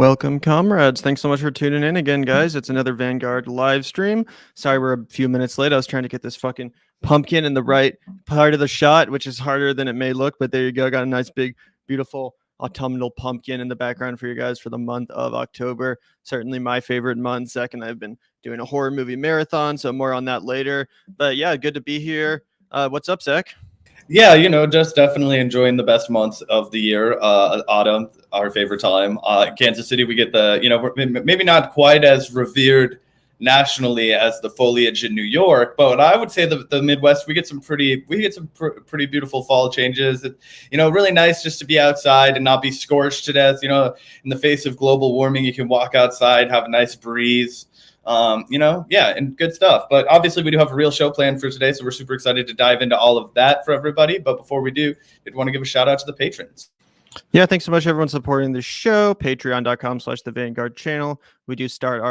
Welcome, comrades. Thanks so much for tuning in again, guys. It's another Vanguard live stream. Sorry we're a few minutes late. I was trying to get this fucking pumpkin in the right part of the shot, which is harder than it may look, but there you go. Got a nice, big, beautiful autumnal pumpkin in the background for you guys for the month of October. Certainly my favorite month. Zach and I have been doing a horror movie marathon, so more on that later. But yeah, good to be here. What's up, Zach? Yeah, just definitely enjoying the best months of the year. Autumn, our favorite time. Kansas City, we get we're maybe not quite as revered nationally as the foliage in New York, but I would say the Midwest, we get some pretty beautiful fall changes. Really nice just to be outside and not be scorched to death. In the face of global warming, you can walk outside, have a nice breeze. And good stuff. But obviously we do have a real show planned for today, so we're super excited to dive into all of that for everybody. But before we do, I'd want to give a shout out to the patrons. Yeah, thanks so much everyone supporting the show. Patreon.com/the Vanguard channel. We do start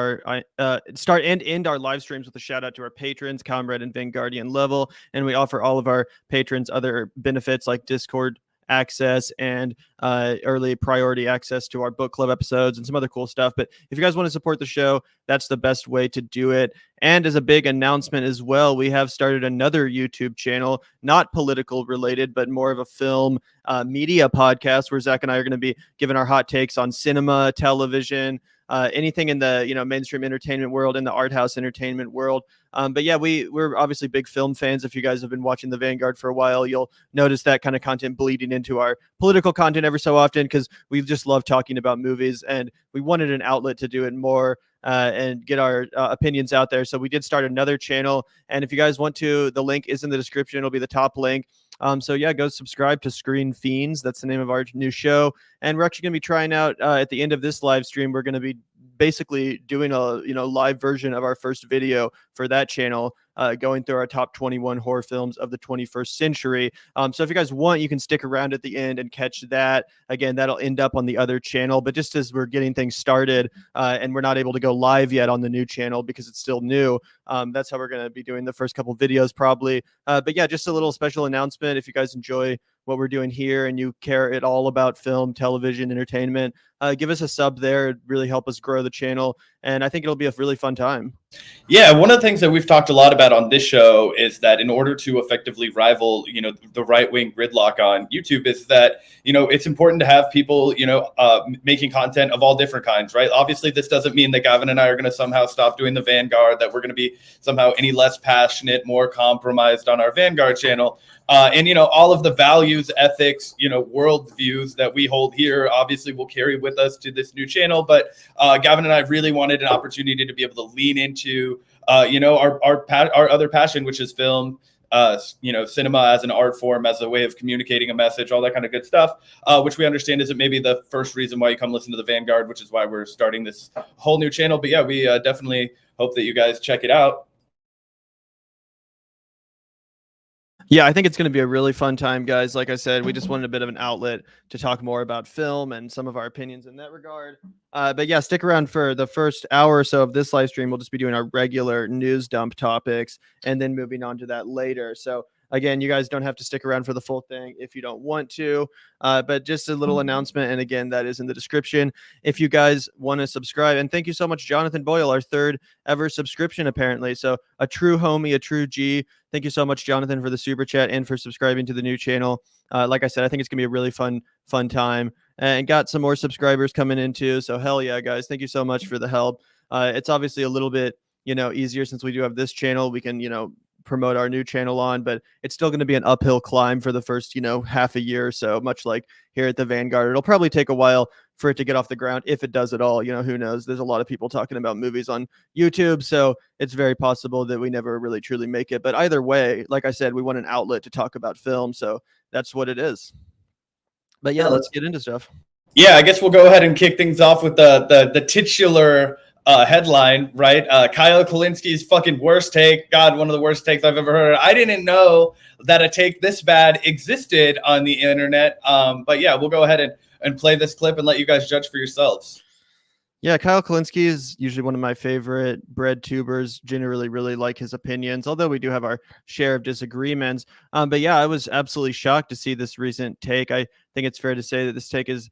and end our live streams with a shout out to our patrons, Comrade and Vanguardian level, and we offer all of our patrons other benefits like Discord access and early priority access to our book club episodes and some other cool stuff. But if you guys want to support the show, that's the best way to do it. And as a big announcement as well, we have started another YouTube channel, not political related, but more of a film media podcast where Zach and I are going to be giving our hot takes on cinema, television, anything in the mainstream entertainment world, in the art house entertainment world. But yeah, we're obviously big film fans. If you guys have been watching the Vanguard for a while, you'll notice that kind of content bleeding into our political content every so often because we just love talking about movies, and we wanted an outlet to do it more and get our opinions out there. So we did start another channel, and if you guys want to, the link is in the description. It'll be the top link. So yeah, go subscribe to Screen Fiends. That's the name of our new show. And we're actually going to be trying out at the end of this live stream, we're going to be basically doing a live version of our first video for that channel, going through our top 21 horror films of the 21st century. So if you guys want, you can stick around at the end and catch that. Again, that'll end up on the other channel. But just as we're getting things started and we're not able to go live yet on the new channel because it's still new, that's how we're going to be doing the first couple videos probably. But yeah, just a little special announcement. If you guys enjoy what we're doing here and you care at all about film, television, entertainment, give us a sub there. It'd really help us grow the channel, and I think it'll be a really fun time. Yeah, one of the things that we've talked a lot about on this show is that in order to effectively rival, the right-wing gridlock on YouTube, is that, it's important to have people, making content of all different kinds, right? Obviously, this doesn't mean that Gavin and I are going to somehow stop doing the Vanguard, that we're going to be somehow any less passionate, more compromised on our Vanguard channel. And all of the values, ethics, world views that we hold here, obviously will carry with us to this new channel. But Gavin and I really wanted an opportunity to be able to lean into, our other passion, which is film, cinema as an art form, as a way of communicating a message, all that kind of good stuff, which we understand isn't maybe the first reason why you come listen to the Vanguard, which is why we're starting this whole new channel. But yeah, we definitely hope that you guys check it out. Yeah, I think it's going to be a really fun time, guys. Like I said, we just wanted a bit of an outlet to talk more about film and some of our opinions in that regard. But yeah, stick around for the first hour or so of this live stream. We'll just be doing our regular news dump topics and then moving on to that later. So again, you guys don't have to stick around for the full thing if you don't want to, but just a little announcement. And again, that is in the description if you guys want to subscribe. And thank you so much, Jonathan Boyle, our third ever subscription, apparently. So a true homie, a true G. Thank you so much, Jonathan, for the super chat and for subscribing to the new channel. Like I said, I think it's going to be a really fun time, and got some more subscribers coming in too. So hell yeah, guys. Thank you so much for the help. It's obviously a little bit, easier since we do have this channel. We can, promote our new channel on, but it's still going to be an uphill climb for the first, half a year or so, much like here at the Vanguard. It'll probably take a while for it to get off the ground, if it does at all. Who knows? There's a lot of people talking about movies on YouTube, so it's very possible that we never really truly make it. But either way, like I said, we want an outlet to talk about film, so that's what it is. But yeah, let's get into stuff. Yeah, I guess we'll go ahead and kick things off with the titular headline, right? Kyle Kulinski's fucking worst take. God, one of the worst takes I've ever heard. I didn't know that a take this bad existed on the internet. But yeah, we'll go ahead and play this clip and let you guys judge for yourselves. Yeah, Kyle Kulinski is usually one of my favorite bread tubers. Generally really like his opinions, although we do have our share of disagreements. But yeah, I was absolutely shocked to see this recent take. I think it's fair to say that this take is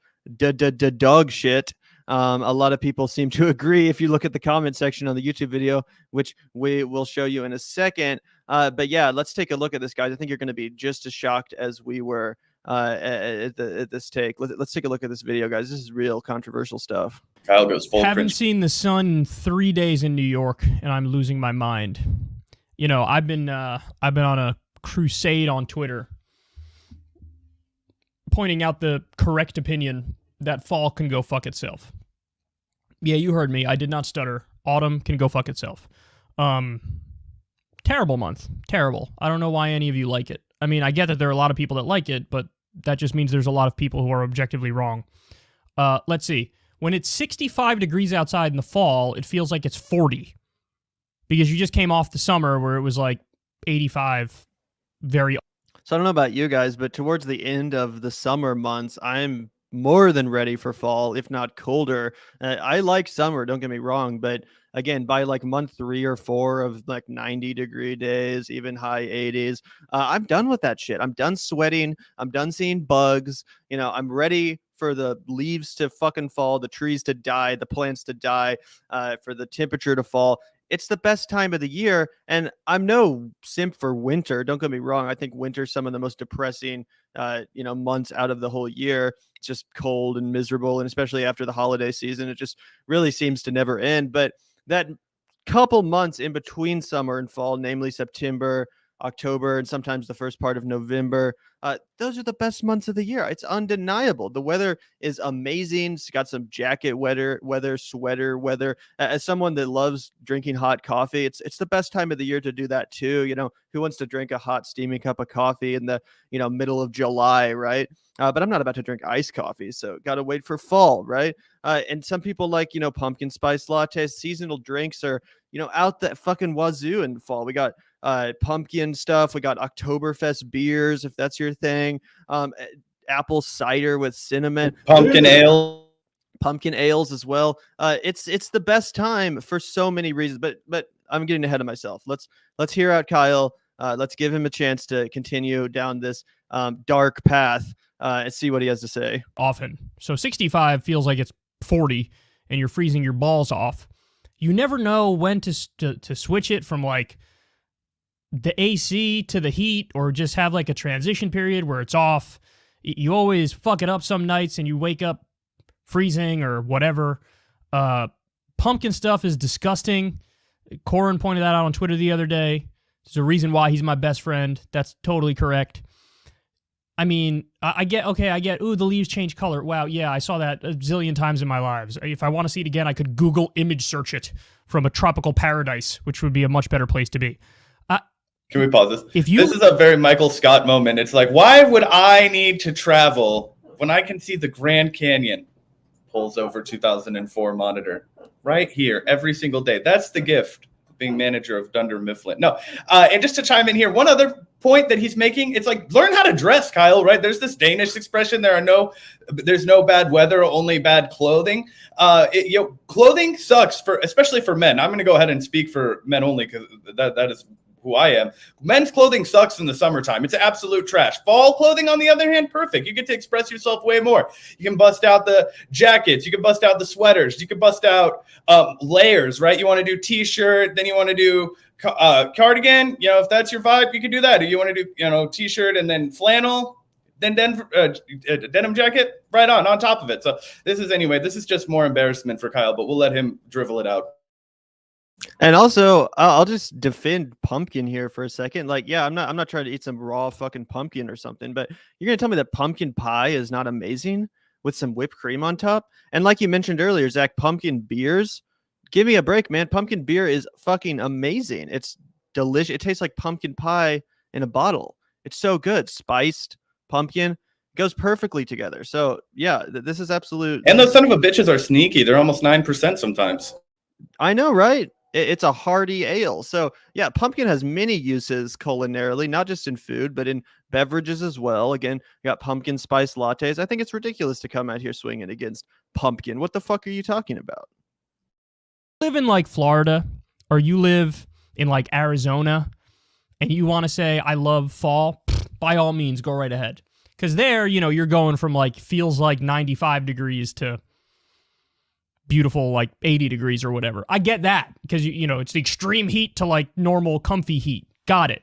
dog shit. A lot of people seem to agree if you look at the comment section on the YouTube video, which we will show you in a second. But yeah, let's take a look at this, guys. I think you're going to be just as shocked as we were at this take. Let's take a look at this video, guys. This is real controversial stuff. Kyle goes full Haven't cringe. seen the sun in 3 days in New York, and I'm losing my mind. You know, I've been on a crusade on Twitter, pointing out the correct opinion that fall can go fuck itself. Yeah, you heard me. I did not stutter. Autumn can go fuck itself. Terrible month. Terrible. I don't know why any of you like it. I mean, I get that there are a lot of people that like it, but that just means there's a lot of people who are objectively wrong. Let's see. When it's 65 degrees outside in the fall, it feels like it's 40. Because you just came off the summer where it was like 85 very. So I don't know about you guys, but towards the end of the summer months, I'm more than ready for fall, if not colder. I like summer, don't get me wrong, but again, by like month 3 or 4 of like 90-degree days, even high 80s, I'm done with that shit. I'm done sweating. I'm done seeing bugs. You know, I'm ready for the leaves to fucking fall, the trees to die, the plants to die, for the temperature to fall. It's the best time of the year, and I'm no simp for winter. Don't get me wrong. I think winter's some of the most depressing, months out of the whole year. It's just cold and miserable, and especially after the holiday season, it just really seems to never end. But that couple months in between summer and fall, namely September, October, and sometimes the first part of November, those are the best months of the year. It's undeniable. The weather is amazing. It's got some jacket weather, sweater weather. As someone that loves drinking hot coffee, it's the best time of the year to do that too. You know, who wants to drink a hot steaming cup of coffee in the middle of July, right? But I'm not about to drink iced coffee, so gotta wait for fall, right? And some people like pumpkin spice lattes. Seasonal drinks are out the fucking wazoo in fall. We got pumpkin stuff. We got Oktoberfest beers, if that's your thing. Apple cider with cinnamon. Pumpkin ale. Pumpkin ales as well. It's the best time for so many reasons. But I'm getting ahead of myself. Let's hear out Kyle. Let's give him a chance to continue down this dark path and see what he has to say. Often. So 65 feels like it's 40, and you're freezing your balls off. You never know when to switch it from like the AC to the heat, or just have like a transition period where it's off. You always fuck it up some nights and you wake up freezing or whatever. Pumpkin stuff is disgusting. Corin pointed that out on Twitter the other day. There's a reason why he's my best friend. That's totally correct. I mean, I get, ooh, the leaves change color. Wow, yeah, I saw that a zillion times in my lives. If I want to see it again, I could Google image search it from a tropical paradise, which would be a much better place to be. Can we pause this? If you, This is a very Michael Scott moment. It's like, why would I need to travel when I can see the Grand Canyon? Pulls over 2004 monitor right here every single day. That's the gift of being manager of Dunder Mifflin. No, and just to chime in here, one other point that he's making, it's like, learn how to dress, Kyle, right? There's this Danish expression, there's no bad weather, only bad clothing. Clothing sucks, especially for men. I'm going to go ahead and speak for men only, because that is who I am. Men's clothing sucks in the summertime. It's absolute trash. Fall clothing, on the other hand, perfect. You get to express yourself way more. You can bust out the jackets. You can bust out the sweaters. You can bust out layers, right? You want to do t-shirt, then you want to do cardigan. If that's your vibe, you can do that. If you want to do, t-shirt and then flannel, then denim jacket, right on top of it. So this is just more embarrassment for Kyle, but we'll let him drivel it out. And also, I'll just defend pumpkin here for a second. Like, yeah, I'm not trying to eat some raw fucking pumpkin or something, but you're gonna tell me that pumpkin pie is not amazing with some whipped cream on top? And like you mentioned earlier, Zach, pumpkin beers, give me a break, man. Pumpkin beer is fucking amazing. It's delicious. It tastes like pumpkin pie in a bottle. It's so good. Spiced pumpkin goes perfectly together. So yeah, this is absolute. And those son of a bitches are sneaky. They're almost 9% sometimes. I know, right? It's a hearty ale. So yeah, pumpkin has many uses culinarily, not just in food, but in beverages as well. Again, you got pumpkin spice lattes. I think it's ridiculous to come out here swinging against pumpkin. What the fuck are you talking about? live in like Florida, or you live in like Arizona, and you want to say, I love fall, by all means, go right ahead. Because there, you're going from like, feels like 95 degrees to beautiful like 80 degrees or whatever. I get that because you know it's the extreme heat to like normal comfy heat. Got it.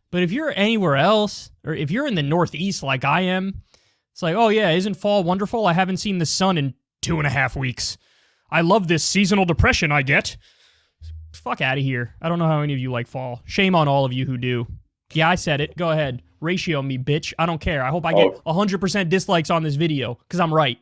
But if you're anywhere else, or if you're in the Northeast like I am, it's like, oh yeah, isn't fall wonderful? I haven't seen the sun in 2.5 weeks. I love this seasonal depression I get. Fuck out of here. I don't know how any of you like fall. Shame on all of you who do. Yeah, I said it. Go ahead. Ratio me, bitch. I don't care. I hope I get 100% dislikes on this video because I'm right.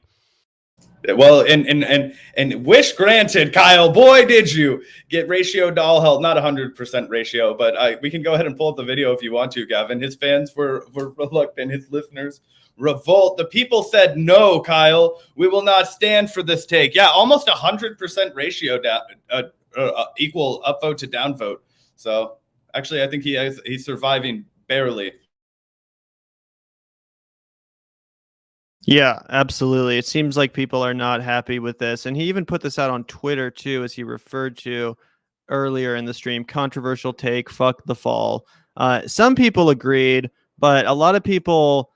Well, and wish granted, Kyle. Boy, did you get ratioed to all hell. Not 100% ratio, but we can go ahead and pull up the video if you want to, Gavin. His fans were reluctant. His listeners revolt. The people said no, Kyle. We will not stand for this take. Yeah, almost 100% ratio down, equal upvote to downvote. So actually, I think he's surviving barely. Yeah, absolutely. It seems like people are not happy with this. And he even put this out on Twitter too, as he referred to earlier in the stream. Controversial take, fuck the fall. Some people agreed, but a lot of people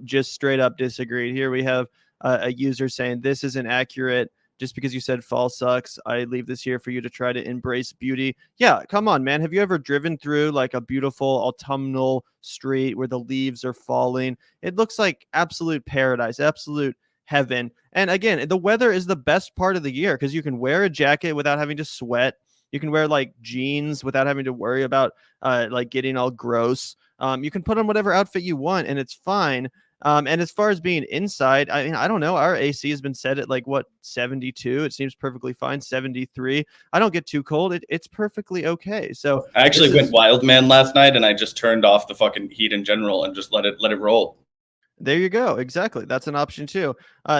just straight up disagreed. Here we have a user saying this isn't accurate. Just because you said fall sucks, I leave this here for you to try to embrace beauty. Yeah, come on, man. Have you ever driven through like a beautiful autumnal street where the leaves are falling? It looks like absolute paradise, absolute heaven. And again, the weather is the best part of the year because you can wear a jacket without having to sweat. You can wear like jeans without having to worry about like getting all gross. You can put on whatever outfit you want and it's fine. And as far as being inside, I mean, I don't know. Our AC has been set at like what 72. It seems perfectly fine. 73. I don't get too cold. It's perfectly okay. So I actually went wild man last night, and I just turned off the fucking heat in general and just let it roll. There you go. Exactly. That's an option too.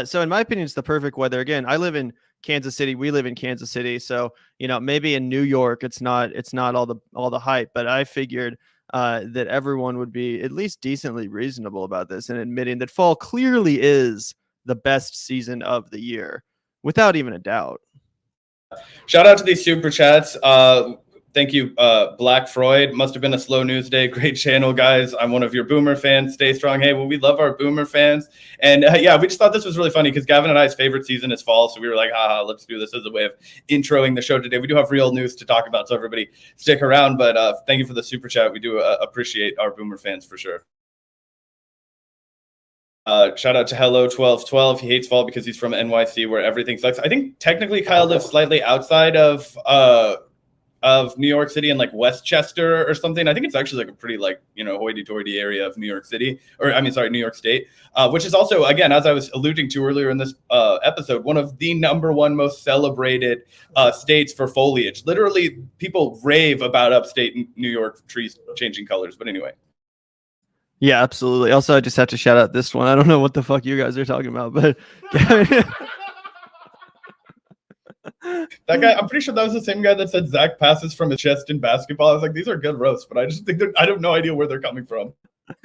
So in my opinion, it's the perfect weather. Again, I live in Kansas City. We live in Kansas City. So, you know, maybe in New York, it's not all the hype, but I figured that everyone would be at least decently reasonable about this and admitting that fall clearly is the best season of the year without even a doubt. Shout out to these super chats. Thank you, Black Freud. Must have been a slow news day. Great channel, guys. I'm one of your Boomer fans. Stay strong. Hey, well, we love our Boomer fans. And yeah, we just thought this was really funny because Gavin and I's favorite season is fall. So we were like, let's do this as a way of introing the show today. We do have real news to talk about, so everybody stick around. But thank you for the super chat. We do appreciate our Boomer fans for sure. Shout out to Hello1212. He hates fall because he's from NYC where everything sucks. I think technically Kyle lives slightly outside of New York City in like Westchester or something. I think it's actually like a pretty like, you know, hoity-toity area of New York City, New York State, which is also, again, as I was alluding to earlier in this episode, one of the #1 most celebrated states for foliage. Literally, people rave about upstate New York trees changing colors. But anyway. Yeah, absolutely. Also, I just have to shout out this one. I don't know what the fuck you guys are talking about, but that guy, I'm pretty sure that was the same guy that said Zach passes from his chest in basketball. I was like, these are good roasts, but I just think I have no idea where they're coming from.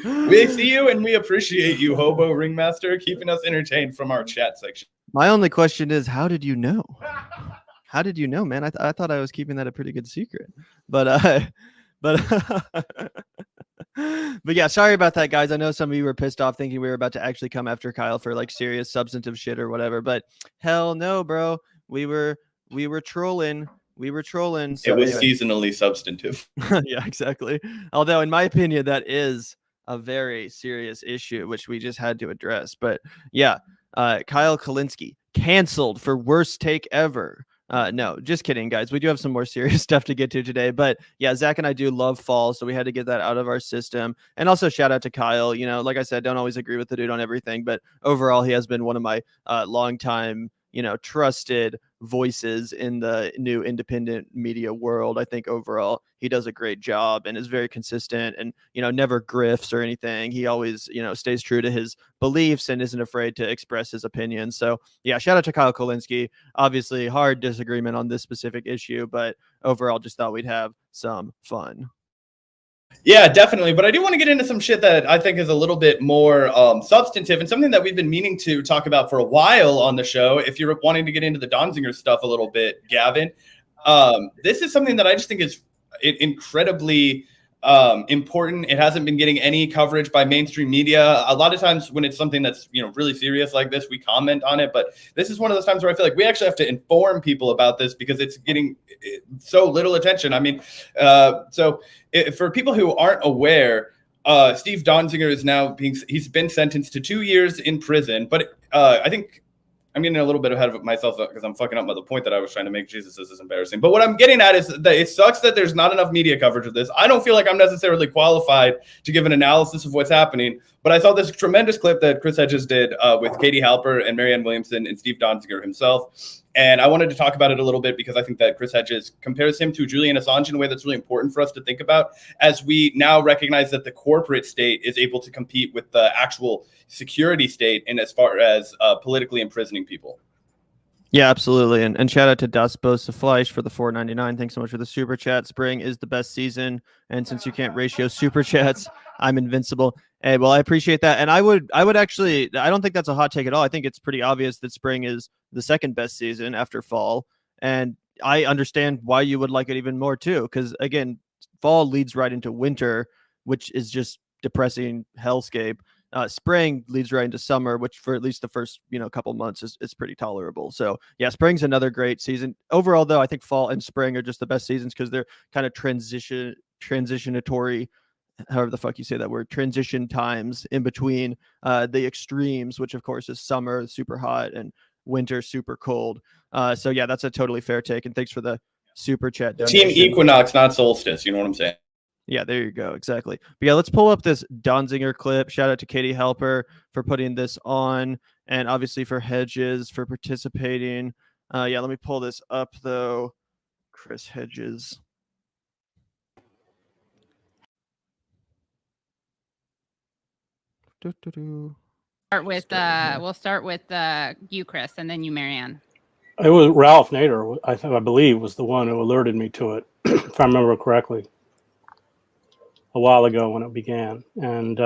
We see you and we appreciate you, Hobo Ringmaster, keeping us entertained from our chat section. My only question is, how did you know? How did you know, man? I thought I was keeping that a pretty good secret, but yeah, sorry about that, guys. I know some of you were pissed off thinking we were about to actually come after Kyle for like serious substantive shit or whatever, but hell no, bro. We were trolling. So it was seasonally substantive. Yeah, exactly. Although, in my opinion, that is a very serious issue, which we just had to address. But yeah, Kyle Kulinski canceled for worst take ever. No, just kidding, guys. We do have some more serious stuff to get to today. But yeah, Zach and I do love fall, so we had to get that out of our system. And also shout out to Kyle. You know, like I said, don't always agree with the dude on everything, but overall, he has been one of my longtime, you know, trusted voices in the new independent media world. I think overall he does a great job and is very consistent and, you know, never grifts or anything. He always, you know, stays true to his beliefs and isn't afraid to express his opinions. So yeah, shout out to Kyle Kulinski. Obviously hard disagreement on this specific issue, but overall just thought we'd have some fun. Yeah, definitely. But I do want to get into some shit that I think is a little bit more substantive and something that we've been meaning to talk about for a while on the show. If you're wanting to get into the Donziger stuff a little bit, Gavin, this is something that I just think is incredibly important. It hasn't been getting any coverage by mainstream media. A lot of times when it's something that's, you know, really serious like this, we comment on it. But this is one of those times where I feel like we actually have to inform people about this because it's getting so little attention. I mean, for people who aren't aware, Steve Donziger is now he's been sentenced to 2 years in prison. But I think I'm getting a little bit ahead of myself because I'm fucking up by the point that I was trying to make. Jesus, this is embarrassing. But what I'm getting at is that it sucks that there's not enough media coverage of this. I don't feel like I'm necessarily qualified to give an analysis of what's happening. But I saw this tremendous clip that Chris Hedges did with Katie Halper and Marianne Williamson and Steve Donziger himself. And I wanted to talk about it a little bit because I think that Chris Hedges compares him to Julian Assange in a way that's really important for us to think about as we now recognize that the corporate state is able to compete with the actual security state in as far as politically imprisoning people. Yeah, absolutely. And shout out to Das Bose Fleisch for the $4.99. Thanks so much for the super chat. Spring is the best season. And since you can't ratio super chats, I'm invincible. Hey, well, I appreciate that. And I would actually, I don't think that's a hot take at all. I think it's pretty obvious that spring is the second best season after fall. And I understand why you would like it even more too. Because again, fall leads right into winter, which is just depressing hellscape. Spring leads right into summer, which for at least the first, couple months is pretty tolerable. So yeah, spring's another great season. Overall, though, I think fall and spring are just the best seasons because they're kind of transitionatory, however the fuck you say that word, transition times in between the extremes, which of course is summer, super hot, and winter, super cold. So yeah, that's a totally fair take. And thanks for the super chat donation. Team equinox, not solstice. You know what I'm saying? Yeah, there you go. Exactly. But yeah, let's pull up this Donziger clip. Shout out to Katie Halper for putting this on, and obviously for Hedges for participating. Yeah, let me pull this up though. Chris Hedges. We'll start with you, Chris, and then you, Marianne. It was Ralph Nader, I believe, was the one who alerted me to it, if I remember correctly, a while ago when it began. And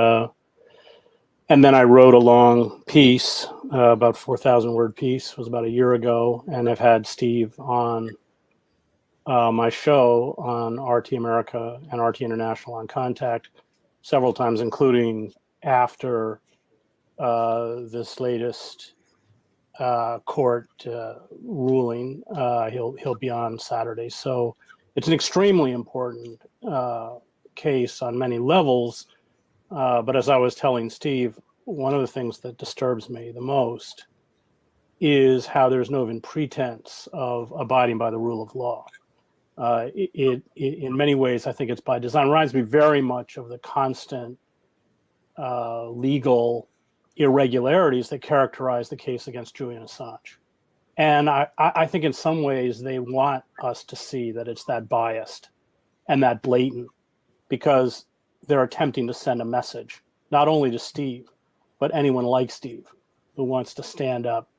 then I wrote a long piece, about 4,000 word piece, it was about a year ago, and I've had Steve on my show on RT America and RT International on Contact several times, including after this latest court ruling. He'll be on Saturday. So it's an extremely important case on many levels. But as I was telling Steve, one of the things that disturbs me the most is how there's no even pretense of abiding by the rule of law. It in many ways, I think it's by design. It reminds me very much of the constant legal irregularities that characterize the case against Julian Assange. And I think in some ways they want us to see that it's that biased and that blatant, because they're attempting to send a message, not only to Steve, but anyone like Steve who wants to stand up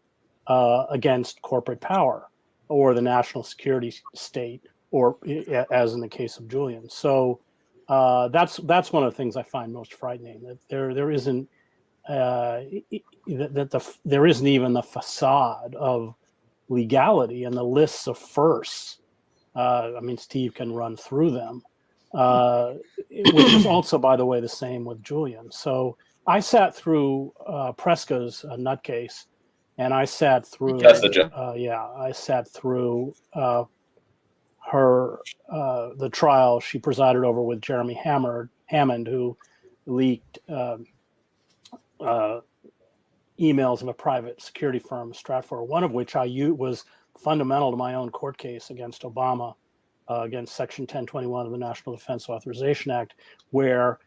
against corporate power or the national security state, or as in the case of Julian. So that's one of the things I find most frightening, that there isn't there isn't even the facade of legality and the lists of firsts. I mean, Steve can run through them, which is also, by the way, the same with Julian. So I sat through Preska's nutcase, and I sat through I sat through her the trial she presided over with Jeremy Hammond, who leaked emails of a private security firm, Stratfor, one of which was fundamental to my own court case against Obama, against Section 1021 of the National Defense Authorization Act, where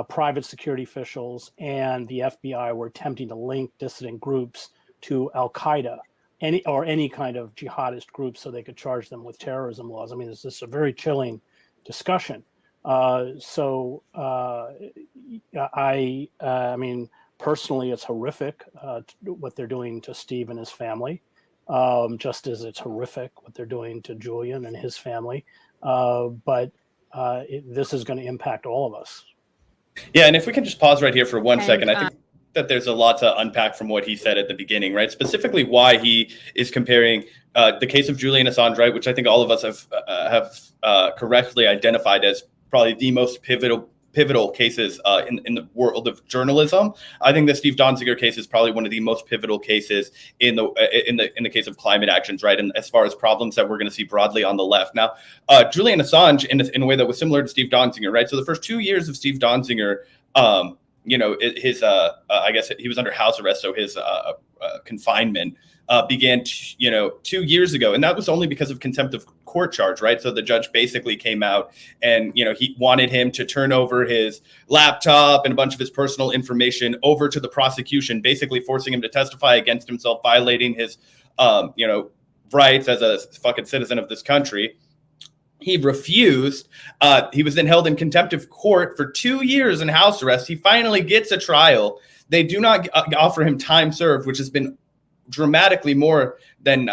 private security officials and the FBI were attempting to link dissident groups to Al-Qaeda, any kind of jihadist group, so they could charge them with terrorism laws. I mean, this is a very chilling discussion. I mean, personally, it's horrific what they're doing to Steve and his family, just as it's horrific what they're doing to Julian and his family. But this is going to impact all of us. Yeah, and if we can just pause right here for one second, I think that there's a lot to unpack from what he said at the beginning, right? Specifically why he is comparing the case of Julian Assange, right, which I think all of us have correctly identified as probably the most pivotal cases in the world of journalism. I think the Steve Donziger case is probably one of the most pivotal cases in the case of climate actions, right? And as far as problems that we're going to see broadly on the left. Now, Julian Assange, in a way that was similar to Steve Donziger, right? So the first 2 years of Steve Donziger, I guess he was under house arrest, so his confinement began 2 years ago, and that was only because of contempt of court charge, right? So the judge basically came out and he wanted him to turn over his laptop and a bunch of his personal information over to the prosecution, basically forcing him to testify against himself, violating his rights as a fucking citizen of this country. He refused. He was then held in contempt of court for 2 years in house arrest. He finally gets a trial. They do not offer him time served, which has been dramatically more than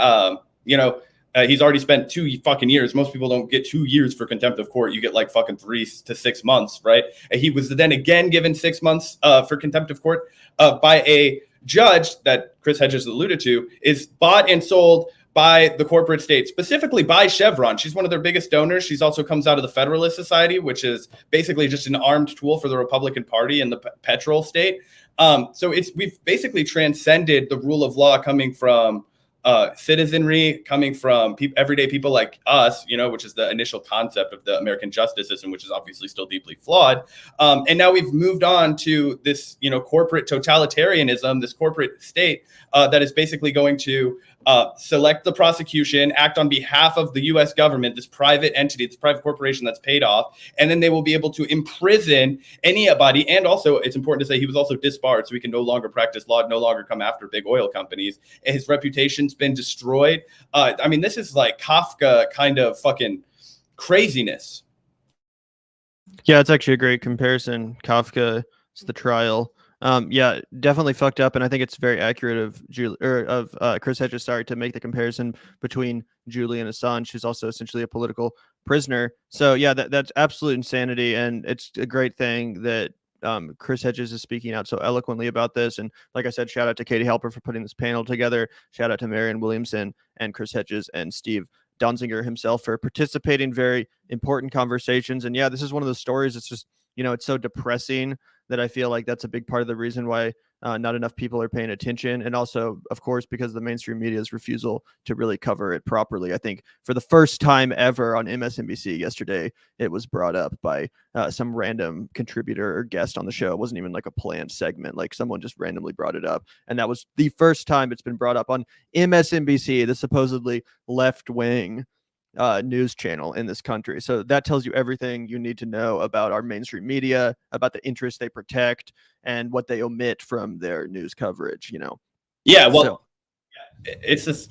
he's already spent 2 fucking years. Most people don't get 2 years for contempt of court. You get like fucking 3 to 6 months, right? And he was then again given 6 months for contempt of court by a judge that Chris Hedges alluded to, is bought and sold by the corporate state, specifically by Chevron. She's one of their biggest donors. She's also comes out of the Federalist Society, which is basically just an armed tool for the Republican Party and the petrol state. So we've basically transcended the rule of law coming from citizenry, coming from everyday people like us, which is the initial concept of the American justice system, which is obviously still deeply flawed. And now we've moved on to this, corporate totalitarianism, this corporate state that is basically going to select the prosecution, act on behalf of the U.S. government, this private entity, this private corporation that's paid off, and then they will be able to imprison anybody. And also, it's important to say he was also disbarred, so he can no longer practice law, no longer come after big oil companies. His reputation's been destroyed. This is like Kafka kind of fucking craziness. Yeah, it's actually a great comparison. Kafka is the trial. Yeah, definitely fucked up, and I think it's very accurate of Chris Hedges, to make the comparison between Julian Assange, who's also essentially a political prisoner. So yeah, that's absolute insanity, and it's a great thing that Chris Hedges is speaking out so eloquently about this. And like I said, shout out to Katie Halper for putting this panel together. Shout out to Marianne Williamson and Chris Hedges and Steve Donziger himself for participating. Very important conversations. And yeah, this is one of those stories. It's just, it's so depressing that I feel like that's a big part of the reason why not enough people are paying attention. And also, of course, because of the mainstream media's refusal to really cover it properly. I think for the first time ever on MSNBC yesterday, it was brought up by some random contributor or guest on the show. It wasn't even like a planned segment. Like someone just randomly brought it up. And that was the first time it's been brought up on MSNBC, the supposedly left-wing news channel in this country. So that tells you everything you need to know about our mainstream media, about the interests they protect, and what they omit from their news coverage. Yeah, well, it's this.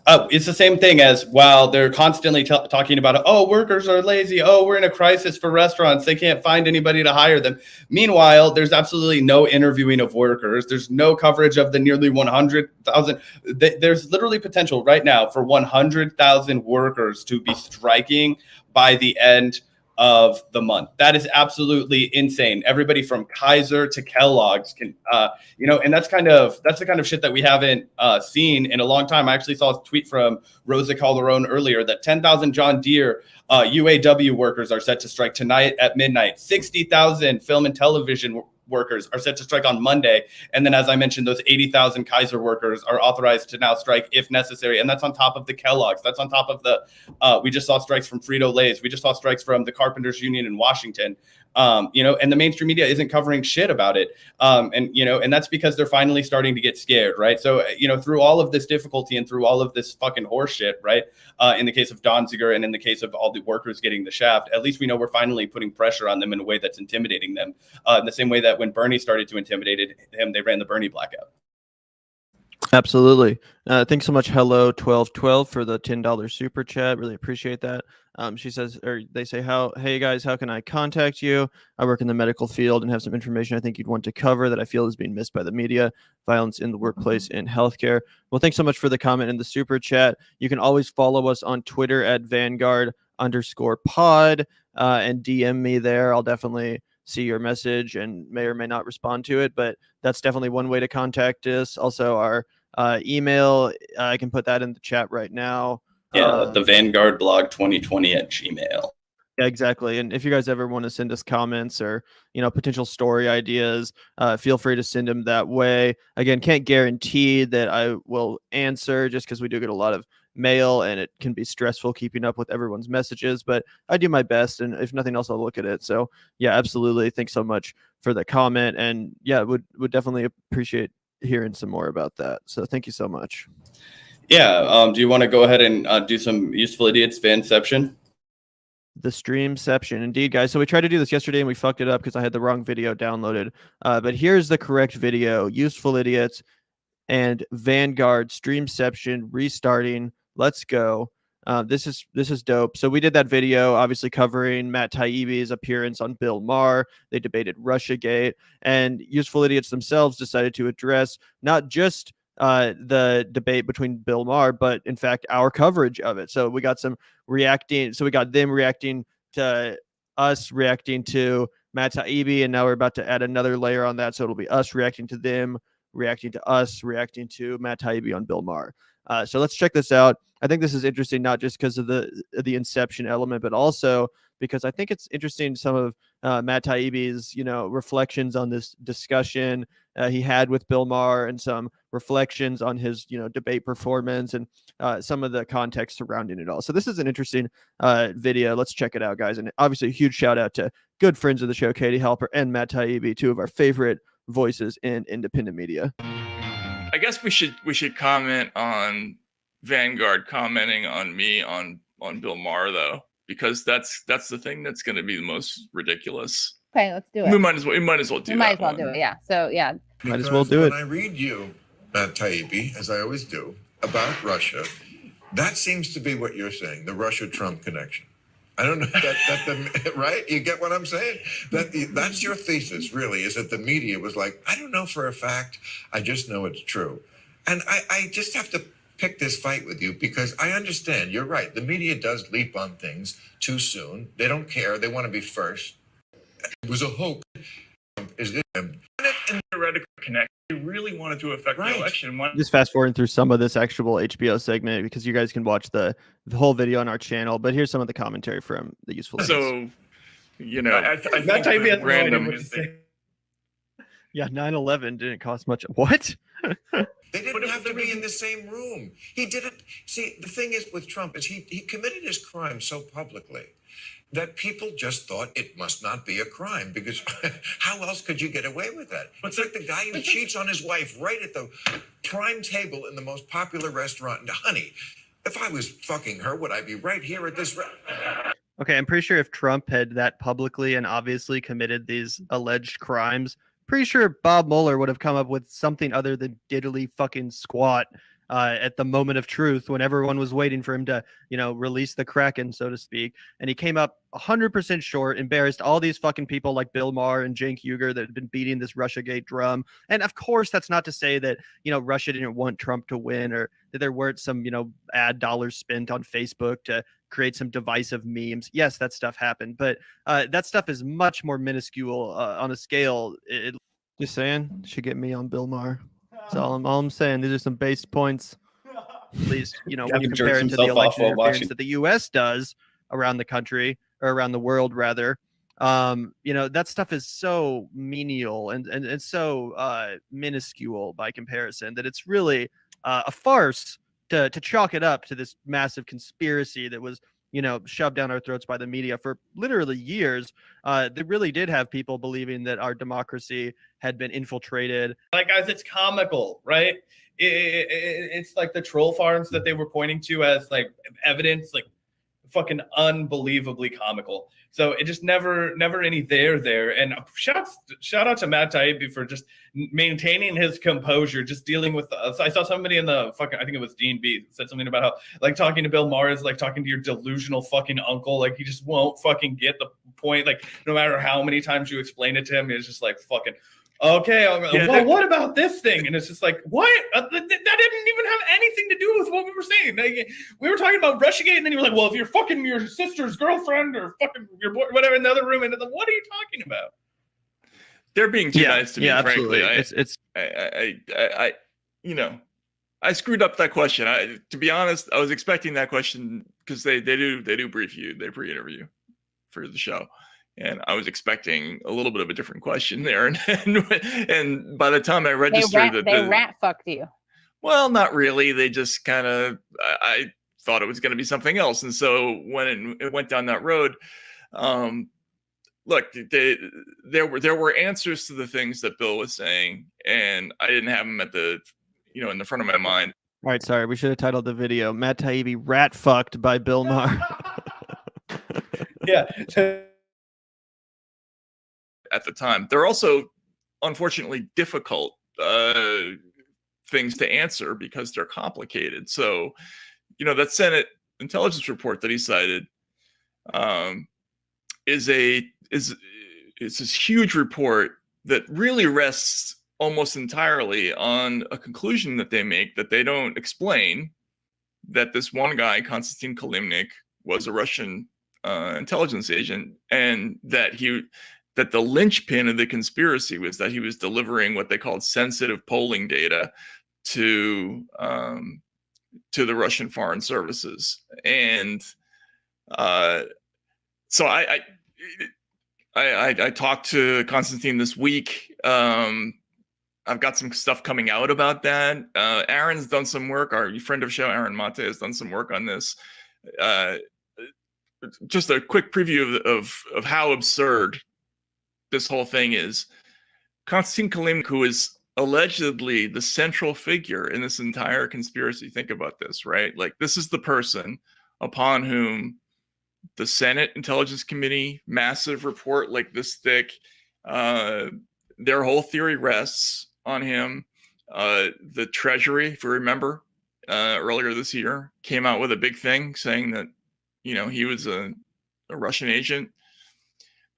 It's the same thing as while they're constantly talking about, workers are lazy. We're in a crisis for restaurants. They can't find anybody to hire them. Meanwhile, there's absolutely no interviewing of workers. There's no coverage of the nearly 100,000. There's literally potential right now for 100,000 workers to be striking by the end of the month. That is absolutely insane. Everybody from Kaiser to Kellogg's can, and that's the kind of shit that we haven't seen in a long time. I actually saw a tweet from Rosa Calderon earlier that 10,000 John Deere UAW workers are set to strike tonight at midnight. 60,000 film and television workers are set to strike on Monday. And then, as I mentioned, those 80,000 Kaiser workers are authorized to now strike if necessary. And that's on top of the Kellogg's. That's on top of we just saw strikes from Frito-Lay's. We just saw strikes from the Carpenters Union in Washington. And the mainstream media isn't covering shit about it. And that's because they're finally starting to get scared, right? So, through all of this difficulty and through all of this fucking horse shit, right? In the case of Donziger and in the case of all the workers getting the shaft, at least we know we're finally putting pressure on them in a way that's intimidating them. In the same way that when Bernie started to intimidate him, they ran the Bernie blackout. Absolutely. Thanks so much, Hello 1212, for the $10 super chat. Really appreciate that. She says, or they say, hey guys, how can I contact you? I work in the medical field and have some information I think you'd want to cover that I feel is being missed by the media, violence in the workplace and healthcare. Well, thanks so much for the comment in the super chat. You can always follow us on Twitter at Vanguard_pod and DM me there. I'll definitely see your message and may or may not respond to it, but that's definitely one way to contact us. Also, our email, I can put that in the chat right now. Yeah, the Vanguard blog 2020 @gmail. Yeah, exactly. And if you guys ever want to send us comments or, potential story ideas, feel free to send them that way. Again, can't guarantee that I will answer just because we do get a lot of mail and it can be stressful keeping up with everyone's messages, but I do my best. And if nothing else, I'll look at it. So yeah, absolutely. Thanks so much for the comment. And yeah, would definitely appreciate hearing some more about that. So thank you so much. Yeah. Do you want to go ahead and do some useful idiots fanception? The streamception, indeed, guys. So we tried to do this yesterday and we fucked it up because I had the wrong video downloaded. But here's the correct video: Useful Idiots and Vanguard streamception restarting. Let's go. This is dope. So we did that video, obviously covering Matt Taibbi's appearance on Bill Maher. They debated Russiagate, and Useful Idiots themselves decided to address not just the debate between Bill Maher, but in fact our coverage of it. So we got some reacting. So we got them reacting to us reacting to Matt Taibbi, and now we're about to add another layer on that. So it'll be us reacting to them, reacting to us, reacting to Matt Taibbi on Bill Maher. So let's check this out. I think this is interesting, not just because of the inception element, but also because I think it's interesting some of Matt Taibbi's, reflections on this discussion he had with Bill Maher, and some reflections on his, debate performance, and some of the context surrounding it all. So this is an interesting video. Let's check it out, guys. And obviously a huge shout out to good friends of the show, Katie Halper and Matt Taibbi, two of our favorite voices in independent media. I guess we should comment on Vanguard commenting on me on Bill Maher, though, because that's the thing that's going to be the most ridiculous. Okay, let's do it. We might as well do it. Might as well do it. Yeah. So yeah. Might as well do it. When I read you, Matt Taibbi, as I always do, about Russia, that seems to be what you're saying, the Russia-Trump connection. I don't know right? You get what I'm saying? That's your thesis, really, is that the media was like, I don't know for a fact, I just know it's true. And I just have to pick this fight with you because I understand, you're right. The media does leap on things too soon. They don't care. They want to be first. It was a hope. Is this a theoretical connection? You really wanted to affect the election. Just fast forwarding through some of this actual HBO segment because you guys can watch the whole video on our channel. But here's some of the commentary from the Useful Idiots. So, I think Matt Taibbi has random. no idea what to say. Yeah, 9/11 didn't cost much. What? They didn't have to be in the same room. He didn't. See, the thing is with Trump is he committed his crime so publicly that people just thought it must not be a crime because how else could you get away with that? It's like the guy who cheats on his wife right at the prime table in the most popular restaurant. And honey, if I was fucking her, would I be right here at this? Okay, I'm pretty sure if Trump had that publicly and obviously committed these alleged crimes, pretty sure Bob Mueller would have come up with something other than diddly fucking squat at the moment of truth when everyone was waiting for him to, release the Kraken, so to speak. And he came up 100% short, embarrassed all these fucking people like Bill Maher and Cenk Uygur that had been beating this Russiagate drum. And of course, that's not to say that, Russia didn't want Trump to win or that there weren't some, ad dollars spent on Facebook to create some divisive memes. Yes, that stuff happened, but that stuff is much more minuscule on a scale. Just saying, should get me on Bill Maher. That's all I'm saying. These are some base points. At least, when you compare it to the election interference that the U.S. does around the country, or around the world, rather. That stuff is so menial and so minuscule by comparison that it's really a farce to chalk it up to this massive conspiracy that was, shoved down our throats by the media for literally years. They really did have people believing that our democracy had been infiltrated. Like, guys, it's comical, right? It's like the troll farms that they were pointing to as like evidence, like fucking unbelievably comical. So it just never any there. And shout out to Matt Taibbi for just maintaining his composure, just dealing with us. I saw somebody in the fucking, I think it was Dean B, said something about how like talking to Bill Maher is like talking to your delusional fucking uncle. Like he just won't fucking get the point. Like no matter how many times you explain it to him, it's just like fucking okay. Well, what about this thing? And it's just like, what? That didn't even have anything to do with what we were saying. Like, we were talking about Russiagate, and then you were like, well, if you're fucking your sister's girlfriend or fucking your boy, whatever, in the other room, and what are you talking about? They're being too nice to me, frankly. It's I screwed up that question. To be honest, I was expecting that question because they do brief you, they pre-interview. for the show. And I was expecting a little bit of a different question there, and by the time I registered they rat fucked you. Well, not really. They just kind of, I thought it was going to be something else. And so when it went down that road, look, there were answers to the things that Bill was saying, and I didn't have them at the, in the front of my mind. All right, sorry. We should have titled the video "Matt Taibbi Rat Fucked" by Bill Maher. Yeah. At the time, they're also unfortunately difficult things to answer because they're complicated. So, that Senate intelligence report that he cited is this huge report that really rests almost entirely on a conclusion that they make that they don't explain, that this one guy, Konstantin Kilimnik, was a Russian intelligence agent, and that the linchpin of the conspiracy was that he was delivering what they called sensitive polling data to the Russian foreign services. And so I talked to Konstantin this week. I've got some stuff coming out about that. Aaron's done some work. Our friend of show, Aaron Mate, has done some work on this. Just a quick preview of how absurd this whole thing is. Konstantin Kilimnik, who is allegedly the central figure in this entire conspiracy. Think about this, right? Like, this is the person upon whom the Senate Intelligence Committee, massive report like this thick, their whole theory rests on him. The Treasury, if you remember, earlier this year, came out with a big thing saying that, he was a Russian agent.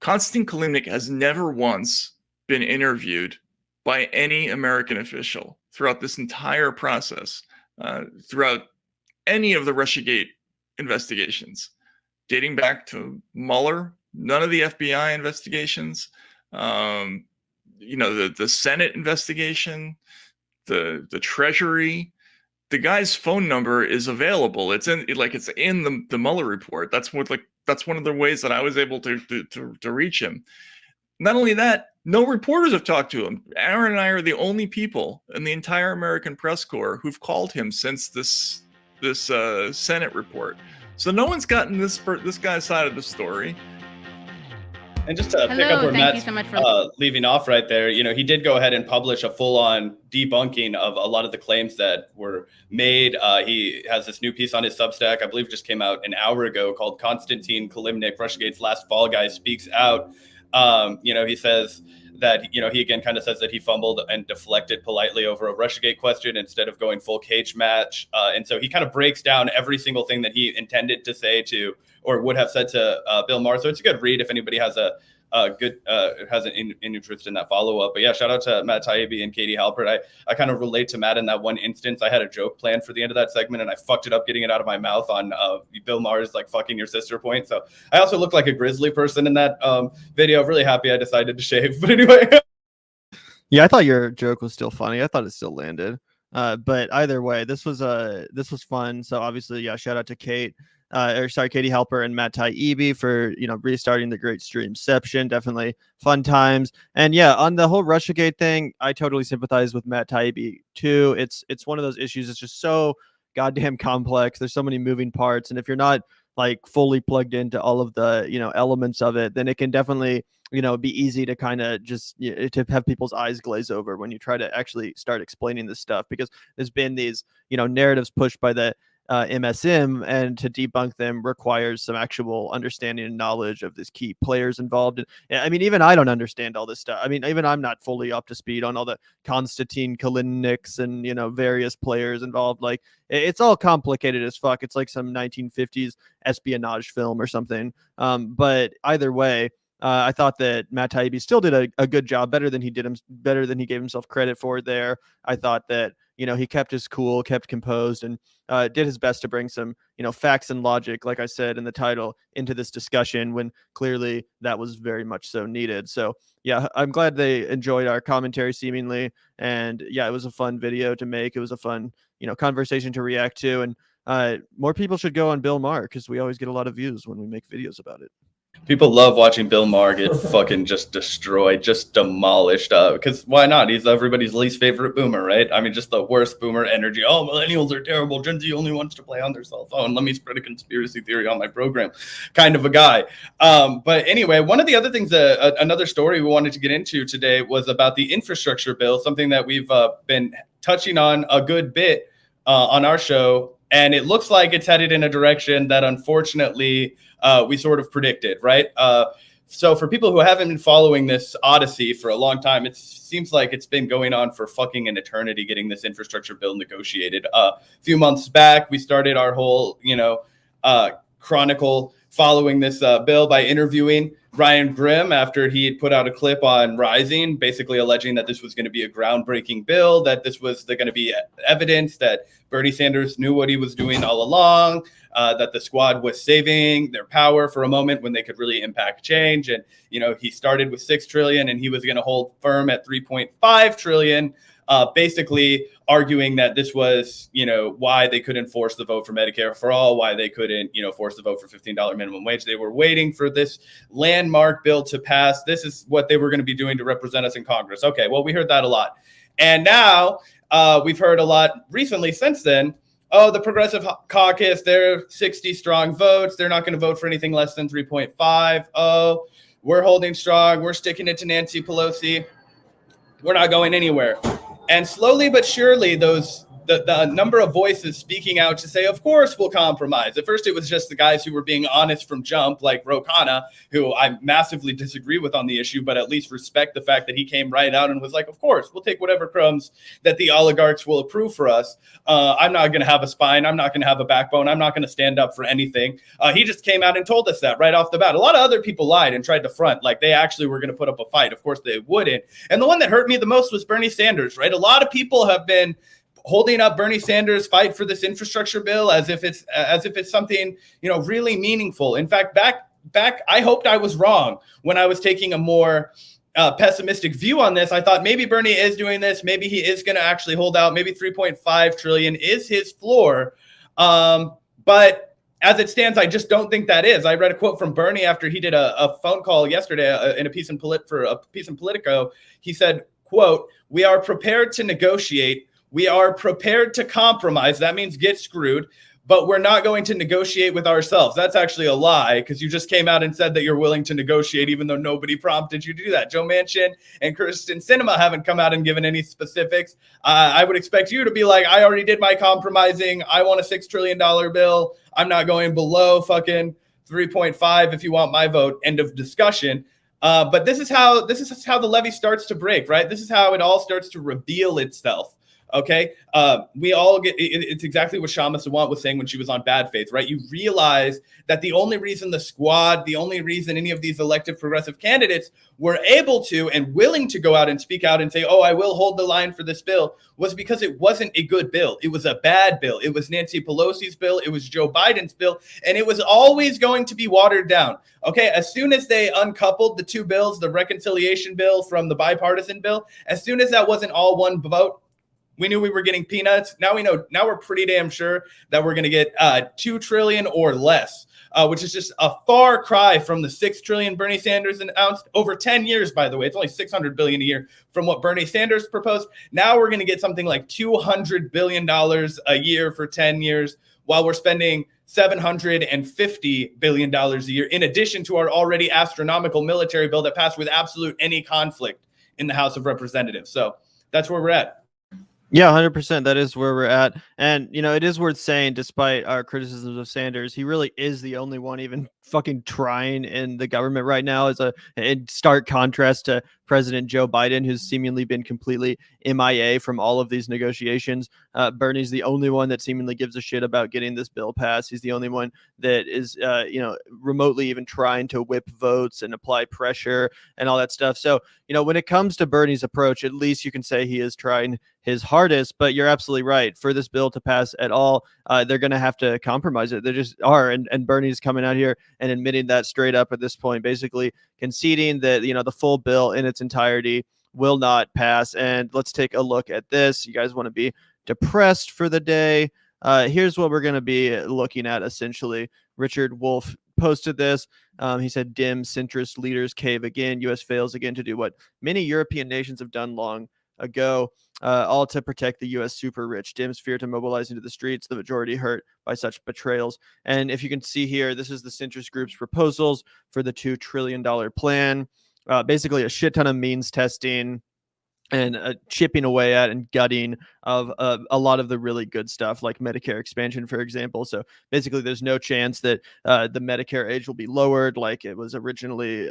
Konstantin Kilimnik has never once been interviewed by any American official throughout this entire process, throughout any of the Russiagate investigations, dating back to Mueller, none of the FBI investigations, the Senate investigation, the Treasury. The guy's phone number is available. It's in the Mueller report. That's one of the ways that I was able to reach him. Not only that, no reporters have talked to him. Aaron and I are the only people in the entire American press corps who've called him since this Senate report. So no one's gotten this guy's side of the story. And just to pick up where Matt's leaving off right there, he did go ahead and publish a full-on debunking of a lot of the claims that were made. He has this new piece on his Substack, I believe just came out an hour ago, called Konstantin Kilimnik, Russiagate's Last Fall Guy Speaks Out. He says that, he again kind of says that he fumbled and deflected politely over a Russiagate question instead of going full cage match. And so he kind of breaks down every single thing that he intended to say to, or would have said to Bill Maher. So it's a good read if anybody has has an interest in that follow-up. But yeah, shout out to Matt Taibbi and Katie Halpert. I kind of relate to Matt in that one instance. I had a joke planned for the end of that segment and I fucked it up getting it out of my mouth on Bill Maher's like fucking your sister point. So I also look like a grizzly person in that video. Really happy I decided to shave. But anyway. Yeah, I thought your joke was still funny. I thought it still landed. But either way, this was fun. So obviously, yeah, shout out to Katie Halper and Matt Taibbi for, restarting the great Streamception. Definitely fun times. And yeah, on the whole Russiagate thing, I totally sympathize with Matt Taibbi too. It's one of those issues. It's just so goddamn complex. There's so many moving parts. And if you're not like fully plugged into all of the, elements of it, then it can definitely, be easy to kind of just to have people's eyes glaze over when you try to actually start explaining this stuff, because there's been these, narratives pushed by the MSM, and to debunk them requires some actual understanding and knowledge of these key players involved. And I mean, even I don't understand all this stuff. I mean, even I'm not fully up to speed on all the Konstantin Kilimniks and, various players involved. Like, it's all complicated as fuck. It's like some 1950s espionage film or something. But either way, I thought that Matt Taibbi still did a good job, better than he gave himself credit for there. I thought that, he kept his cool, kept composed, and did his best to bring some, facts and logic, like I said in the title, into this discussion when clearly that was very much so needed. So yeah, I'm glad they enjoyed our commentary seemingly. And yeah, it was a fun video to make. It was a fun, conversation to react to. And more people should go on Bill Maher, because we always get a lot of views when we make videos about it. People love watching Bill Maher get fucking just destroyed, just demolished. Because why not? He's everybody's least favorite boomer, right? I mean, just the worst boomer energy. Oh, millennials are terrible. Gen Z only wants to play on their cell phone. Let me spread a conspiracy theory on my program, kind of a guy. But anyway, one of the other things, another story we wanted to get into today was about the infrastructure bill, something that we've been touching on a good bit on our show. And it looks like it's headed in a direction that unfortunately we sort of predicted, right? So for people who haven't been following this odyssey for a long time, it seems like it's been going on for fucking an eternity getting this infrastructure bill negotiated. A few months back, we started our whole, chronicle following this bill by interviewing Ryan Grimm after he had put out a clip on Rising, basically alleging that this was going to be a groundbreaking bill, that this was going to be evidence that Bernie Sanders knew what he was doing all along, that the squad was saving their power for a moment when they could really impact change. And, he started with 6 trillion and he was going to hold firm at 3.5 trillion. Basically arguing that this was, why they couldn't force the vote for Medicare for all, why they couldn't, force the vote for $15 minimum wage. They were waiting for this landmark bill to pass. This is what they were going to be doing to represent us in Congress. Okay, well, we heard that a lot. And now we've heard a lot recently since then. Oh, the Progressive Caucus, they're 60 strong votes. They're not going to vote for anything less than 3.5. Oh, we're holding strong. We're sticking it to Nancy Pelosi. We're not going anywhere. And slowly but surely, the number of voices speaking out to say, of course, we'll compromise. At first, it was just the guys who were being honest from jump, like Ro Khanna, who I massively disagree with on the issue, but at least respect the fact that he came right out and was like, of course, we'll take whatever crumbs that the oligarchs will approve for us. I'm not going to have a spine. I'm not going to have a backbone. I'm not going to stand up for anything. He just came out and told us that right off the bat. A lot of other people lied and tried to front like they actually were going to put up a fight. Of course, they wouldn't. And the one that hurt me the most was Bernie Sanders, right? A lot of people have been holding up Bernie Sanders' fight for this infrastructure bill as if it's something, really meaningful. In fact, back, I hoped I was wrong when I was taking a more pessimistic view on this. I thought maybe Bernie is doing this. Maybe he is going to actually hold out. Maybe 3.5 trillion is his floor. But as it stands, I just don't think that is. I read a quote from Bernie after he did a phone call yesterday in a piece in Politico. He said, quote, "We are prepared to negotiate. We are prepared to compromise." That means get screwed, but we're not going to negotiate with ourselves. That's actually a lie because you just came out and said that you're willing to negotiate even though nobody prompted you to do that. Joe Manchin and Kirsten Sinema haven't come out and given any specifics. I would expect you to be like, I already did my compromising. I want a $6 trillion bill. I'm not going below fucking 3.5 if you want my vote. End of discussion. But this is how the levee starts to break, right? This is how it all starts to reveal itself. Okay, we all get it's exactly what Shama Sawant was saying when she was on Bad Faith, right? You realize that the only reason the squad, the only reason any of these elected progressive candidates were able to and willing to go out and speak out and say, oh, I will hold the line for this bill, was because it wasn't a good bill. It was a bad bill. It was Nancy Pelosi's bill. It was Joe Biden's bill. And it was always going to be watered down. Okay, as soon as they uncoupled the two bills, the reconciliation bill from the bipartisan bill, as soon as that wasn't all one vote, we knew we were getting peanuts. Now we know. Now we're pretty damn sure that we're going to get 2 trillion or less, which is just a far cry from the 6 trillion Bernie Sanders announced over 10 years. By the way, it's only 600 billion a year from what Bernie Sanders proposed. Now we're going to get something like $200 billion a year for 10 years, while we're spending $750 billion a year, in addition to our already astronomical military bill that passed with absolute any conflict in the House of Representatives. So that's where we're at. Yeah, 100%. That is where we're at. And, it is worth saying, despite our criticisms of Sanders, he really is the only one even fucking trying in the government right now, in stark contrast to President Joe Biden, who's seemingly been completely MIA from all of these negotiations. Bernie's the only one that seemingly gives a shit about getting this bill passed. He's the only one that is, remotely even trying to whip votes and apply pressure and all that stuff. So, when it comes to Bernie's approach, at least you can say he is trying his hardest. But you're absolutely right. For this bill to pass at all, they're going to have to compromise it. They just are. And Bernie's coming out here and admitting that straight up at this point, basically conceding that, the full bill in its entirety will not pass. And let's take a look at this. You guys want to be depressed for the day? Here's what we're going to be looking at, essentially. Richard Wolff posted this. He said, dim centrist leaders cave again. U.S. fails again to do what many European nations have done long ago, all to protect the U.S. super rich. Dims fear to mobilize into the streets, the majority hurt by such betrayals. And if you can see here, this is the centrist group's proposals for the $2 trillion plan. Basically a shit ton of means testing and chipping away at and gutting of a lot of the really good stuff, like Medicare expansion, for example. So basically, there's no chance that the Medicare age will be lowered like it was originally,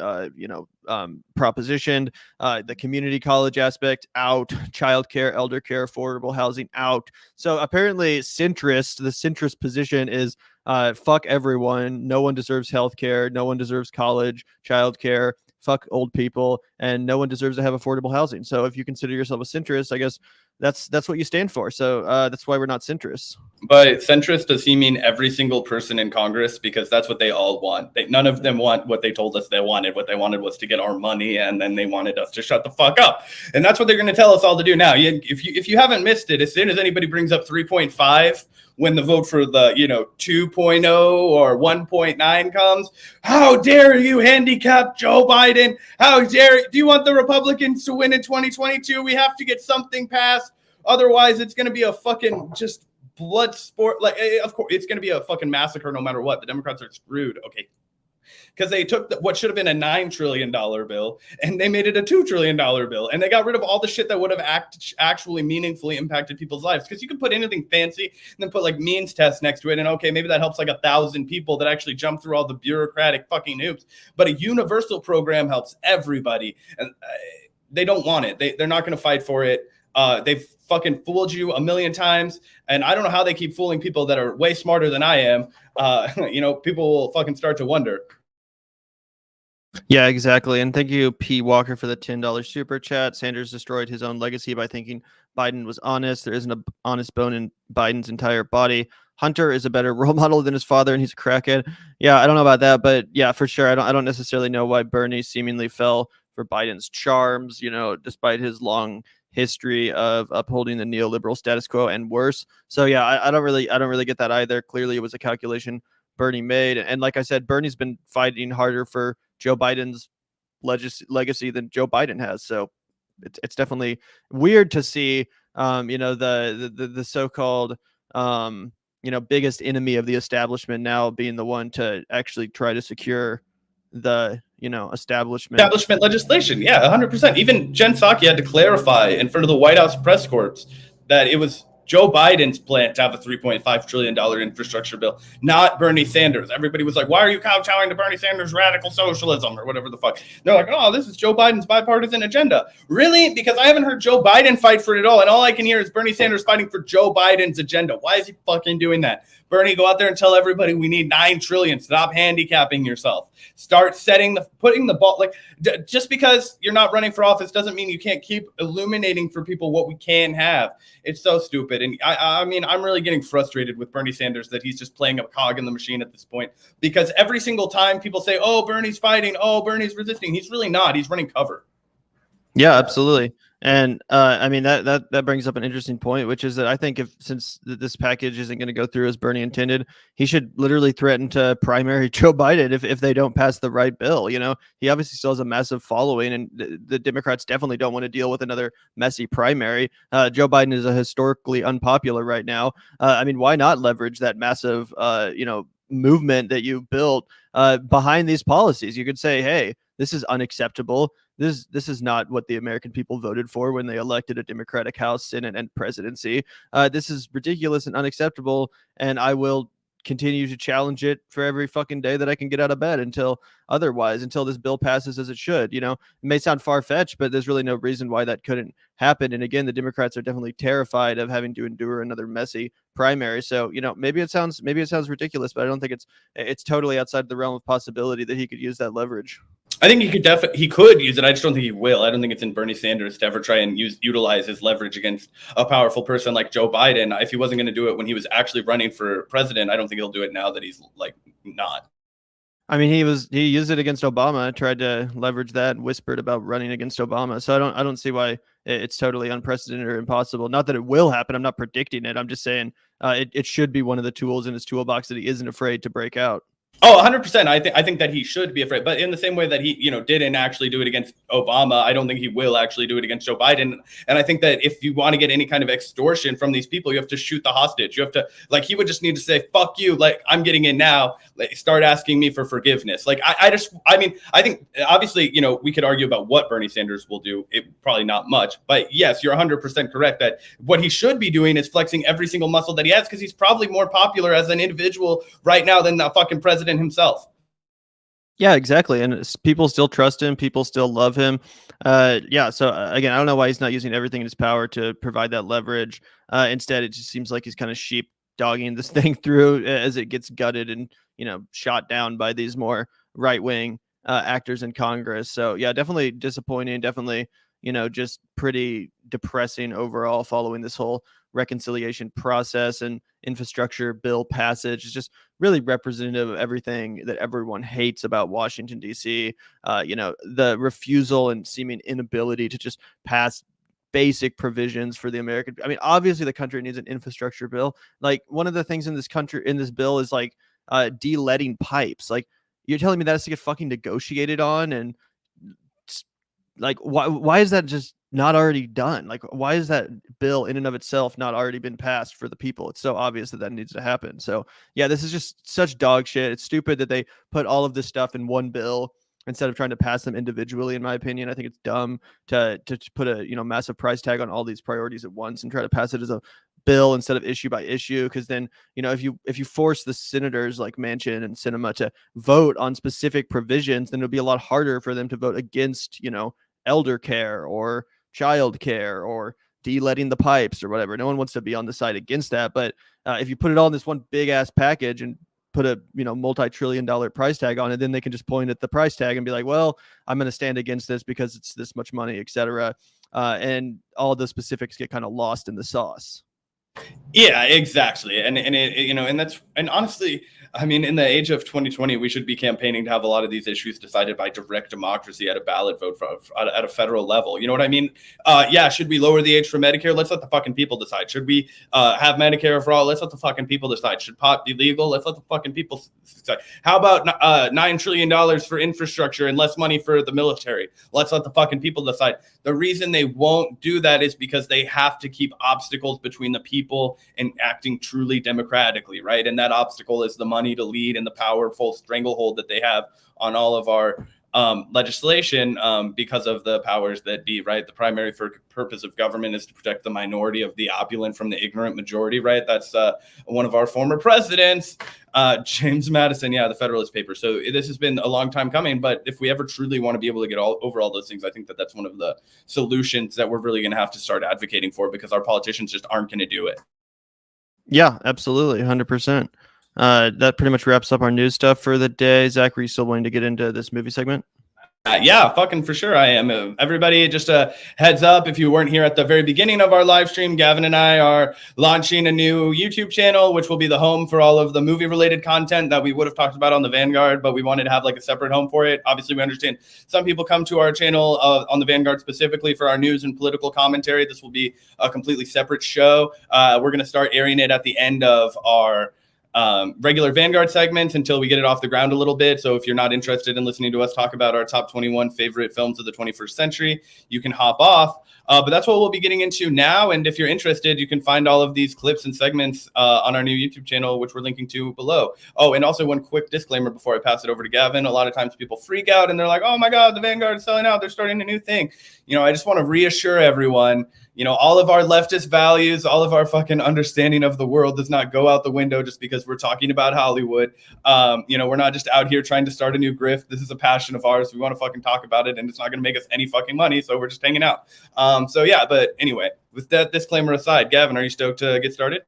propositioned. The community college aspect out, childcare, elder care, affordable housing out. So apparently, the centrist position is fuck everyone. No one deserves health care. No one deserves college, childcare. Fuck old people, and no one deserves to have affordable housing. So if you consider yourself a centrist, I guess that's what you stand for. So that's why we're not centrists. By centrist, does he mean every single person in Congress? Because that's what they all want. None of them want what they told us they wanted. What they wanted was to get our money, and then they wanted us to shut the fuck up. And that's what they're going to tell us all to do now. If you haven't missed it, as soon as anybody brings up 3.5, when the vote for the 2.0 or 1.9 comes, how dare you handicap Joe Biden? How dare do you want the Republicans to win in 2022? We have to get something passed. Otherwise, it's going to be a fucking just blood sport. Like, of course, it's going to be a fucking massacre no matter what. The Democrats are screwed. Okay. Because they took what should have been a $9 trillion bill and they made it a $2 trillion bill. And they got rid of all the shit that would have actually meaningfully impacted people's lives. Because you can put anything fancy and then put like means tests next to it. And okay, maybe that helps like 1,000 people that actually jump through all the bureaucratic fucking hoops. But a universal program helps everybody. And they don't want it. They're not going to fight for it. They've fucking fooled you a million times. And I don't know how they keep fooling people that are way smarter than I am. People will fucking start to wonder. Yeah, exactly. And thank you, P. Walker, for the $10 super chat. Sanders destroyed his own legacy by thinking Biden was honest. There isn't an honest bone in Biden's entire body. Hunter is a better role model than his father, and he's a crackhead. Yeah, I don't know about that, but yeah, for sure. I don't necessarily know why Bernie seemingly fell for Biden's charms, despite his long history of upholding the neoliberal status quo and worse. So yeah, I don't really get that either. Clearly, it was a calculation Bernie made, and like I said, Bernie's been fighting harder for Joe Biden's legacy than Joe Biden has. So it's definitely weird to see, the so-called, biggest enemy of the establishment now being the one to actually try to secure the, establishment legislation. Yeah, 100%. Even Jen Psaki had to clarify in front of the White House press corps that it was Joe Biden's plan to have a $3.5 trillion infrastructure bill, not Bernie Sanders. Everybody was like, why are you kowtowing to Bernie Sanders' radical socialism or whatever the fuck? They're like, oh, this is Joe Biden's bipartisan agenda. Really? Because I haven't heard Joe Biden fight for it at all. And all I can hear is Bernie Sanders fighting for Joe Biden's agenda. Why is he fucking doing that? Bernie, go out there and tell everybody we need $9 trillion. Stop handicapping yourself. Start putting the ball. Just because you're not running for office doesn't mean you can't keep illuminating for people what we can have. It's so stupid. And I mean, I'm really getting frustrated with Bernie Sanders that he's just playing a cog in the machine at this point, because every single time people say, oh, Bernie's fighting, oh, Bernie's resisting, he's really not. He's running cover. Yeah, absolutely. And I mean, that brings up an interesting point, which is that I think since this package isn't going to go through as Bernie intended, he should literally threaten to primary Joe Biden if they don't pass the right bill. He obviously still has a massive following, and the Democrats definitely don't want to deal with another messy primary. Joe Biden is a historically unpopular right now. I mean, why not leverage that massive, movement that you built behind these policies? You could say, hey, this is unacceptable. This is not what the American people voted for when they elected a Democratic House, Senate, and presidency. This is ridiculous and unacceptable, and I will continue to challenge it for every fucking day that I can get out of bed until this bill passes as it should. It may sound far-fetched, but there's really no reason why that couldn't happen. And again, the Democrats are definitely terrified of having to endure another messy primary. So, maybe it sounds ridiculous, but I don't think it's totally outside the realm of possibility that he could use that leverage. I think he could use it. I just don't think he will. I don't think it's in Bernie Sanders to ever try and utilize his leverage against a powerful person like Joe Biden. If he wasn't going to do it when he was actually running for president, I don't think he'll do it now that he's not. I mean, he used it against Obama, tried to leverage that, and whispered about running against Obama. So I don't see why it's totally unprecedented or impossible. Not that it will happen. I'm not predicting it. I'm just saying it should be one of the tools in his toolbox that he isn't afraid to break out. Oh, 100%. I think that he should be afraid, but in the same way that he, didn't actually do it against Obama, I don't think he will actually do it against Joe Biden. And I think that if you want to get any kind of extortion from these people, you have to shoot the hostage. You have to, like, he would just need to say, "Fuck you!" Like, I'm getting in now. Like, start asking me for forgiveness. Like, I think obviously, we could argue about what Bernie Sanders will do. Probably not much, but yes, you're 100% correct that what he should be doing is flexing every single muscle that he has, because he's probably more popular as an individual right now than the fucking president himself. Yeah, exactly. And people still trust him. People still love him. So again, I don't know why he's not using everything in his power to provide that leverage. Instead, it just seems like he's kind of sheep dogging this thing through as it gets gutted and, shot down by these more right wing actors in Congress. So yeah, definitely disappointing. Definitely, just pretty depressing overall following this whole reconciliation process and infrastructure bill passage. Is just really representative of everything that everyone hates about Washington, D.C. The refusal and seeming inability to just pass basic provisions for the American. I mean, obviously the country needs an infrastructure bill. Like, one of the things in this bill is like de-leading pipes. Like, you're telling me that has to get fucking negotiated on, and like, why is that just not already done? Like, why is that bill in and of itself not already been passed for the people? It's so obvious that needs to happen. So yeah, this is just such dog shit. It's stupid that they put all of this stuff in one bill instead of trying to pass them individually. In my opinion, I think it's dumb to put a massive price tag on all these priorities at once and try to pass it as a bill instead of issue by issue. Because then, if you force the senators like Manchin and Sinema to vote on specific provisions, then it'll be a lot harder for them to vote against elder care or child care or de-leading the pipes or whatever. No one wants to be on the side against that. But if you put it all in this one big ass package and put a multi-trillion-dollar price tag on it, then they can just point at the price tag and be like, well, I'm going to stand against this because it's this much money, etc. And all the specifics get kind of lost in the sauce. Yeah, exactly. And honestly, I mean, in the age of 2020, we should be campaigning to have a lot of these issues decided by direct democracy at a ballot vote at a federal level. You know what I mean? Should we lower the age for Medicare? Let's let the fucking people decide. Should we have Medicare for all? Let's let the fucking people decide. Should pot be legal? Let's let the fucking people decide. How about $9 trillion for infrastructure and less money for the military? Let's let the fucking people decide. The reason they won't do that is because they have to keep obstacles between the people and acting truly democratically, right? And that obstacle is the money to lead and the powerful stranglehold that they have on all of our legislation because of the powers that be, right? The primary purpose of government is to protect the minority of the opulent from the ignorant majority, right? That's one of our former presidents, James Madison, the Federalist Papers. So this has been a long time coming, but if we ever truly want to be able to get over all those things, I think that that's one of the solutions that we're really going to have to start advocating for, because our politicians just aren't going to do it. Yeah, absolutely. 100%. That pretty much wraps up our news stuff for the day. Zach, were you still wanting to get into this movie segment? Fucking for sure I am. Everybody, just a heads up, if you weren't here at the very beginning of our live stream, Gavin and I are launching a new YouTube channel, which will be the home for all of the movie related content that we would have talked about on the Vanguard, but we wanted to have like a separate home for it. Obviously, we understand some people come to our channel on the Vanguard specifically for our news and political commentary. This will be a completely separate show. We're going to start airing it at the end of our regular Vanguard segments until we get it off the ground a little bit. So if you're not interested in listening to us talk about our top 21 favorite films of the 21st century, you can hop off. But that's what we'll be getting into now. And if you're interested, you can find all of these clips and segments on our new YouTube channel, which we're linking to below. Oh, and also one quick disclaimer before I pass it over to Gavin. A lot of times people freak out and they're like, oh my God, the Vanguard is selling out. They're starting a new thing. I just want to reassure everyone, all of our leftist values, all of our fucking understanding of the world does not go out the window just because we're talking about Hollywood. We're not just out here trying to start a new grift. This is a passion of ours. We want to fucking talk about it, and it's not going to make us any fucking money, so we're just hanging out. But anyway, with that disclaimer aside, Gavin, are you stoked to get started?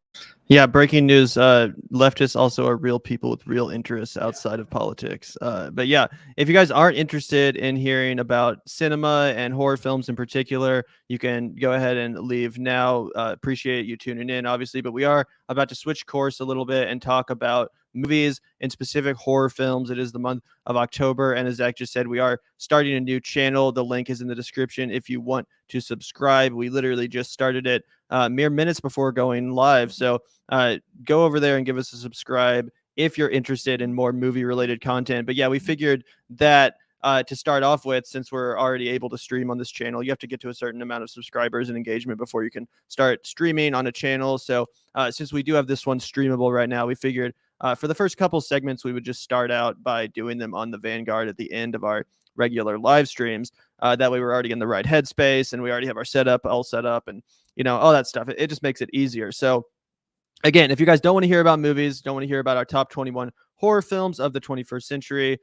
Yeah, breaking news. Leftists also are real people with real interests outside of politics. But yeah, if you guys aren't interested in hearing about cinema and horror films in particular, you can go ahead and leave now. Appreciate you tuning in, obviously. But we are about to switch course a little bit and talk about movies and specific horror films. It is the month of October. And as Zach just said, we are starting a new channel. The link is in the description if you want to subscribe. We literally just started it mere minutes before going live. So go over there and give us a subscribe if you're interested in more movie related content. But yeah, we figured that to start off with, since we're already able to stream on this channel, you have to get to a certain amount of subscribers and engagement before you can start streaming on a channel. So since we do have this one streamable right now, we figured for the first couple segments, we would just start out by doing them on the Vanguard at the end of our regular live streams. That way we're already in the right headspace and we already have our setup all set up and, you know, all that stuff. It just makes it easier. So again, if you guys don't want to hear about movies, don't want to hear about our top 21 horror films of the 21st century,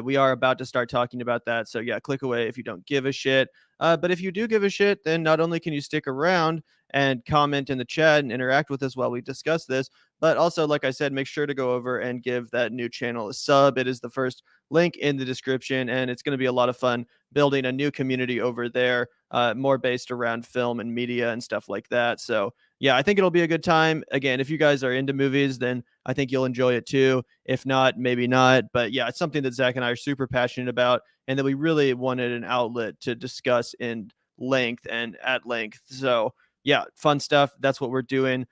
we are about to start talking about that. So yeah, click away if you don't give a shit. But if you do give a shit, then not only can you stick around and comment in the chat and interact with us while we discuss this, but also, like I said, make sure to go over and give that new channel a sub. It is the first link in the description, and it's going to be a lot of fun building a new community over there, more based around film and media and stuff like that. So yeah, I think it'll be a good time. Again, if you guys are into movies, then I think you'll enjoy it too. If not, maybe not. But yeah, it's something that Zach and I are super passionate about and that we really wanted an outlet to discuss in length and at length. So yeah, fun stuff. That's what we're doing.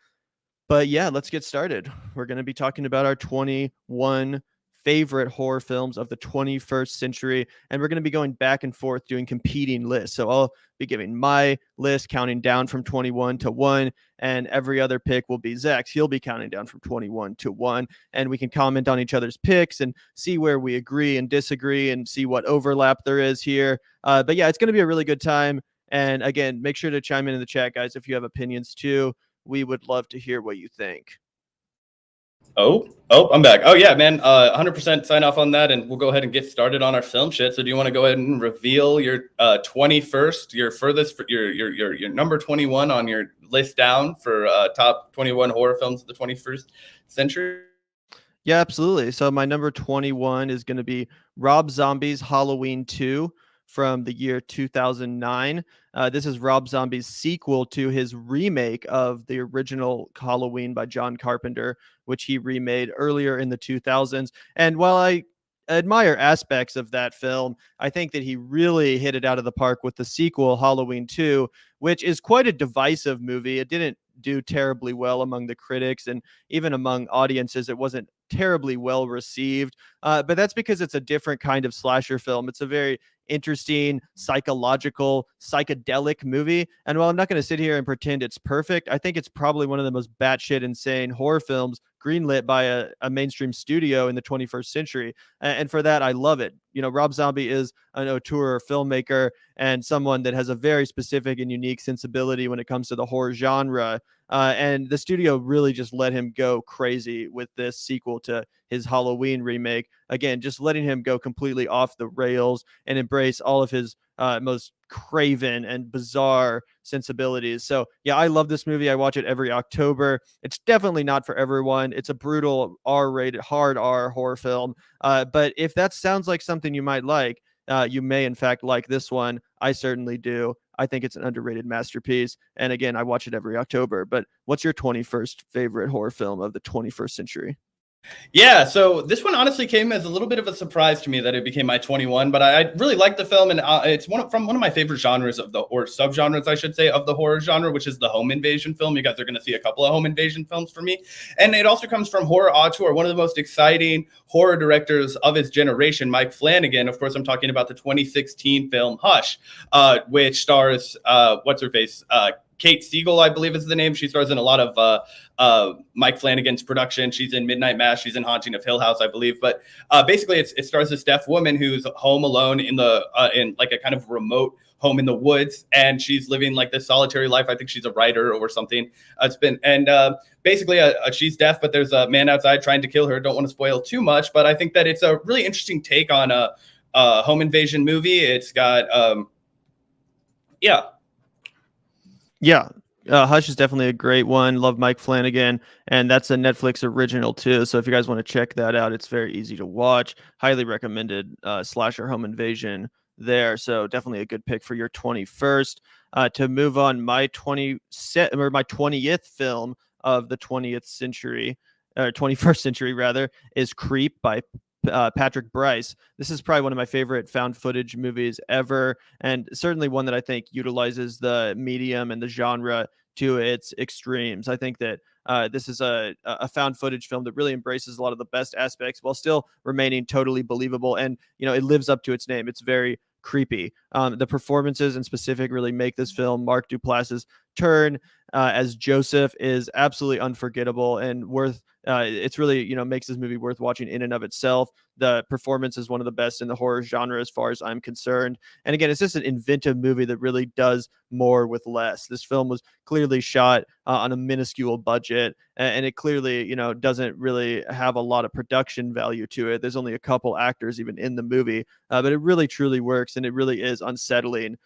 But yeah, let's get started. We're going to be talking about our 21 favorite horror films of the 21st century, and we're going to be going back and forth doing competing lists. So I'll be giving my list, counting down from 21 to 1, and every other pick will be Zach's. He'll be counting down from 21 to 1, and we can comment on each other's picks and see where we agree and disagree and see what overlap there is here. But yeah, it's going to be a really good time. And again, make sure to chime in the chat, guys, if you have opinions too. We would love to hear what you think. Oh, I'm back. Oh yeah, man. 100% sign off on that, and we'll go ahead and get started on our film shit. So do you want to go ahead and reveal your 21st, your furthest, your number 21 on your list down for top 21 horror films of the 21st century? Yeah, absolutely. So my number 21 is going to be Rob Zombie's Halloween 2 from the year 2009. This is Rob Zombie's sequel to his remake of the original Halloween by John Carpenter, which he remade earlier in the 2000s. And while I admire aspects of that film, I think that he really hit it out of the park with the sequel, Halloween 2, which is quite a divisive movie. It didn't do terribly well among the critics, and even among audiences, it wasn't terribly well received. But that's because it's a different kind of slasher film. It's a very interesting, psychological, psychedelic movie. And while I'm not going to sit here and pretend it's perfect, I think it's probably one of the most batshit insane horror films greenlit by a mainstream studio in the 21st century. And for that, I love it. You know, Rob Zombie is an auteur filmmaker and someone that has a very specific and unique sensibility when it comes to the horror genre. And the studio really just let him go crazy with this sequel to his Halloween remake. Again, just letting him go completely off the rails and embrace all of his most craven and bizarre sensibilities. So yeah, I love this movie. I watch it every October. It's definitely not for everyone. It's a brutal R-rated, hard R horror film. But if that sounds like something you might like, you may in fact like this one. I certainly do. I think it's an underrated masterpiece. And again, I watch it every October. But what's your 21st favorite horror film of the 21st century? Yeah, so this one honestly came as a little bit of a surprise to me that it became my 21, but I really like the film, and it's one of my favorite genres of the, or subgenres, I should say, of the horror genre, which is the home invasion film. You guys are going to see a couple of home invasion films from me, and it also comes from horror auteur, one of the most exciting horror directors of his generation, Mike Flanagan. Of course, I'm talking about the 2016 film Hush, which stars what's her face, Kate Siegel, I believe is the name. She stars in a lot of Mike Flanagan's production. She's in Midnight Mass. She's in Haunting of Hill House, I believe. But basically, it stars this deaf woman who's home alone in like a kind of remote home in the woods, and she's living like this solitary life. I think she's a writer or something. Basically, she's deaf, but there's a man outside trying to kill her. Don't want to spoil too much, but I think that it's a really interesting take on a home invasion movie. It's got Yeah. Hush is definitely a great one. Love Mike Flanagan. And that's a Netflix original too. So if you guys want to check that out, it's very easy to watch. Highly recommended slasher home invasion there. So definitely a good pick for your 21st. To move on, my 20th film of the 20th century, or 21st century rather, is Creep by Patrick Brice. This is probably one of my favorite found footage movies ever, and certainly one that I think utilizes the medium and the genre to its extremes. I think that This is a found footage film that really embraces a lot of the best aspects while still remaining totally believable. And, it lives up to its name. It's very creepy. The performances in specific really make this film. Mark Duplass's turn as Joseph is absolutely unforgettable and worth. It's really, makes this movie worth watching in and of itself. The performance is one of the best in the horror genre as far as I'm concerned. And again, it's just an inventive movie that really does more with less. This film was clearly shot on a minuscule budget, and it clearly, doesn't really have a lot of production value to it. There's only a couple actors even in the movie, but it really truly works, and it really is unsettling.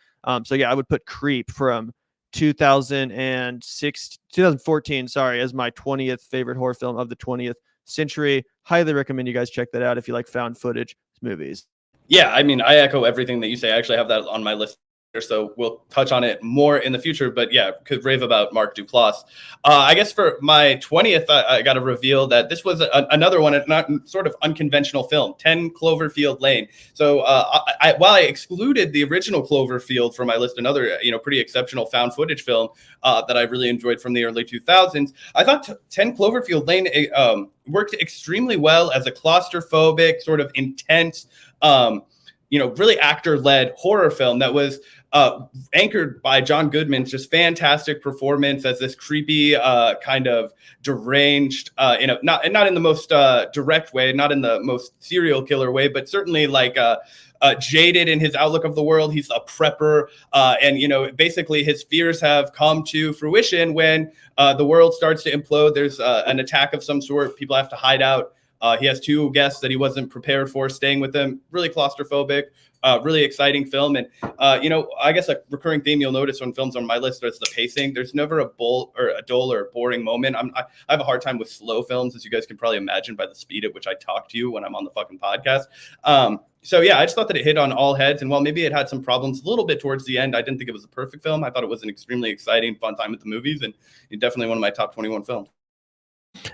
So yeah, I would put Creep from 2014, as my 20th favorite horror film of the 20th century. Highly recommend you guys check that out if you like found footage movies. Yeah, I mean, I echo everything that you say. I actually have that on my list, so we'll touch on it more in the future. But yeah, could rave about Mark Duplass. I guess for my 20th, I got to reveal that this was another one, not sort of unconventional film, 10 Cloverfield Lane. So while I excluded the original Cloverfield from my list, another pretty exceptional found footage film that I really enjoyed from the early 2000s, I thought 10 Cloverfield Lane worked extremely well as a claustrophobic, sort of intense, really actor-led horror film that was anchored by John Goodman's just fantastic performance as this creepy, kind of deranged, not in the most direct way, not in the most serial killer way, but certainly like jaded in his outlook of the world. He's a prepper, and basically his fears have come to fruition when the world starts to implode. There's an attack of some sort. People have to hide out. He has two guests that he wasn't prepared for staying with him. Really claustrophobic, really exciting film. And, I guess a recurring theme you'll notice when films on my list is the pacing. There's never a dull or boring moment. I have a hard time with slow films, as you guys can probably imagine by the speed at which I talk to you when I'm on the fucking podcast. So yeah, I just thought that it hit on all heads. And while maybe it had some problems a little bit towards the end, I didn't think it was a perfect film. I thought it was an extremely exciting, fun time at the movies, and definitely one of my top 21 films.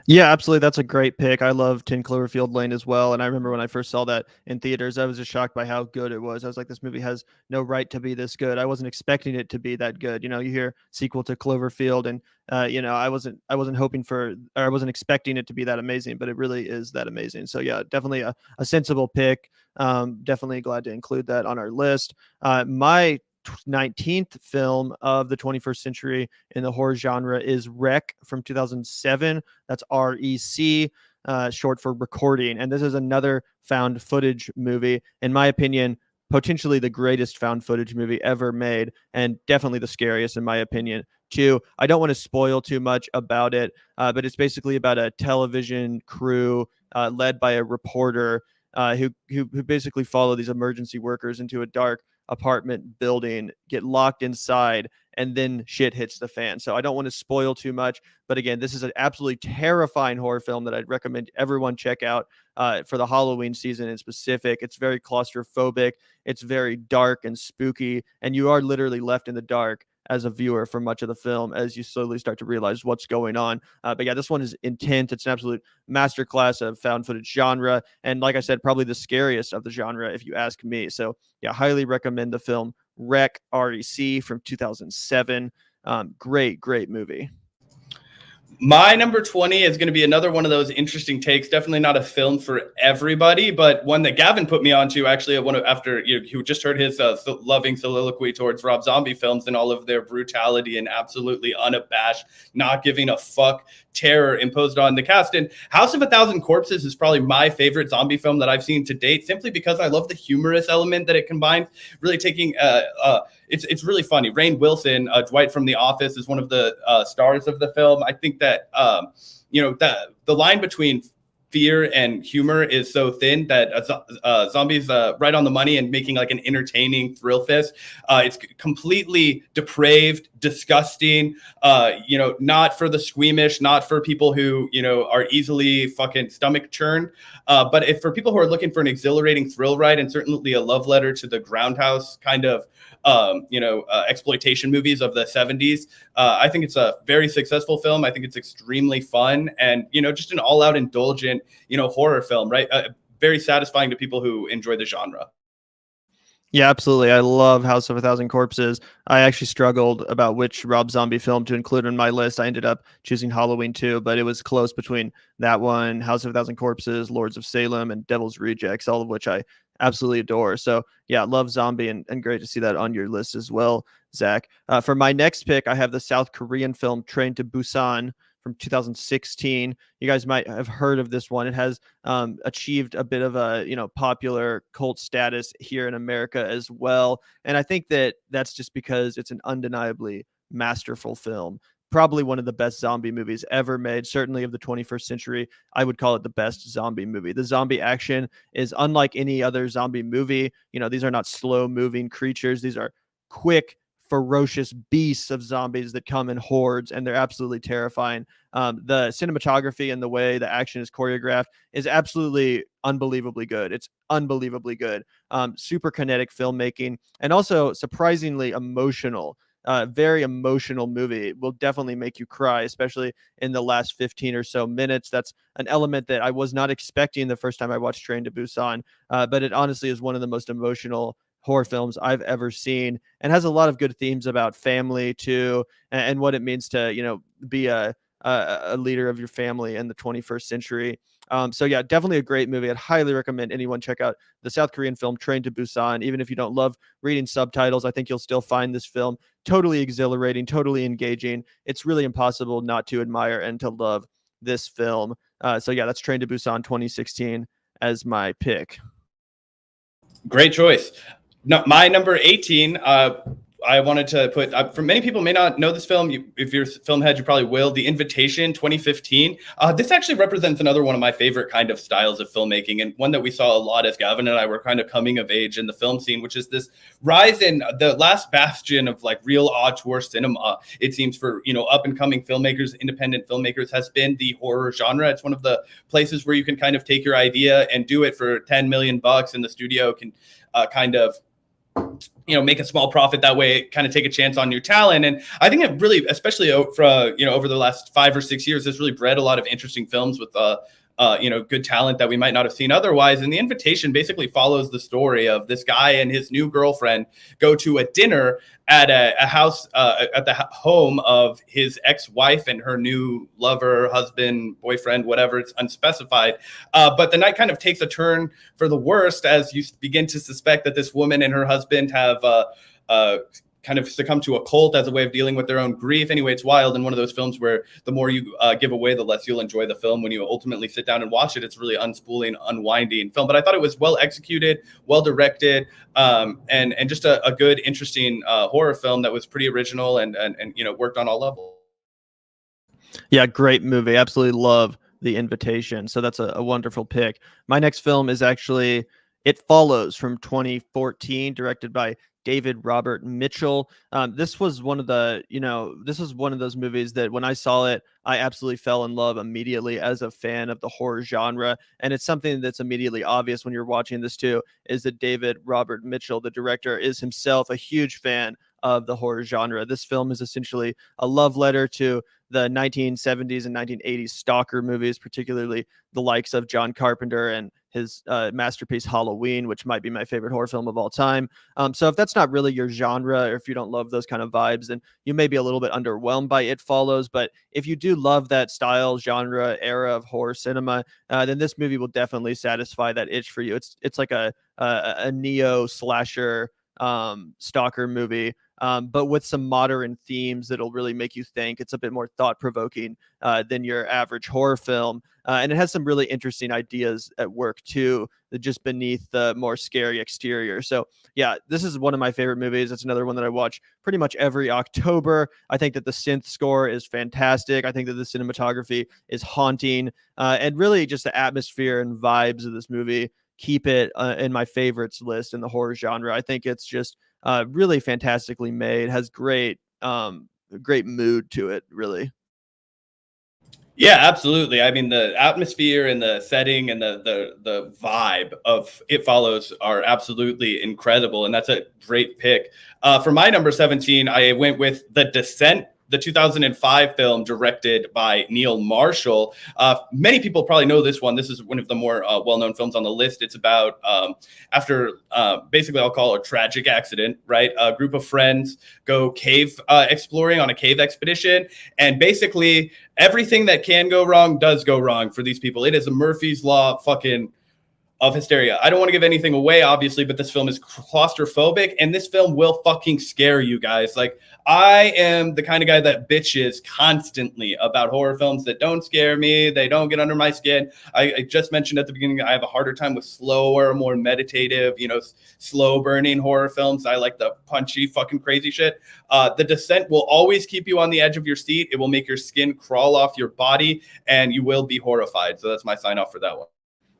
Yeah, absolutely. That's a great pick. I love 10 Cloverfield Lane as well. And I remember when I first saw that in theaters, I was just shocked by how good it was. I was like, this movie has no right to be this good. I wasn't expecting it to be that good. You hear sequel to Cloverfield, and I wasn't hoping for, or I wasn't expecting it to be that amazing, but it really is that amazing. So yeah, definitely a sensible pick. Definitely glad to include that on our list. My 19th film of the 21st century in the horror genre is Rec from 2007. That's REC, short for recording. And this is another found footage movie. In my opinion, potentially the greatest found footage movie ever made, and definitely the scariest in my opinion too. I don't want to spoil too much about it, but it's basically about a television crew led by a reporter who basically follow these emergency workers into a dark apartment building, get locked inside, and then shit hits the fan. So I don't want to spoil too much, but again, this is an absolutely terrifying horror film that I'd recommend everyone check out for the Halloween season in specific. It's very claustrophobic, it's very dark and spooky, and you are literally left in the dark as a viewer for much of the film as you slowly start to realize what's going on. But yeah, this one is intense. It's an absolute masterclass of found footage genre. And like I said, probably the scariest of the genre, if you ask me. So yeah, highly recommend the film Rec, REC from 2007. Great movie. My number 20 is going to be another one of those interesting takes. Definitely not a film for everybody, but one that Gavin put me onto actually after you just heard his loving soliloquy towards Rob Zombie films and all of their brutality and absolutely unabashed, not giving a fuck terror imposed on the cast. And House of a Thousand Corpses is probably my favorite zombie film that I've seen to date, simply because I love the humorous element that it combines. Really taking it's really funny. Rainn Wilson, Dwight from The Office, is one of the stars of the film. I think that the line between fear and humor is so thin that Zombies right on the money and making like an entertaining thrill fest. It's completely depraved, disgusting, not for the squeamish, not for people who, are easily fucking stomach churned. But if for people who are looking for an exhilarating thrill ride and certainly a love letter to the Groundhouse kind of, exploitation movies of the 70s, I think it's a very successful film. I think it's extremely fun and, just an all out indulgent, horror film, right? Very satisfying to people who enjoy the genre. Yeah, absolutely. I love House of a Thousand Corpses. I actually struggled about which Rob Zombie film to include in my list. I ended up choosing Halloween 2, but it was close between that one, House of a Thousand Corpses, Lords of Salem, and Devil's Rejects, all of which I absolutely adore. So, yeah, love Zombie, and great to see that on your list as well, Zach. For my next pick, I have the South Korean film Train to Busan from 2016. You guys might have heard of this one. It has achieved a bit of a popular cult status here in America as well, and I think that that's just because it's an undeniably masterful film. Probably one of the best zombie movies ever made, certainly of the 21st century. I would call it the best zombie movie. The zombie action is unlike any other zombie movie. These are not slow moving creatures. These are quick, ferocious beasts of zombies that come in hordes, and they're absolutely terrifying. The cinematography and the way the action is choreographed is absolutely unbelievably good. It's unbelievably good. Super kinetic filmmaking, and also surprisingly emotional. Very emotional movie. It will definitely make you cry, especially in the last 15 or so minutes. That's an element that I was not expecting the first time I watched Train to Busan, but it honestly is one of the most emotional horror films I've ever seen, and has a lot of good themes about family too, and what it means to be a leader of your family in the 21st century. So yeah, definitely a great movie. I'd highly recommend anyone check out the South Korean film Train to Busan. Even if you don't love reading subtitles, I think you'll still find this film totally exhilarating, totally engaging. It's really impossible not to admire and to love this film. So yeah, that's Train to Busan 2016 as my pick. Great choice. No, my number 18, I wanted to put, for many people may not know this film. If you're a film head, you probably will. The Invitation, 2015. This actually represents another one of my favorite kind of styles of filmmaking, and one that we saw a lot as Gavin and I were kind of coming of age in the film scene, which is this rise in the last bastion of like real auteur cinema. It seems for, up and coming filmmakers, independent filmmakers, has been the horror genre. It's one of the places where you can kind of take your idea and do it for $10 million, and the studio can kind of make a small profit that way, kind of take a chance on new talent. And I think it really, especially for over the last 5 or 6 years, has really bred a lot of interesting films with good talent that we might not have seen otherwise. And The Invitation basically follows the story of this guy and his new girlfriend go to a dinner at a house, at the home of his ex-wife and her new lover, husband, boyfriend, whatever, it's unspecified. But the night kind of takes a turn for the worst as you begin to suspect that this woman and her husband have kind of succumb to a cult as a way of dealing with their own grief. Anyway, it's wild, and one of those films where the more you give away, the less you'll enjoy the film when you ultimately sit down and watch it. It's really unspooling, unwinding film. But I thought it was well executed, well directed, and just a good, interesting horror film that was pretty original and worked on all levels. Yeah, great movie. Absolutely love The Invitation. So that's a wonderful pick. My next film is actually It Follows from 2014, directed by David Robert Mitchell. This was one of the, this was one of those movies that when I saw it, I absolutely fell in love immediately as a fan of the horror genre. And it's something that's immediately obvious when you're watching this too, is that David Robert Mitchell, the director, is himself a huge fan of the horror genre. This film is essentially a love letter to the 1970s and 1980s stalker movies, particularly the likes of John Carpenter and his masterpiece Halloween, which might be my favorite horror film of all time. So if that's not really your genre, or if you don't love those kind of vibes, then you may be a little bit underwhelmed by It Follows. But if you do love that style, genre, era of horror cinema, then this movie will definitely satisfy that itch for you. It's like a neo slasher stalker movie, but with some modern themes that'll really make you think. It's a bit more thought-provoking than your average horror film, and it has some really interesting ideas at work too, that just beneath the more scary exterior. So yeah, this is one of my favorite movies. It's another one that I watch pretty much every October. I think that the synth score is fantastic. I think that the cinematography is haunting, and really just the atmosphere and vibes of this movie keep it in my favorites list in the horror genre. I think it's just really fantastically made, has great mood to it, really. Yeah, absolutely. I mean, the atmosphere and the setting and the vibe of It Follows are absolutely incredible, and that's a great pick. For my number 17, I went with The Descent the 2005 film directed by Neil Marshall. Many people probably know this one. This is one of the more well-known films on the list. It's about after basically I'll call it a tragic accident, right? A group of friends go cave exploring on a cave expedition, and basically everything that can go wrong does go wrong for these people. It is a Murphy's Law fucking of hysteria. I don't want to give anything away, obviously, but this film is claustrophobic, and this film will fucking scare you guys. Like, I am the kind of guy that bitches constantly about horror films that don't scare me. They don't get under my skin. I just mentioned at the beginning, I have a harder time with slower, more meditative, slow burning horror films. I like the punchy, fucking crazy shit. The Descent will always keep you on the edge of your seat. It will make your skin crawl off your body, and you will be horrified. So that's my sign off for that one.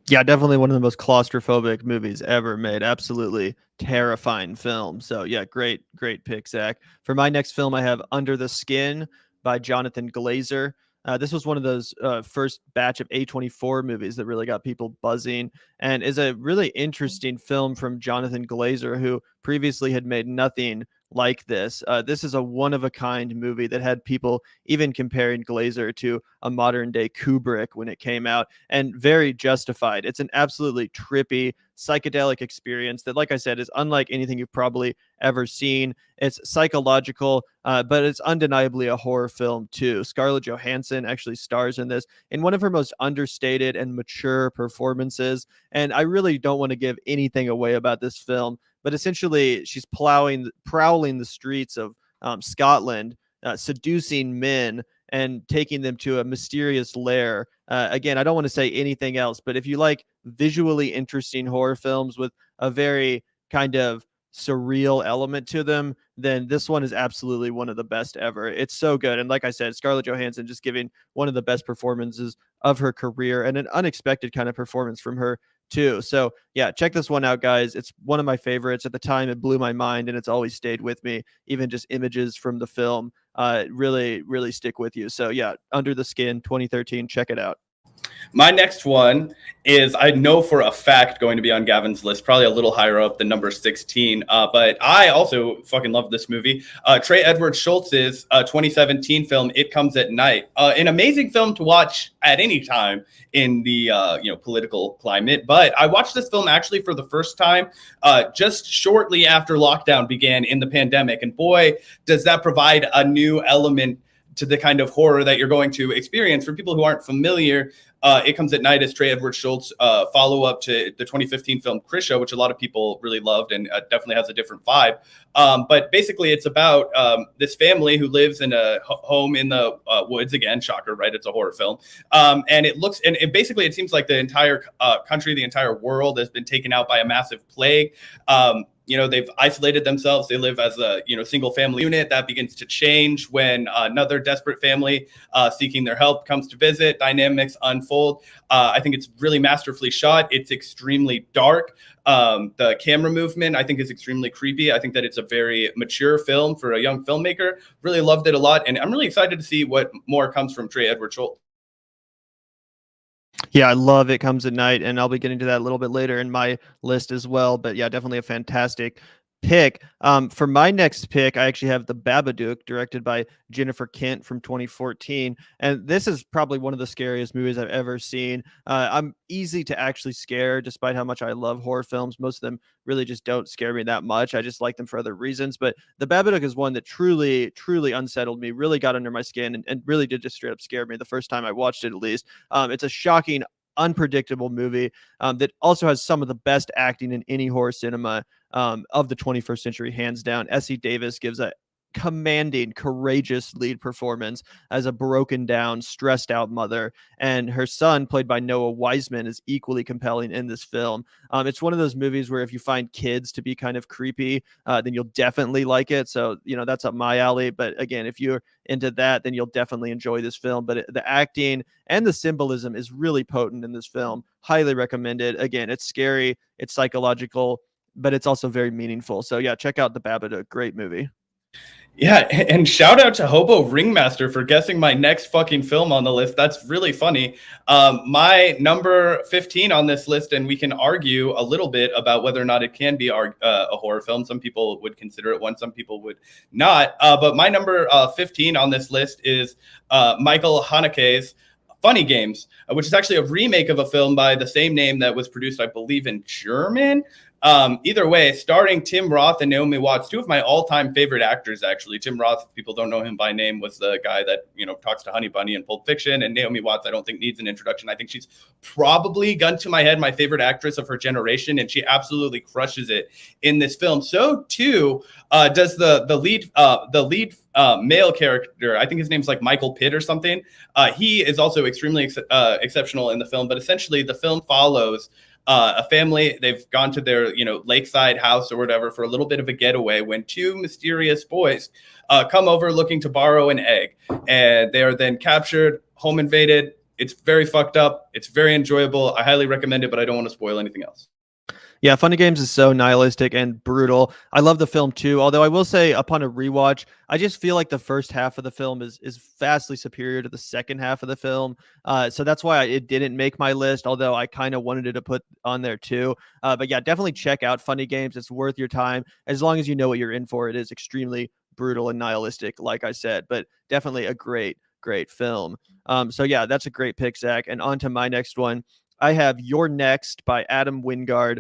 Yeah, definitely one of the most claustrophobic movies ever made. Absolutely terrifying film. So yeah, great pick, Zach. For my next film, I have Under the Skin by Jonathan Glazer. This was one of those first batch of A24 movies that really got people buzzing, and is a really interesting film from Jonathan Glazer, who previously had made nothing like this. This is a one-of-a-kind movie that had people even comparing Glazer to a modern-day Kubrick when it came out, and very justified. It's an absolutely trippy, psychedelic experience that, like I said, is unlike anything you've probably ever seen. It's psychological, but it's undeniably a horror film too. Scarlett Johansson actually stars in this in one of her most understated and mature performances, and I really don't want to give anything away about this film, but essentially she's prowling the streets of Scotland, seducing men and taking them to a mysterious lair. Again, I don't want to say anything else, but if you like visually interesting horror films with a very kind of surreal element to them, then this one is absolutely one of the best ever. It's so good. And like I said, Scarlett Johansson just giving one of the best performances of her career, and an unexpected kind of performance from her too. So yeah, check this one out, guys. It's one of my favorites. At the time, it blew my mind, and it's always stayed with me. Even just images from the film really stick with you. So yeah, Under the Skin 2013, check it out. My next one is, I know for a fact, going to be on Gavin's list, probably a little higher up than number 16. But I also fucking love this movie. Trey Edward Schultz's 2017 film, It Comes at Night. An amazing film to watch at any time in the political climate. But I watched this film actually for the first time just shortly after lockdown began in the pandemic. And boy, does that provide a new element to the kind of horror that you're going to experience. For people who aren't familiar, It Comes at Night is Trey Edward Schultz follow-up to the 2015 film Krisha, which a lot of people really loved, and definitely has a different vibe. But basically, it's about this family who lives in a home in the woods. Again, shocker, right? It's a horror film. And it seems like the entire country, the entire world has been taken out by a massive plague. They've isolated themselves. They live as a, single family unit. That begins to change when another desperate family seeking their help comes to visit. Dynamics unfold. I think it's really masterfully shot. It's extremely dark. The camera movement, I think, is extremely creepy. I think that it's a very mature film for a young filmmaker. Really loved it a lot. And I'm really excited to see what more comes from Trey Edward Schultz. Yeah, I love It Comes at Night, and I'll be getting to that a little bit later in my list as well. But yeah, definitely a fantastic pick. For my next pick, I actually have The Babadook, directed by Jennifer Kent from 2014. And this is probably one of the scariest movies I've ever seen. I'm easy to actually scare, despite how much I love horror films. Most of them really just don't scare me that much. I just like them for other reasons. But The Babadook is one that truly unsettled me, really got under my skin, and really did just straight up scare me the first time I watched it, at least. It's a shocking, unpredictable movie that also has some of the best acting in any horror cinema of the 21st century, hands down. Essie Davis gives a commanding, courageous lead performance as a broken down, stressed out mother, and her son, played by Noah Wiseman, is equally compelling in this film. It's one of those movies where if you find kids to be kind of creepy, then you'll definitely like it. So that's up my alley. But again, if you're into that, then you'll definitely enjoy this film. But the acting and the symbolism is really potent in this film. Highly recommended. Again, it's scary, it's psychological, but it's also very meaningful. So yeah, check out The Babadook. Great movie. Yeah, and shout out to Hobo Ringmaster for guessing my next fucking film on the list. That's really funny. My number 15 on this list, and we can argue a little bit about whether or not it can be a horror film. Some people would consider it one, some people would not. But my number 15 on this list is Michael Haneke's Funny Games, which is actually a remake of a film by the same name that was produced, I believe, in German. Either way, starring Tim Roth and Naomi Watts, two of my all-time favorite actors, actually. Tim Roth, if people don't know him by name, was the guy that, talks to Honey Bunny in Pulp Fiction. And Naomi Watts, I don't think needs an introduction. I think she's probably, gun to my head, my favorite actress of her generation, and she absolutely crushes it in this film. So too does the lead male character. I think his name's like Michael Pitt or something. He is also extremely exceptional in the film. But essentially, the film follows a family. They've gone to their, lakeside house or whatever for a little bit of a getaway when two mysterious boys come over looking to borrow an egg, and they are then captured, home invaded. It's very fucked up. It's very enjoyable. I highly recommend it, but I don't want to spoil anything else. Yeah, Funny Games is so nihilistic and brutal. I love the film too, although I will say upon a rewatch, I just feel like the first half of the film is vastly superior to the second half of the film. So that's why it didn't make my list, although I kind of wanted it to put on there too. But yeah, definitely check out Funny Games. It's worth your time as long as you know what you're in for. It is extremely brutal and nihilistic, like I said, but definitely a great film. So yeah, that's a great pick, Zach. And on to my next one. I have You're Next by Adam Wingard.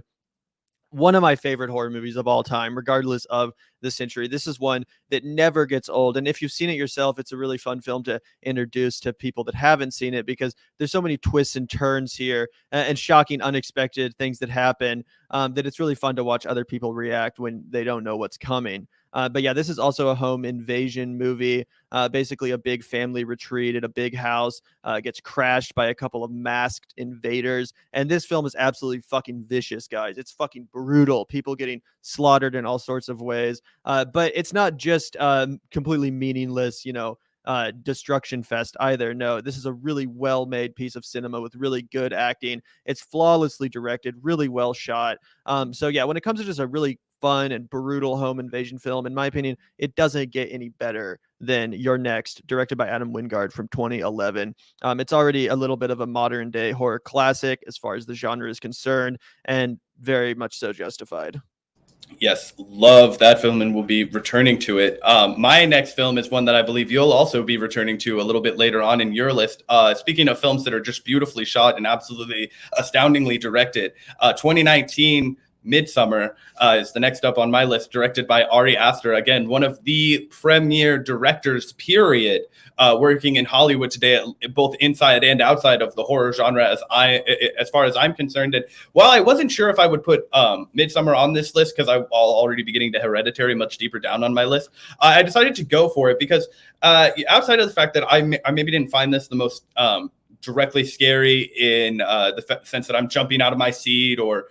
One of my favorite horror movies of all time, regardless of the century. This is one that never gets old. And if you've seen it yourself, it's a really fun film to introduce to people that haven't seen it, because there's so many twists and turns here and shocking, unexpected things that happen that it's really fun to watch other people react when they don't know what's coming. But yeah, this is also a home invasion movie. Basically a big family retreat at a big house gets crashed by a couple of masked invaders. And this film is absolutely fucking vicious, guys. It's fucking brutal. People getting slaughtered in all sorts of ways. But it's not just completely meaningless, destruction fest either. No, this is a really well-made piece of cinema with really good acting. It's flawlessly directed, really well shot. So yeah, when it comes to just a really fun and brutal home invasion film, in my opinion, it doesn't get any better than You're Next, directed by Adam Wingard from 2011. It's already a little bit of a modern day horror classic as far as the genre is concerned, and very much so justified. Yes, love that film and will be returning to it. My next film is one that I believe you'll also be returning to a little bit later on in your list. Speaking of films that are just beautifully shot and absolutely astoundingly directed, 2019 Midsummer is the next up on my list, directed by Ari Aster. Again, one of the premier directors, period, working in Hollywood today, both inside and outside of the horror genre, as far as I'm concerned. And while I wasn't sure if I would put Midsummer on this list, because I'll already be getting to Hereditary much deeper down on my list, I decided to go for it because outside of the fact that I maybe didn't find this the most directly scary in the sense that I'm jumping out of my seat or,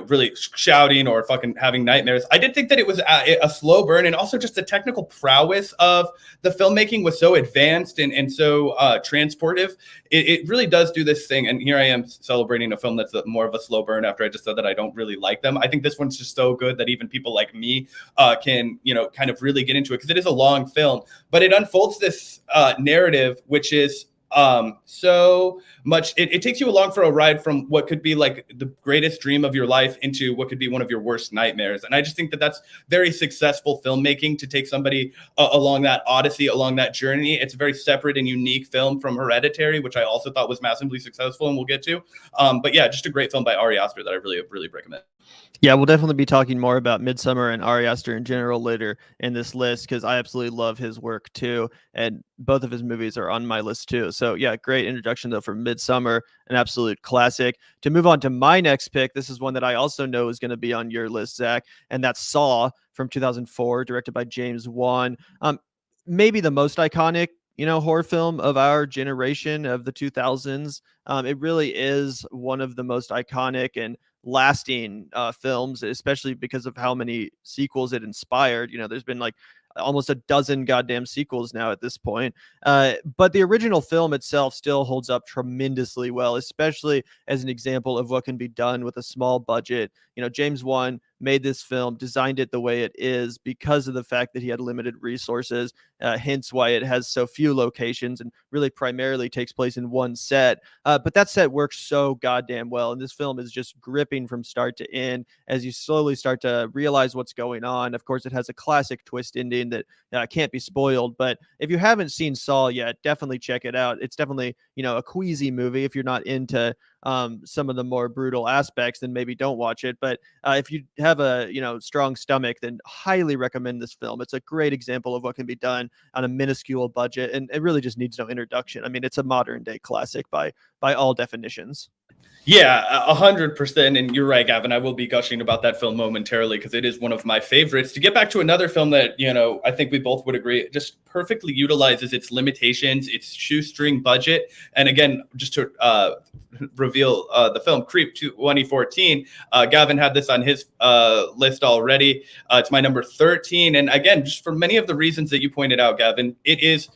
really shouting or fucking having nightmares. I did think that it was a slow burn, and also just the technical prowess of the filmmaking was so advanced and so transportive. It really does do this thing. And here I am celebrating a film that's more of a slow burn after I just said that I don't really like them. I think this one's just so good that even people like me can, kind of really get into it, because it is a long film, but it unfolds this narrative, which is so much. It takes you along for a ride from what could be like the greatest dream of your life into what could be one of your worst nightmares. And I just think that that's very successful filmmaking, to take somebody along that odyssey, along that journey. It's a very separate and unique film from Hereditary, which I also thought was massively successful, and we'll get to. But yeah, just a great film by Ari Aster that I really, really recommend. Yeah, we'll definitely be talking more about Midsummer and Ari Aster in general later in this list, because I absolutely love his work too, and both of his movies are on my list too. So yeah, great introduction though for Midsummer, an absolute classic. To move on to my next pick, this is one that I also know is going to be on your list, Zach, and that's Saw from 2004, directed by James Wan. Maybe the most iconic horror film of our generation of the 2000s. It really is one of the most iconic and lasting films, especially because of how many sequels it inspired. There's been like almost a dozen goddamn sequels now at this point. But the original film itself still holds up tremendously well, especially as an example of what can be done with a small budget, James Wan made this film, designed it the way it is because of the fact that he had limited resources, hence why it has so few locations and really primarily takes place in one set. But that set works so goddamn well. And this film is just gripping from start to end as you slowly start to realize what's going on. Of course, it has a classic twist ending that can't be spoiled. But if you haven't seen Saw yet, definitely check it out. It's definitely, a queasy movie. If you're not into some of the more brutal aspects, then maybe don't watch it. But if you have a strong stomach, then highly recommend this film. It's a great example of what can be done on a minuscule budget, and it really just needs no introduction. I mean, it's a modern day classic by all definitions. Yeah, 100%. And you're right, Gavin. I will be gushing about that film momentarily because it is one of my favorites. To get back to another film that, I think we both would agree, just perfectly utilizes its limitations, its shoestring budget. And again, just to reveal the film Creep 2014, Gavin had this on his list already. It's my number 13. And again, just for many of the reasons that you pointed out, Gavin, it is,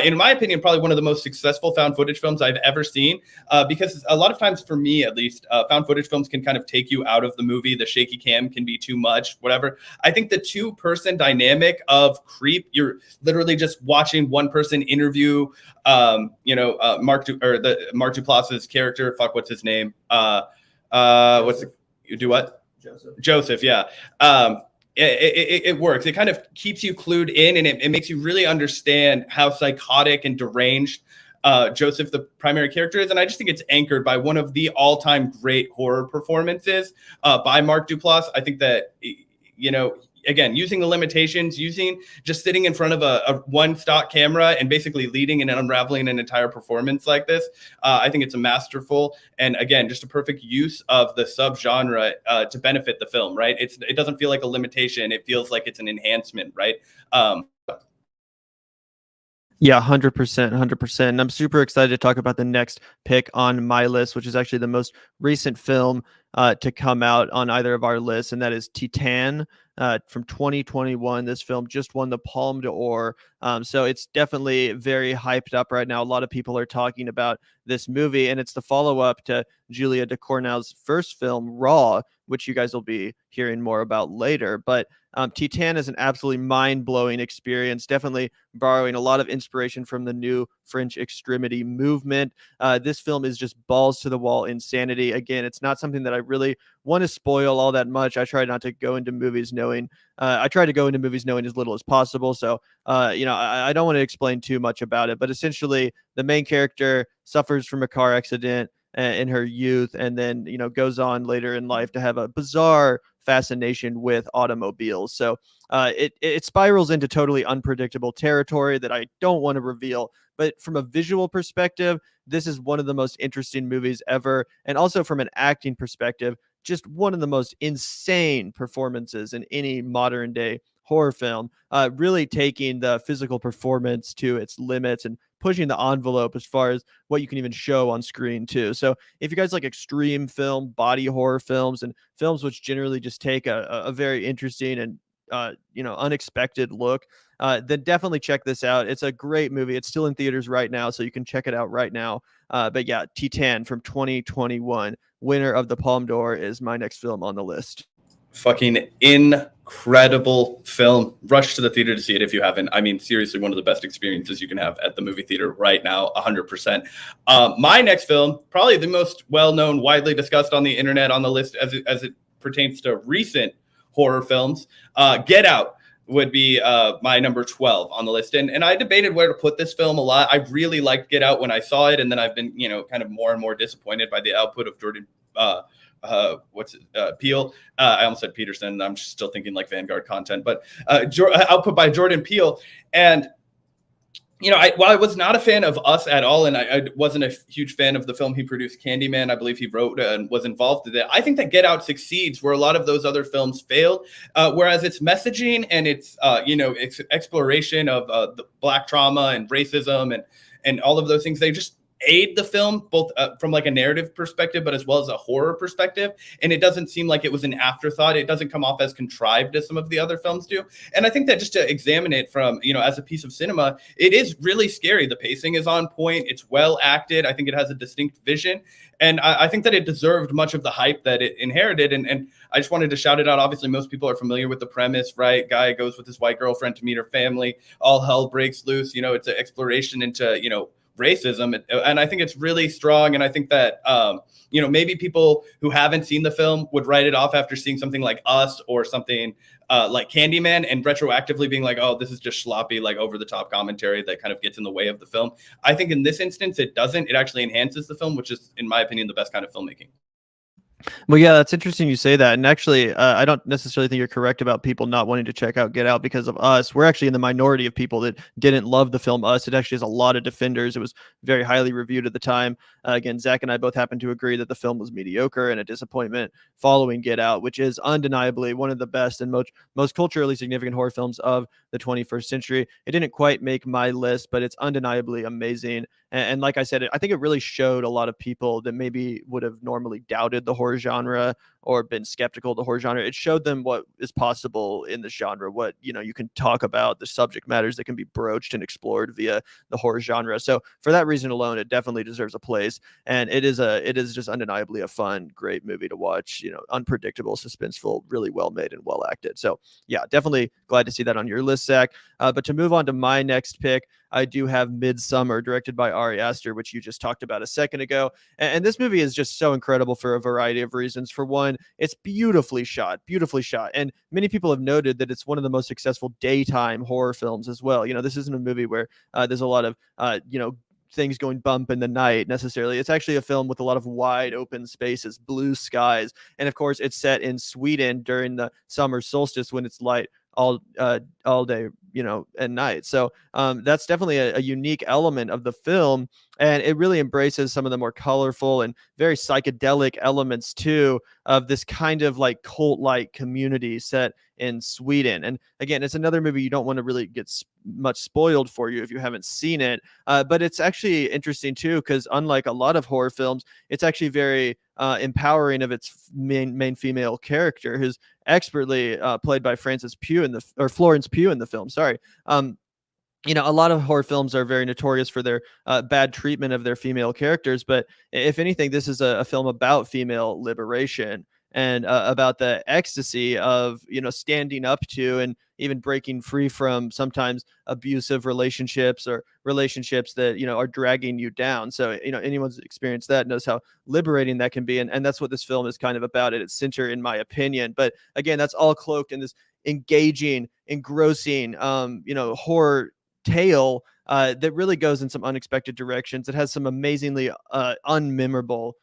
in my opinion, probably one of the most successful found footage films I've ever seen, because a lot of times, for me at least, found footage films can kind of take you out of the movie. The shaky cam can be too much, whatever. I think the two-person dynamic of Creep, you're literally just watching one person interview, Mark Duplass's character. Fuck, what's his name? Joseph, yeah. It works. It kind of keeps you clued in, and it makes you really understand how psychotic and deranged Joseph, the primary character, is. And I just think it's anchored by one of the all-time great horror performances by Mark Duplass. I think that, again, using the limitations, just sitting in front of a one stock camera and basically leading and unraveling an entire performance like this, I think it's a masterful, and again, just a perfect use of the subgenre to benefit the film, right? It doesn't feel like a limitation. It feels like it's an enhancement, right? Yeah, 100%, 100%. And I'm super excited to talk about the next pick on my list, which is actually the most recent film to come out on either of our lists, and that is Titan from 2021. This film just won the Palme d'Or, so it's definitely very hyped up right now. A lot of people are talking about this movie, and it's the follow-up to Julia Ducournau's first film, Raw, which you guys will be hearing more about later. But Titan is an absolutely mind-blowing experience, definitely borrowing a lot of inspiration from the new French extremity movement. This film is just balls to the wall insanity. Again, it's not something that I really want to spoil all that much. I try not to go into movies knowing as little as possible. So, I don't want to explain too much about it, but essentially the main character suffers from a car accident in her youth, and then, goes on later in life to have a bizarre fascination with automobiles. So it spirals into totally unpredictable territory that I don't want to reveal. But from a visual perspective, this is one of the most interesting movies ever. And also from an acting perspective, just one of the most insane performances in any modern day horror film, really taking the physical performance to its limits and pushing the envelope as far as what you can even show on screen too. So if you guys like extreme film, body horror films, and films which generally just take a very interesting and unexpected look, then definitely check this out. It's a great movie. It's still in theaters right now, so you can check it out right now. But yeah, Titan from 2021, winner of the Palme d'Or, is my next film on the list. Fucking incredible film. Rush to the theater to see it if you haven't. I mean, seriously, one of the best experiences you can have at the movie theater right now, 100%. My next film, probably the most well-known, widely discussed on the internet on the list as it pertains to recent horror films, Get Out would be my number 12 on the list. And I debated where to put this film a lot. I really liked Get Out when I saw it, and then I've been, kind of more and more disappointed by the output of Jordan Peele. I almost said Peterson. I'm still thinking like Vanguard content, but output by Jordan Peele. And while I was not a fan of Us at all, and I wasn't a huge fan of the film he produced, Candyman, I believe he wrote and was involved in it, I think that Get Out succeeds where a lot of those other films failed. Whereas its messaging and its exploration of the Black trauma and racism and all of those things, they just aid the film both from like a narrative perspective, but as well as a horror perspective. And it doesn't seem like it was an afterthought. It doesn't come off as contrived as some of the other films do. And I think that just to examine it from, as a piece of cinema, it is really scary. The pacing is on point. It's well acted. I think it has a distinct vision. And I think that it deserved much of the hype that it inherited. And I just wanted to shout it out. Obviously, most people are familiar with the premise, right? Guy goes with his white girlfriend to meet her family. All hell breaks loose. It's an exploration into, racism. And I think it's really strong. And I think that, maybe people who haven't seen the film would write it off after seeing something like Us or something like Candyman, and retroactively being like, oh, this is just sloppy, like over the top commentary that kind of gets in the way of the film. I think in this instance, it doesn't. It actually enhances the film, which is, in my opinion, the best kind of filmmaking. Well, yeah, that's interesting you say that. And actually, I don't necessarily think you're correct about people not wanting to check out Get Out because of Us. We're actually in the minority of people that didn't love the film Us. It actually has a lot of defenders. It was very highly reviewed at the time. Again, Zach and I both happen to agree that the film was mediocre and a disappointment following Get Out, which is undeniably one of the best and most culturally significant horror films of the 21st century. It didn't quite make my list, but it's undeniably amazing. And like I said, I think it really showed a lot of people that maybe would have normally doubted the horror genre or been skeptical of the horror genre. It showed them what is possible in the genre, what, you can talk about, the subject matters that can be broached and explored via the horror genre. So for that reason alone, it definitely deserves a place. And it is just undeniably a fun, great movie to watch, unpredictable, suspenseful, really well made and well acted. So yeah, definitely glad to see that on your list, Zach. But to move on to my next pick, I do have Midsummer, directed by Ari Aster, which you just talked about a second ago. And this movie is just so incredible for a variety of reasons. For one, it's beautifully shot. And many people have noted that it's one of the most successful daytime horror films as well. This isn't a movie where there's a lot of, things going bump in the night necessarily. It's actually a film with a lot of wide open spaces, blue skies. And of course, it's set in Sweden during the summer solstice when it's light all day, and night. So that's definitely a unique element of the film. And it really embraces some of the more colorful and very psychedelic elements too of this kind of like cult-like community set in Sweden. And again, it's another movie you don't want to really get much spoiled for you if you haven't seen it. But it's actually interesting too, because unlike a lot of horror films, it's actually very empowering of its main female character, who's expertly played by Florence Pugh in the film. Sorry. A lot of horror films are very notorious for their bad treatment of their female characters. But if anything, this is a film about female liberation and about the ecstasy of, standing up to and even breaking free from sometimes abusive relationships or relationships that, are dragging you down. So, anyone's experienced that knows how liberating that can be. And that's what this film is kind of about at its center, in my opinion. But again, that's all cloaked in this engaging, engrossing, horror tale that really goes in some unexpected directions. It has some amazingly unforgettable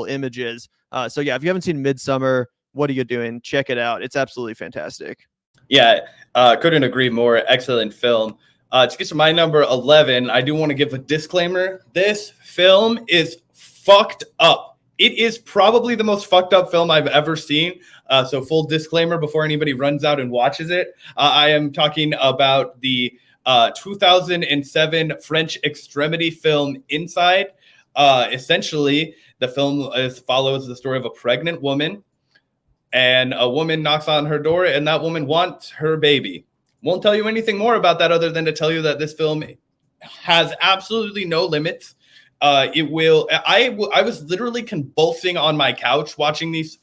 images. So yeah, if you haven't seen Midsummer, what are you doing? Check it out. It's absolutely fantastic. Yeah, couldn't agree more. Excellent film. To get to my number 11, I do want to give a disclaimer. This film is fucked up. It is probably the most fucked up film I've ever seen. So full disclaimer before anybody runs out and watches it. I am talking about the 2007 French extremity film Inside. Essentially, the film follows the story of a pregnant woman, and a woman knocks on her door, and that woman wants her baby. Won't tell you anything more about that other than to tell you that this film has absolutely no limits. I was literally convulsing on my couch watching these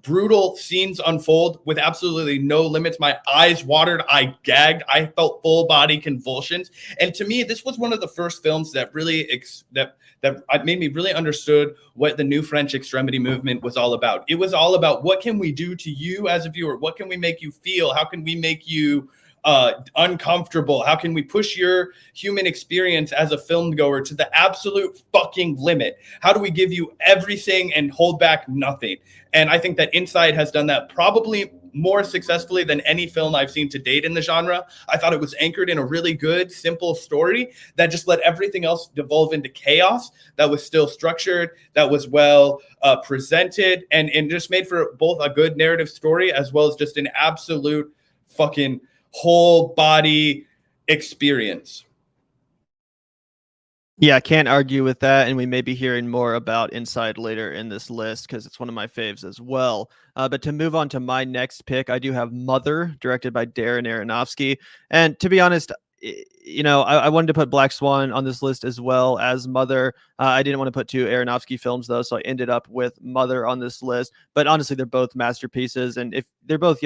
brutal scenes unfold with absolutely no limits. My eyes watered. I gagged. I felt full body convulsions. And to me, this was one of the first films that really that made me really understood what the new French extremity movement was all about. It was all about, what can we do to you as a viewer? What can we make you feel? How can we make you uncomfortable? How can we push your human experience as a film goer to the absolute fucking limit? How do we give you everything and hold back nothing? And I think that Inside has done that probably more successfully than any film I've seen to date in the genre. I thought it was anchored in a really good, simple story that just let everything else devolve into chaos, that was still structured, that was well presented, and just made for both a good narrative story as well as just an absolute fucking whole body experience. Yeah, can't argue with that, and we may be hearing more about Inside later in this list because it's one of my faves as well. But to move on to my next pick, I do have Mother, directed by Darren Aronofsky. And to be honest, I wanted to put Black Swan on this list as well as Mother. I didn't want to put two Aronofsky films though, so I ended up with Mother on this list. But honestly, they're both masterpieces, and if they're both,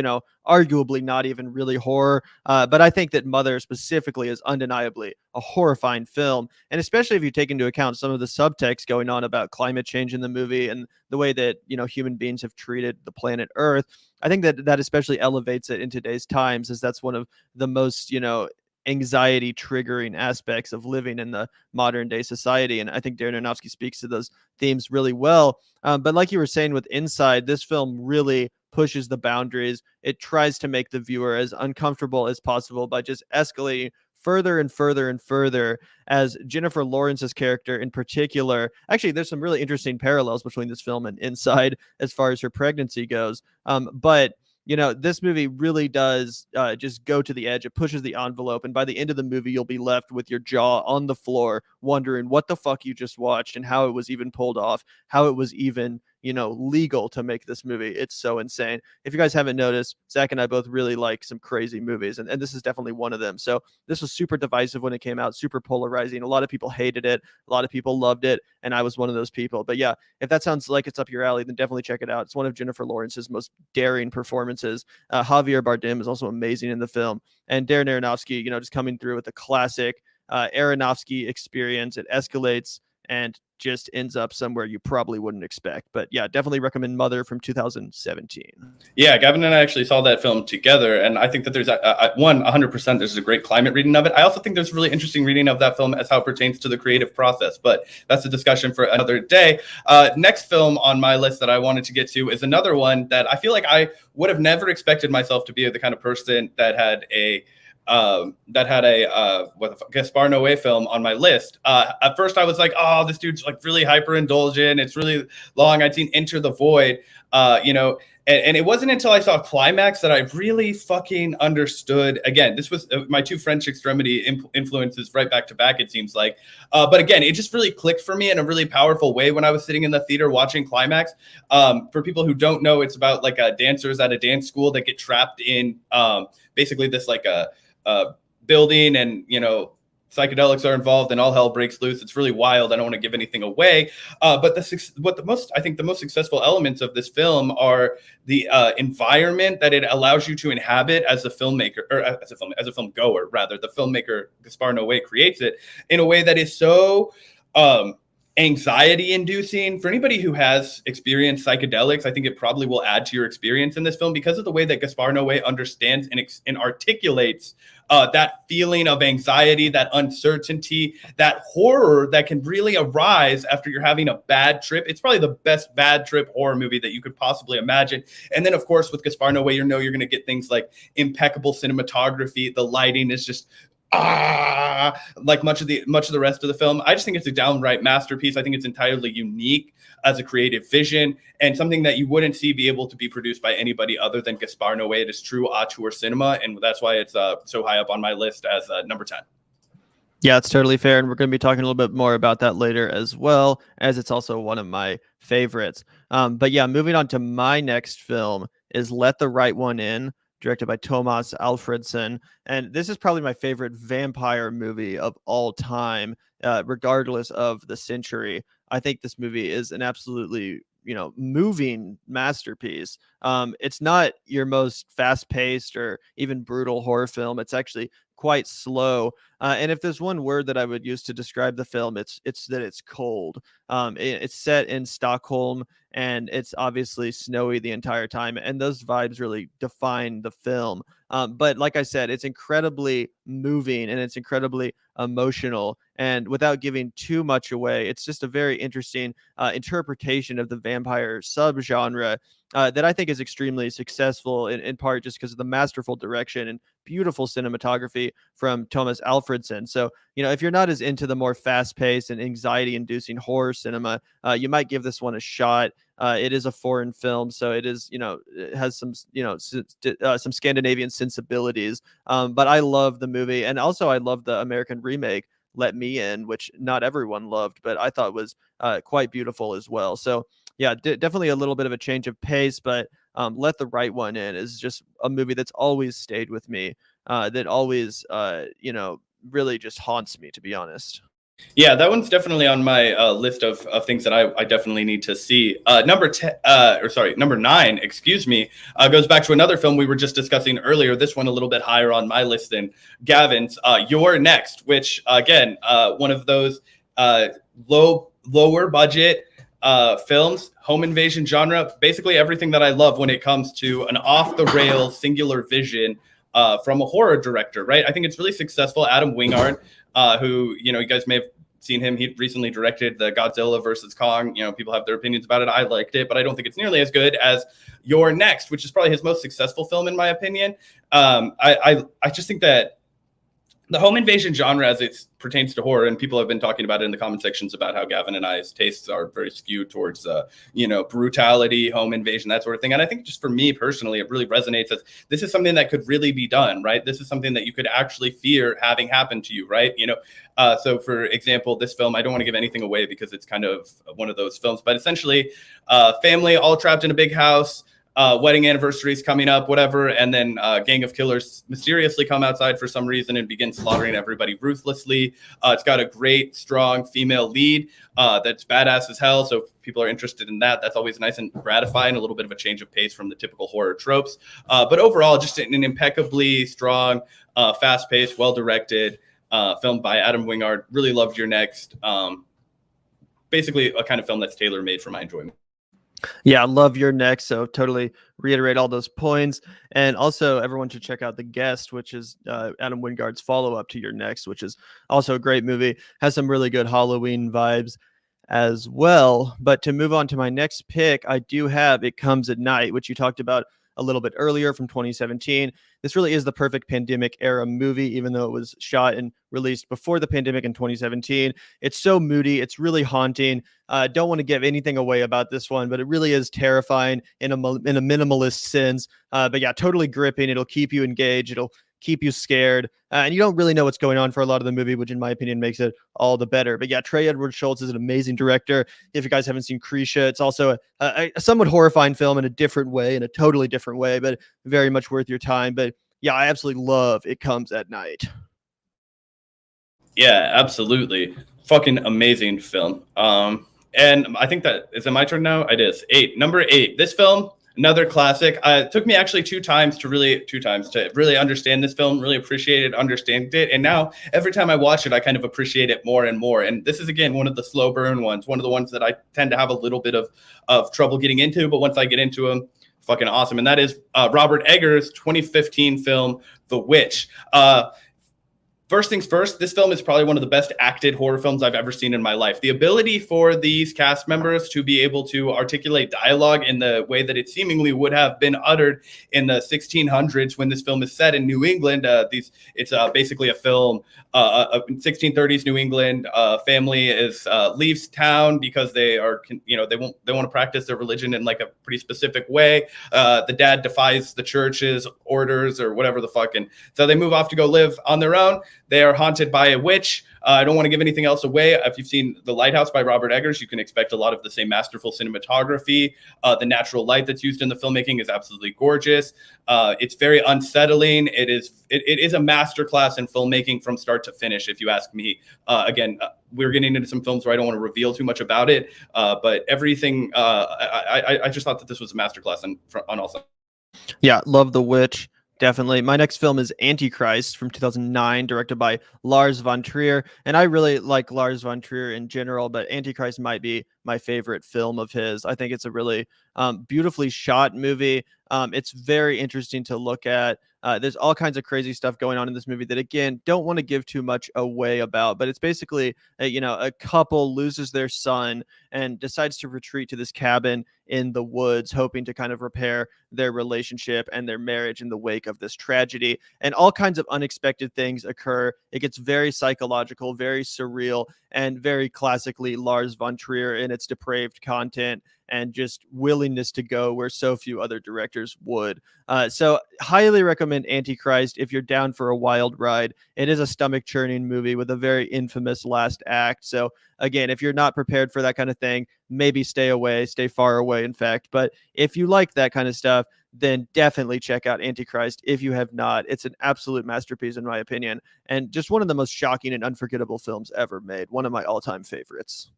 arguably not even really horror. But I think that Mother specifically is undeniably a horrifying film, and especially if you take into account some of the subtext going on about climate change in the movie and the way that human beings have treated the planet Earth. I think that especially elevates it in today's times, as that's one of the most anxiety triggering aspects of living in the modern day society. And I think Darren Aronofsky speaks to those themes really well. But like you were saying with Inside, this film really pushes the boundaries. It tries to make the viewer as uncomfortable as possible by just escalating further and further and further, as Jennifer Lawrence's character in particular. Actually, there's some really interesting parallels between this film and Inside as far as her pregnancy goes. But this movie really does just go to the edge. It pushes the envelope. And by the end of the movie, you'll be left with your jaw on the floor, wondering what the fuck you just watched and how it was even pulled off, how it was even, legal to make this movie. It's so insane. If you guys haven't noticed, Zach and I both really like some crazy movies, and this is definitely one of them. So this was super divisive when it came out, super polarizing. A lot of people hated it. A lot of people loved it. And I was one of those people. But yeah, if that sounds like it's up your alley, then definitely check it out. It's one of Jennifer Lawrence's most daring performances. Javier Bardem is also amazing in the film. And Darren Aronofsky, just coming through with the classic Aronofsky experience. It escalates and just ends up somewhere you probably wouldn't expect. But yeah, definitely recommend Mother from 2017. Yeah, Gavin and I actually saw that film together, and I think that there's 100% there's a great climate reading of it. I also think there's a really interesting reading of that film as how it pertains to the creative process, but that's a discussion for another day. Next film on my list that I wanted to get to is another one that I feel like I would have never expected myself to be the kind of person that had a Gaspar Noé film on my list. At first I was like, oh, this dude's like really hyper indulgent. It's really long. I'd seen Enter the Void, and it wasn't until I saw Climax that I really fucking understood. Again, this was my two French Extremity influences right back to back, it seems like. But again, it just really clicked for me in a really powerful way when I was sitting in the theater watching Climax. For people who don't know, it's about like dancers at a dance school that get trapped in basically this like a building, and psychedelics are involved and all hell breaks loose. It's really wild. I don't want to give anything away, but the most successful elements of this film are the environment that it allows you to inhabit as a filmmaker, or as a film goer rather. The filmmaker Gaspar Noé creates it in a way that is so anxiety inducing. For anybody who has experienced psychedelics, I think it probably will add to your experience in this film because of the way that Gaspar Noé understands and articulates that feeling of anxiety, that uncertainty, that horror that can really arise after you're having a bad trip. It's probably the best bad trip horror movie that you could possibly imagine. And then, of course, with Gaspar Noé, you're going to get things like impeccable cinematography. The lighting is just like much of the rest of the film. I just think it's a downright masterpiece. I think it's entirely unique as a creative vision and something that you wouldn't see be able to be produced by anybody other than Gaspar Noé. It is true auteur cinema, and that's why it's so high up on my list as number 10. Yeah, it's totally fair, and we're going to be talking a little bit more about that later as well, as it's also one of my favorites. But yeah, moving on to my next film is Let the Right One In, directed by Thomas Alfredson. And this is probably my favorite vampire movie of all time, regardless of the century. I think this movie is an absolutely, moving masterpiece. It's not your most fast-paced or even brutal horror film. It's actually quite slow. And if there's one word that I would use to describe the film, it's that it's cold. It's set in Stockholm, and it's obviously snowy the entire time, and those vibes really define the film. But like I said, it's incredibly moving and it's incredibly emotional. And without giving too much away, it's just a very interesting interpretation of the vampire subgenre that I think is extremely successful, in part just because of the masterful direction and beautiful cinematography from Thomas Alfredson. So, if you're not as into the more fast-paced and anxiety-inducing horror cinema, you might give this one a shot. It is a foreign film, so it is, it has some, some Scandinavian sensibilities. But I love the movie, and also I love the American remake, Let Me In, which not everyone loved, but I thought was quite beautiful as well. So yeah, definitely a little bit of a change of pace, but Let the Right One In is just a movie that's always stayed with me, that always, really just haunts me, to be honest. Yeah, that one's definitely on my list of things that I definitely need to see. Number 9, excuse me, goes back to another film we were just discussing earlier. This one a little bit higher on my list than Gavin's. You're Next, which again, one of those lower budget films, home invasion genre, basically everything that I love when it comes to an off the rails singular vision from a horror director, right? I think it's really successful. Adam Wingard, who, you guys may have seen him. He recently directed the Godzilla versus Kong. People have their opinions about it. I liked it, but I don't think it's nearly as good as You're Next, which is probably his most successful film in my opinion. I just think that the home invasion genre, as it pertains to horror, and people have been talking about it in the comment sections about how Gavin and I's tastes are very skewed towards, brutality, home invasion, that sort of thing. And I think just for me personally, it really resonates as this is something that could really be done, right? This is something that you could actually fear having happen to you, right? So for example, this film, I don't want to give anything away because it's kind of one of those films, but essentially family all trapped in a big house, wedding anniversaries coming up, whatever, and then a gang of killers mysteriously come outside for some reason and begin slaughtering everybody ruthlessly. It's got a great, strong female lead that's badass as hell, so if people are interested in that, that's always nice and gratifying, a little bit of a change of pace from the typical horror tropes. But overall, just an impeccably strong, fast-paced, well-directed film by Adam Wingard. Really loved Your Next. Basically, a kind of film that's tailor-made for my enjoyment. Yeah, I love Your Next. So totally reiterate all those points. And also everyone should check out The Guest, which is Adam Wingard's follow-up to Your Next, which is also a great movie. Has some really good Halloween vibes as well. But to move on to my next pick, I do have It Comes at Night, which you talked about a little bit earlier from 2017. This really is the perfect pandemic era movie, even though it was shot and released before the pandemic in 2017. It's so moody. It's really haunting. Don't want to give anything away about this one, but it really is terrifying in a minimalist sense. But yeah, totally gripping. It'll keep you engaged. It'll keep you scared. And you don't really know what's going on for a lot of the movie, which in my opinion makes it all the better. But yeah, Trey Edward Schultz is an amazing director. If you guys haven't seen Krisha, it's also a somewhat horrifying film in a different way, in a totally different way, but very much worth your time. But yeah, I absolutely love It Comes at Night. Yeah, absolutely. Fucking amazing film. And I think that, is it my turn now? It is. Number 8. This film, another classic. It took me actually two times to really understand this film, really appreciate it, understand it. And now every time I watch it, I kind of appreciate it more and more. And this is, again, one of the slow burn ones, one of the ones that I tend to have a little bit of trouble getting into. But once I get into them, fucking awesome. And that is Robert Eggers' 2015 film, The Witch. First things first, this film is probably one of the best acted horror films I've ever seen in my life. The ability for these cast members to be able to articulate dialogue in the way that it seemingly would have been uttered in the 1600s when this film is set in New England. It's basically a film, 1630s New England. Family leaves town because they want to practice their religion in like a pretty specific way. The dad defies the church's orders or whatever the fuck, and so they move off to go live on their own. They are haunted by a witch. I don't want to give anything else away. If you've seen The Lighthouse by Robert Eggers, you can expect a lot of the same masterful cinematography. The natural light that's used in the filmmaking is absolutely gorgeous. It's very unsettling. It is a masterclass in filmmaking from start to finish, if you ask me. Again, we're getting into some films where I don't want to reveal too much about it, but everything, I just thought that this was a masterclass on all sides. Yeah, love The Witch. Definitely. My next film is Antichrist from 2009, directed by Lars von Trier. And I really like Lars von Trier in general, but Antichrist might be my favorite film of his. I think it's a really beautifully shot movie. It's very interesting to look at. There's all kinds of crazy stuff going on in this movie that, again, don't want to give too much away about, but it's basically, a couple loses their son and decides to retreat to this cabin in the woods, hoping to kind of repair their relationship and their marriage in the wake of this tragedy. And all kinds of unexpected things occur. It gets very psychological, very surreal, and very classically Lars von Trier in its depraved content and just willingness to go where so few other directors would. So highly recommend Antichrist if you're down for a wild ride. It is a stomach churning movie with a very infamous last act. So again, if you're not prepared for that kind of thing, maybe stay far away, in fact. But if you like that kind of stuff, then definitely check out Antichrist if you have not. It's an absolute masterpiece, in my opinion, and just one of the most shocking and unforgettable films ever made. One of my all-time favorites.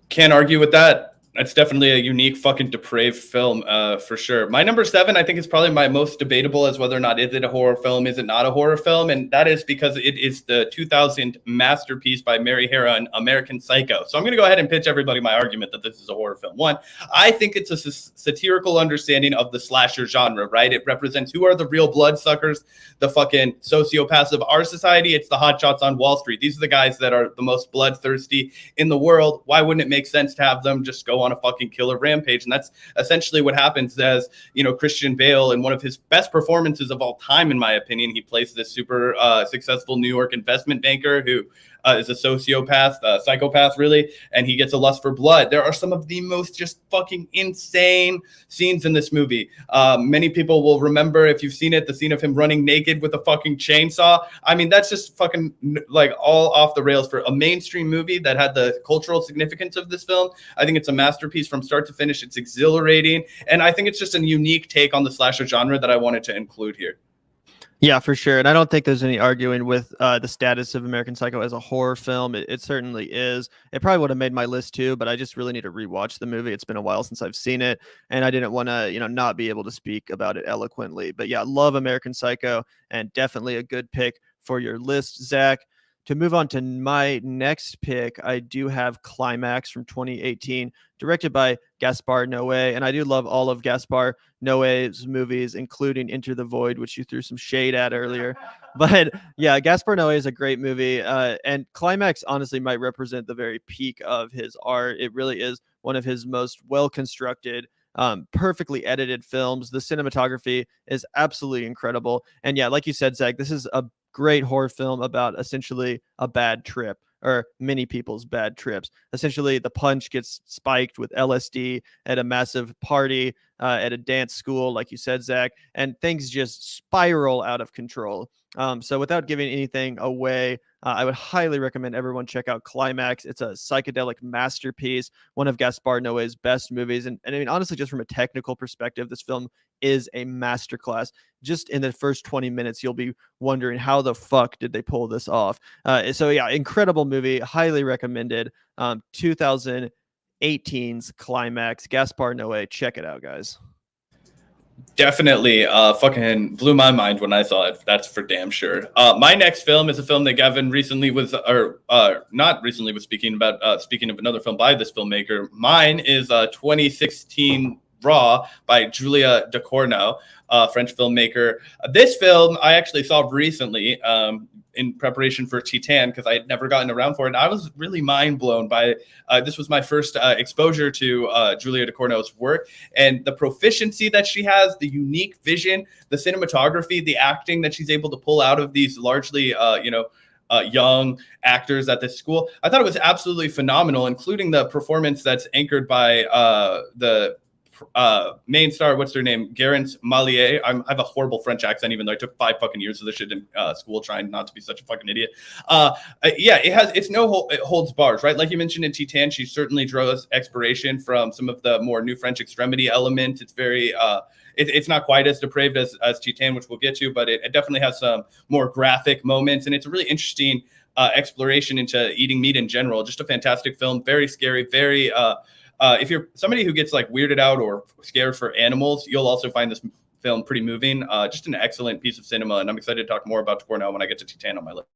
Can't argue with that. It's definitely a unique, fucking depraved film, for sure. My number 7, I think, is probably my most debatable as whether or not is it a horror film, is it not a horror film, and that is because it is the 2000 masterpiece by Mary Harron, American Psycho. So I'm going to go ahead and pitch everybody my argument that this is a horror film. One, I think it's a satirical understanding of the slasher genre, right? It represents who are the real bloodsuckers, the fucking sociopaths of our society. It's the hotshots on Wall Street. These are the guys that are the most bloodthirsty in the world. Why wouldn't it make sense to have them just go on a fucking killer rampage? And that's essentially what happens as, Christian Bale, in one of his best performances of all time, in my opinion, he plays this super successful New York investment banker who is a sociopath, psychopath, really, and he gets a lust for blood. There are some of the most just fucking insane scenes in this movie. Many people will remember, if you've seen it, the scene of him running naked with a fucking chainsaw. I mean, that's just fucking like all off the rails for a mainstream movie that had the cultural significance of this film. I think it's a masterpiece from start to finish. It's exhilarating, and I think it's just a unique take on the slasher genre that I wanted to include here. Yeah, for sure. And I don't think there's any arguing with the status of American Psycho as a horror film. It certainly is. It probably would have made my list too, but I just really need to rewatch the movie. It's been a while since I've seen it, and I didn't want to, not be able to speak about it eloquently. But yeah, love American Psycho, and definitely a good pick for your list, Zach. To move on to my next pick, I do have Climax from 2018, directed by Gaspar Noé. And I do love all of Gaspar Noé's movies, including Enter the Void, which you threw some shade at earlier. But yeah, Gaspar Noé is a great movie. And Climax honestly might represent the very peak of his art. It really is one of his most well-constructed, perfectly edited films. The cinematography is absolutely incredible. And yeah, like you said, Zach, this is a great horror film about essentially a bad trip, or many people's bad trips. Essentially, the punch gets spiked with LSD at a massive party at a dance school, like you said, Zach, and things just spiral out of control. So without giving anything away, I would highly recommend everyone check out Climax. It's a psychedelic masterpiece, one of Gaspar Noé's best movies. And I mean, honestly, just from a technical perspective, this film is a masterclass. Just in the first 20 minutes, you'll be wondering how the fuck did they pull this off? So yeah, incredible movie. Highly recommended. 2018's Climax, Gaspar Noé. Check it out, guys. Definitely fucking blew my mind when I saw it. That's for damn sure. My next film is a film that Gavin recently was, not recently was speaking about, speaking of another film by this filmmaker. Mine is 2016 Raw by Julia Ducournau, French filmmaker. This film I actually saw recently in preparation for Titan, because I had never gotten around for it. I was really mind blown by this was my first exposure to Julia Ducournau's work, and the proficiency that she has, the unique vision, the cinematography, the acting that she's able to pull out of these largely young actors at this school. I thought it was absolutely phenomenal, including the performance that's anchored by the main star, what's her name? Garance Maillet. I have a horrible French accent, even though I took 5 fucking years of this shit in school trying not to be such a fucking idiot. Yeah, it holds bars, right? Like you mentioned in Titan, she certainly draws inspiration from some of the more new French extremity elements. It's very, it's not quite as depraved as Titan, which we'll get to, but it definitely has some more graphic moments, and it's a really interesting exploration into eating meat in general. Just a fantastic film, very scary, very if you're somebody who gets like weirded out or scared for animals, you'll also find this film pretty moving. Just an excellent piece of cinema, and I'm excited to talk more about Ducournau when I get to Titan on my list.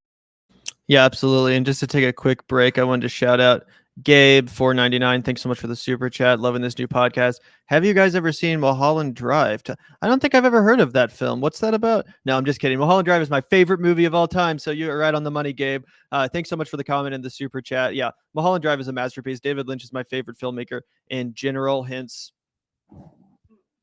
Yeah, absolutely. And just to take a quick break, I wanted to shout out Gabe 499. Thanks so much for the super chat. Loving this new podcast. Have you guys ever seen Mulholland Drive? I don't think I've ever heard of that film. What's that about? No, I'm just kidding. Mulholland Drive is my favorite movie of all time. So you're right on the money, Gabe. Thanks so much for the comment and the super chat. Yeah, Mulholland Drive is a masterpiece. David Lynch is my favorite filmmaker in general, hence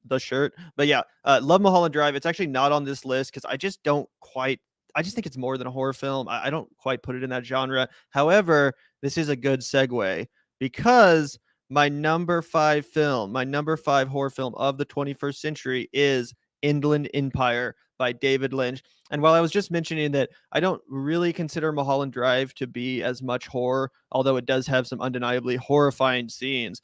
the shirt. But yeah, love Mulholland Drive. It's actually not on this list because I just think it's more than a horror film. I don't quite put it in that genre. However, this is a good segue because my number 5 film, my number 5 horror film of the 21st century is Inland Empire by David Lynch. And while I was just mentioning that I don't really consider Mulholland Drive to be as much horror, although it does have some undeniably horrifying scenes,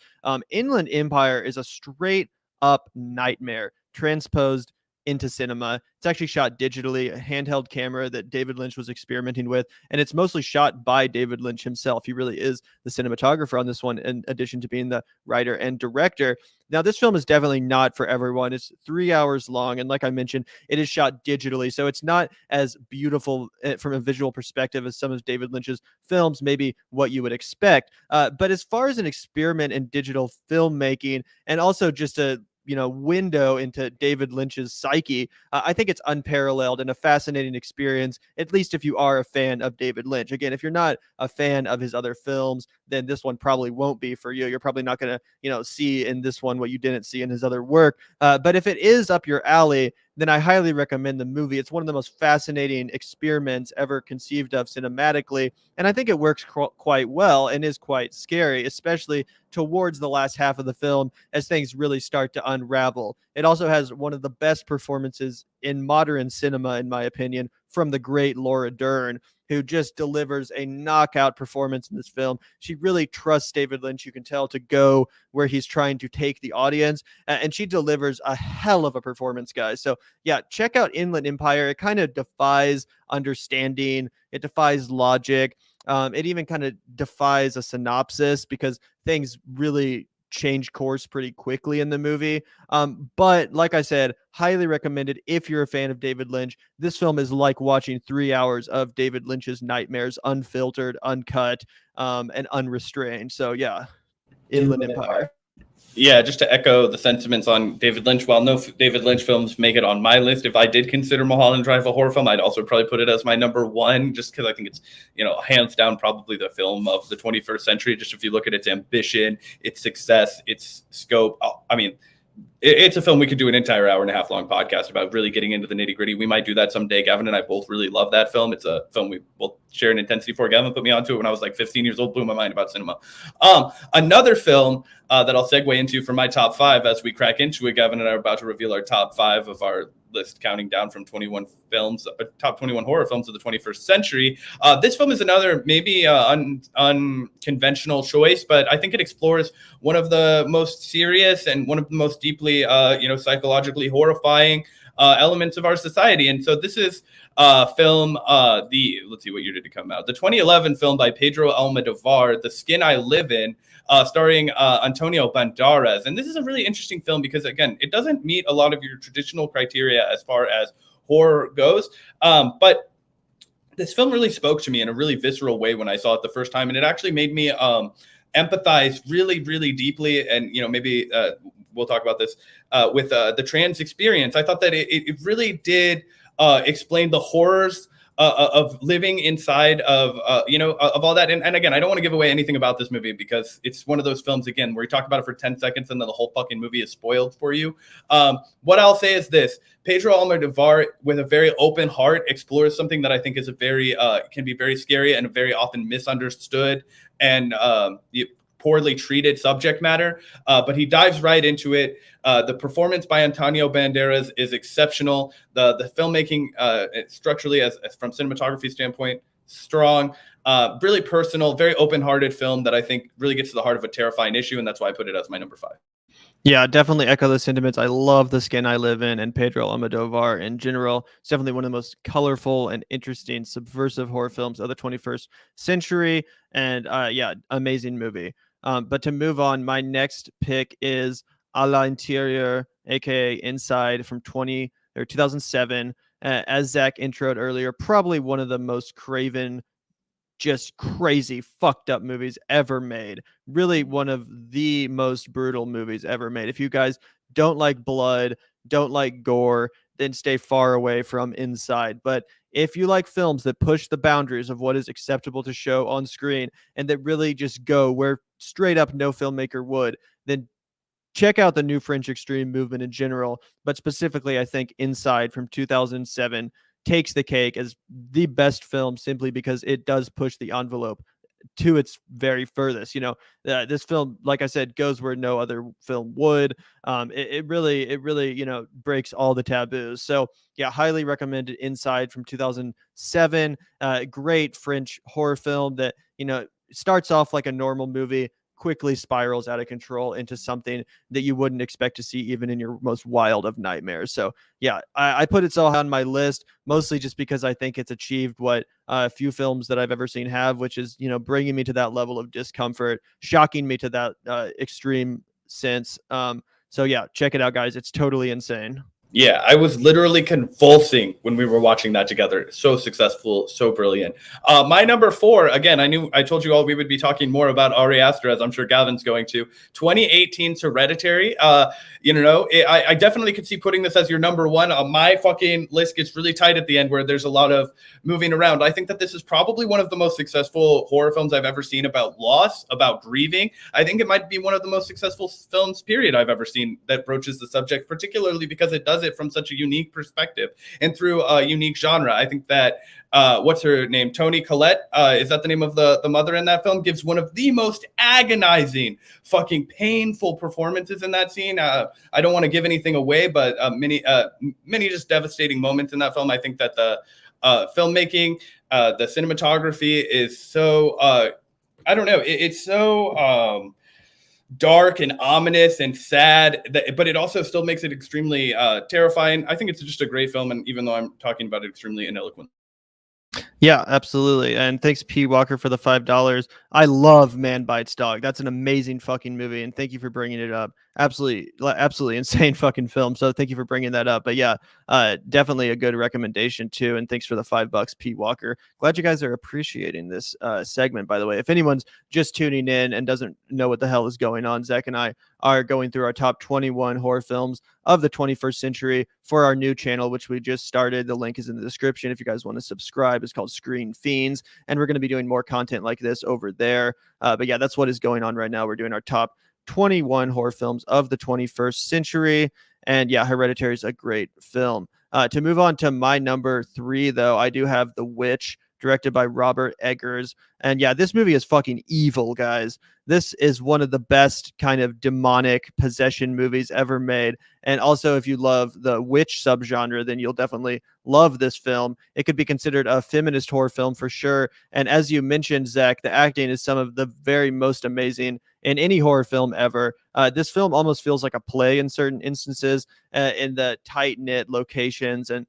Inland Empire is a straight up nightmare transposed into cinema. It's actually shot digitally, a handheld camera that David Lynch was experimenting with, and it's mostly shot by David Lynch himself. He really is the cinematographer on this one, in addition to being the writer and director. Now, this film is definitely not for everyone. It's 3 hours long, and like I mentioned, it is shot digitally, so it's not as beautiful from a visual perspective as some of David Lynch's films, maybe what you would expect. But as far as an experiment in digital filmmaking, and also just a window into David Lynch's psyche, I think it's unparalleled and a fascinating experience, at least if you are a fan of David Lynch. Again, if you're not a fan of his other films, then this one probably won't be for you. You're probably not going to, see in this one what you didn't see in his other work. But if it is up your alley, then I highly recommend the movie. It's one of the most fascinating experiments ever conceived of cinematically, and I think it works quite well and is quite scary, especially towards the last half of the film as things really start to unravel. It also has one of the best performances in modern cinema, in my opinion, from the great Laura Dern, who just delivers a knockout performance in this film. She really trusts David Lynch, you can tell, to go where he's trying to take the audience, and she delivers a hell of a performance, guys. So yeah, check out Inland Empire. It kind of defies understanding. It defies logic. It even kind of defies a synopsis because things really change course pretty quickly in the movie. But like I said, highly recommended if you're a fan of David Lynch. This film is like watching 3 hours of David Lynch's nightmares, unfiltered, uncut, and unrestrained. So yeah, Inland Empire. Yeah, just to echo the sentiments on David Lynch, while no David Lynch films make it on my list, if I did consider Mulholland Drive a horror film, I'd also probably put it as my number 1, just because I think it's, hands down probably the film of the 21st century. Just if you look at its ambition, its success, its scope. I mean, it's a film we could do an entire hour and a half long podcast about, really getting into the nitty gritty. We might do that someday. Gavin and I both really love that film. It's a film we both share an intensity for. Gavin put me onto it when I was like 15 years old, blew my mind about cinema. Another film that I'll segue into for my top 5 as we crack into it. Gavin and I are about to reveal our top 5 of our list, counting down from 21 films, top 21 horror films of the 21st century. This film is another maybe unconventional choice, but I think it explores one of the most serious and one of the most deeply, psychologically horrifying elements of our society. And so this is film, let's see, what year did it come out? The 2011 film by Pedro Almodovar, The Skin I Live In, starring Antonio Banderas. And this is a really interesting film because, again, it doesn't meet a lot of your traditional criteria as far as horror goes. But this film really spoke to me in a really visceral way when I saw it the first time. And it actually made me empathize really, really deeply. And, maybe we'll talk about this with the trans experience. I thought that it really did explain the horrors of living inside of all that. And again, I don't want to give away anything about this movie because it's one of those films, again, where you talk about it for 10 seconds and then the whole fucking movie is spoiled for you. What I'll say is this: Pedro Almodovar, with a very open heart, explores something that I think is a very can be very scary and very often misunderstood and poorly treated subject matter, but he dives right into it. The performance by Antonio Banderas is exceptional. The filmmaking structurally, as from cinematography standpoint, strong, really personal, very open-hearted film that I think really gets to the heart of a terrifying issue, and that's why I put it as my number 5. Yeah, definitely echo the sentiments. I love The Skin I Live In and Pedro Almodovar in general. It's definitely one of the most colorful and interesting subversive horror films of the 21st century. And yeah, amazing movie. But to move on, my next pick is A l'Intérieur, aka Inside, from 2007. As Zach introed earlier, probably one of the most craven, just crazy, fucked up movies ever made. Really one of the most brutal movies ever made. If you guys don't like blood, don't like gore, then stay far away from Inside. But if you like films that push the boundaries of what is acceptable to show on screen and that really just go where straight up no filmmaker would, then check out the new French extreme movement in general. But specifically, I think Inside from 2007 takes the cake as the best film simply because it does push the envelope to its very furthest. This film, like I said, goes where no other film would. It really, breaks all the taboos. So yeah, highly recommended. Inside from 2007, great French horror film that starts off like a normal movie, quickly spirals out of control into something that you wouldn't expect to see even in your most wild of nightmares. So yeah, I put it so high on my list, mostly just because I think it's achieved what a few films that I've ever seen have, which is, bringing me to that level of discomfort, shocking me to that extreme sense. So yeah, check it out, guys. It's totally insane. Yeah, I was literally convulsing when we were watching that together. So successful, so brilliant. My number 4, again, I told you all we would be talking more about Ari Aster, as I'm sure Gavin's going to. 2018's Hereditary. I definitely could see putting this as your number 1. My fucking list gets really tight at the end where there's a lot of moving around. I think that this is probably one of the most successful horror films I've ever seen about loss, about grieving. I think it might be one of the most successful films, period, I've ever seen that broaches the subject, particularly because it does it from such a unique perspective and through a unique genre. I think that what's her name? Toni Collette, is that the name of the mother in that film? Gives one of the most agonizing, fucking painful performances in that scene. I don't want to give anything away, but many just devastating moments in that film. I think that the filmmaking, the cinematography is so I don't know. It's so dark and ominous and sad, but it also still makes it extremely terrifying. I think it's just a great film, and even though I'm talking about it extremely ineloquent. Yeah, absolutely. And thanks, P. Walker, for the $5. I love Man Bites Dog. That's an amazing fucking movie, and thank you for bringing it up. Absolutely insane fucking film. So thank you for bringing that up. But yeah, definitely a good recommendation too. And thanks for the $5, P. Walker. Glad you guys are appreciating this segment. By the way, if anyone's just tuning in and doesn't know what the hell is going on, Zach and I are going through our top 21 horror films of the 21st century for our new channel, which we just started. The link is in the description if you guys want to subscribe. It's called Screen Fiends, and we're going to be doing more content like this over there. But yeah, that's what is going on right now. We're doing our top 21 horror films of the 21st century, and yeah, Hereditary is a great film. To move on to my number 3, though, I do have The Witch, directed by Robert Eggers. And yeah, this movie is fucking evil, guys. This is one of the best kind of demonic possession movies ever made. And also, if you love the witch subgenre, then you'll definitely love this film. It could be considered a feminist horror film for sure. And as you mentioned, Zach, the acting is some of the very most amazing in any horror film ever. This film almost feels like a play in certain instances, in the tight-knit locations and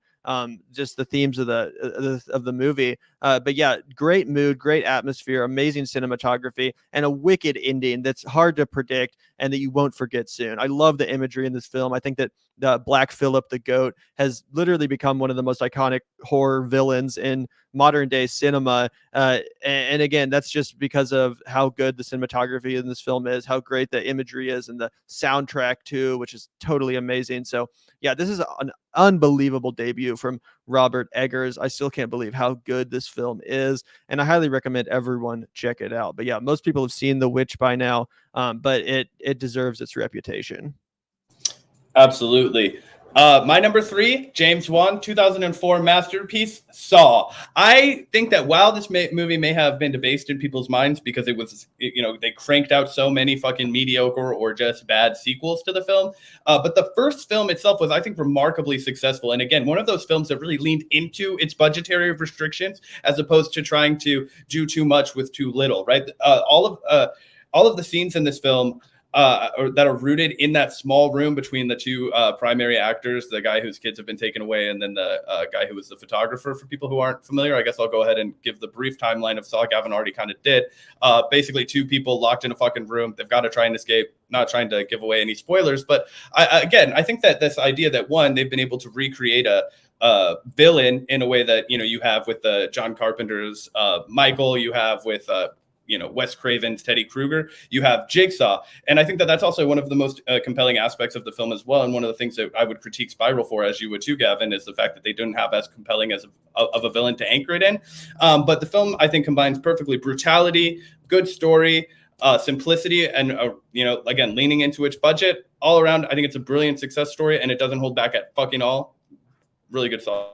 just the themes of the movie. But yeah, great mood, great atmosphere, amazing cinematography, and a wicked ending that's hard to predict and that you won't forget soon. I love the imagery in this film. I think that the Black Phillip the Goat has literally become one of the most iconic horror villains in modern day cinema. And again, that's just because of how good the cinematography in this film is, how great the imagery is, and the soundtrack too, which is totally amazing. So yeah, this is an unbelievable debut from Robert Eggers. I still can't believe how good this film is, and I highly recommend everyone check it out. But yeah, most people have seen The Witch by now, but it deserves its reputation. Absolutely. My number 3, James Wan, 2004 masterpiece, Saw. I think that while this movie may have been debased in people's minds because it was, they cranked out so many fucking mediocre or just bad sequels to the film, but the first film itself was, I think, remarkably successful. And again, one of those films that really leaned into its budgetary restrictions as opposed to trying to do too much with too little, right? All of the scenes in this film or that are rooted in that small room between the two primary actors, the guy whose kids have been taken away, and then the guy who was the photographer. For people who aren't familiar, I guess I'll go ahead and give the brief timeline of Saw. Gavin already kind of did. Basically, two people locked in a fucking room. They've got to try and escape. Not trying to give away any spoilers, but I think that this idea that, one, they've been able to recreate a villain in a way that, you have with John Carpenter's Michael, you have with Wes Craven's Teddy Krueger, you have Jigsaw. And I think that that's also one of the most compelling aspects of the film as well. And one of the things that I would critique Spiral for, as you would too, Gavin, is the fact that they didn't have as compelling of a villain to anchor it in. But the film, I think, combines perfectly brutality, good story, simplicity, and, again, leaning into its budget. All around, I think it's a brilliant success story, and it doesn't hold back at fucking all. Really good Saw.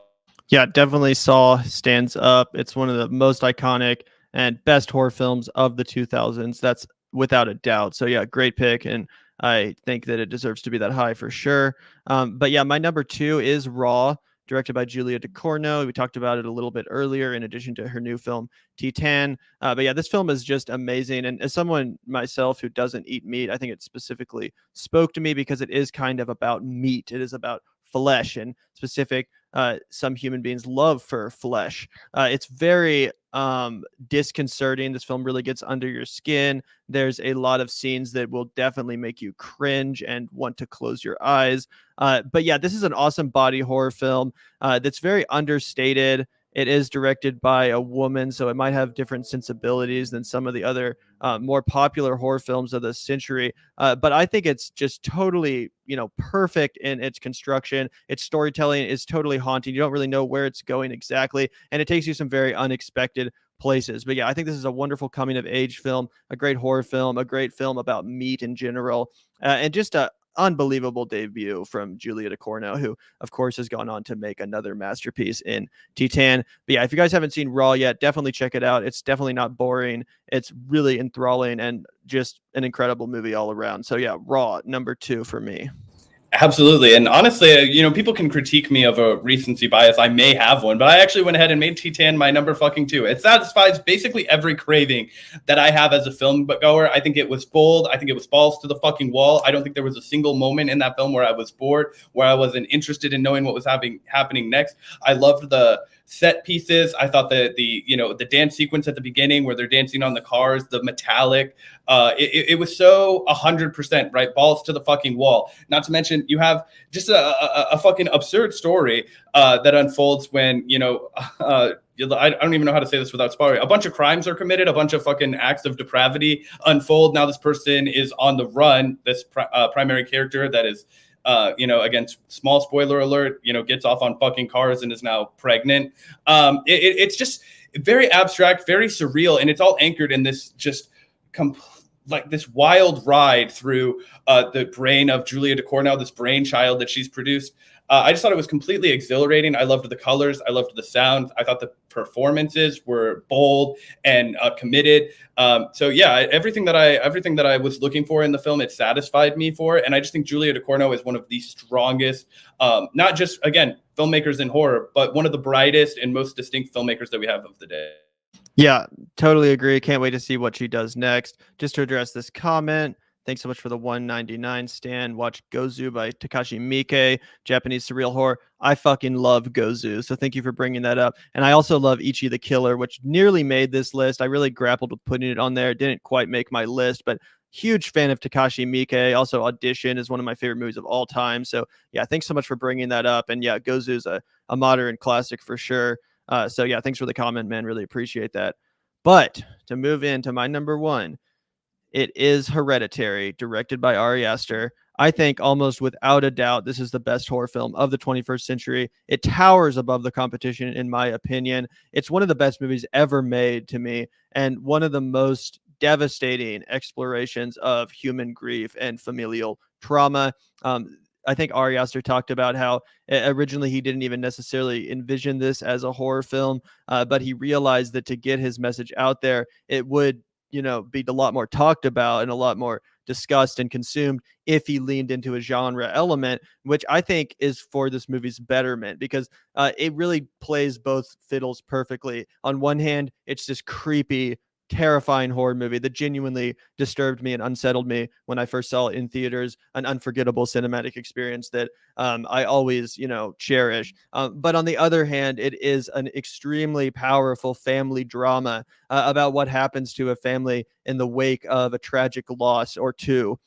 Yeah, definitely Saw stands up. It's one of the most iconic and best horror films of the 2000s. That's without a doubt. So yeah, great pick, and I think that it deserves to be that high for sure. But yeah, my number 2 is Raw, directed by Julia Ducournau. We talked about it a little bit earlier, in addition to her new film Titan. But yeah, this film is just amazing. And as someone myself who doesn't eat meat, I think it specifically spoke to me because it is kind of about meat. It is about flesh, and specific some human beings love for flesh. It's very disconcerting. This film really gets under your skin. There's a lot of scenes that will definitely make you cringe and want to close your eyes. But yeah, this is an awesome body horror film that's very understated. It is directed by a woman, so it might have different sensibilities than some of the other more popular horror films of the century. But I think it's just totally, perfect in its construction. Its storytelling is totally haunting. You don't really know where it's going exactly, and it takes you some very unexpected places. But yeah, I think this is a wonderful coming of age film, a great horror film, a great film about meat in general, and just a unbelievable debut from Julia Ducournau, who of course has gone on to make another masterpiece in Titan. But yeah, if you guys haven't seen Raw yet, definitely check it out. It's definitely not boring. It's really enthralling and just an incredible movie all around. So yeah, Raw, number 2 for me. Absolutely. And honestly, people can critique me of a recency bias. I may have one, but I actually went ahead and made Titan my number fucking 2. It satisfies basically every craving that I have as a film goer. I think it was bold. I think it was balls to the fucking wall. I don't think there was a single moment in that film where I was bored, where I wasn't interested in knowing what was happening next. I loved the set pieces. I thought that the dance sequence at the beginning where they're dancing on the cars, the metallic, it was so 100%, right? Balls to the fucking wall. Not to mention you have just a fucking absurd story that unfolds when, I don't even know how to say this without spoiling. A bunch of crimes are committed, a bunch of fucking acts of depravity unfold. Now this person is on the run, this primary character that is again, small spoiler alert, gets off on fucking cars and is now pregnant. It's just very abstract, very surreal, and it's all anchored in this just like this wild ride through the brain of Julia Ducournau, this brainchild that she's produced. I just thought it was completely exhilarating. I loved the colors. I loved the sound. I thought the performances were bold and committed. So yeah, everything that I was looking for in the film, it satisfied me for. And I just think Julia Ducournau is one of the strongest, not just, again, filmmakers in horror, but one of the brightest and most distinct filmmakers that we have of the day. Yeah, totally agree. Can't wait to see what she does next. Just to address this comment, thanks so much for the 199 stand. Watch Gozu by Takashi Miike, Japanese surreal horror. I fucking love Gozu, so thank you for bringing that up. And I also love Ichi the Killer, which nearly made this list. I really grappled with putting it on there. It didn't quite make my list, but huge fan of Takashi Miike. Also, Audition is one of my favorite movies of all time. So yeah, thanks so much for bringing that up. And yeah, Gozu is a modern classic for sure. So yeah, thanks for the comment, man. Really appreciate that. But to move into my number 1, it is Hereditary, directed by Ari Aster. I think almost without a doubt, this is the best horror film of the 21st century. It towers above the competition, in my opinion. It's one of the best movies ever made to me, and one of the most devastating explorations of human grief and familial trauma. I think Ari Aster talked about how originally he didn't even necessarily envision this as a horror film, but he realized that to get his message out there, it would, be a lot more talked about and a lot more discussed and consumed if he leaned into a genre element, which I think is for this movie's betterment, because it really plays both fiddles perfectly. On one hand, it's this creepy, terrifying horror movie that genuinely disturbed me and unsettled me when I first saw it in theaters, an unforgettable cinematic experience that I always, cherish. But on the other hand, it is an extremely powerful family drama about what happens to a family in the wake of a tragic loss or two.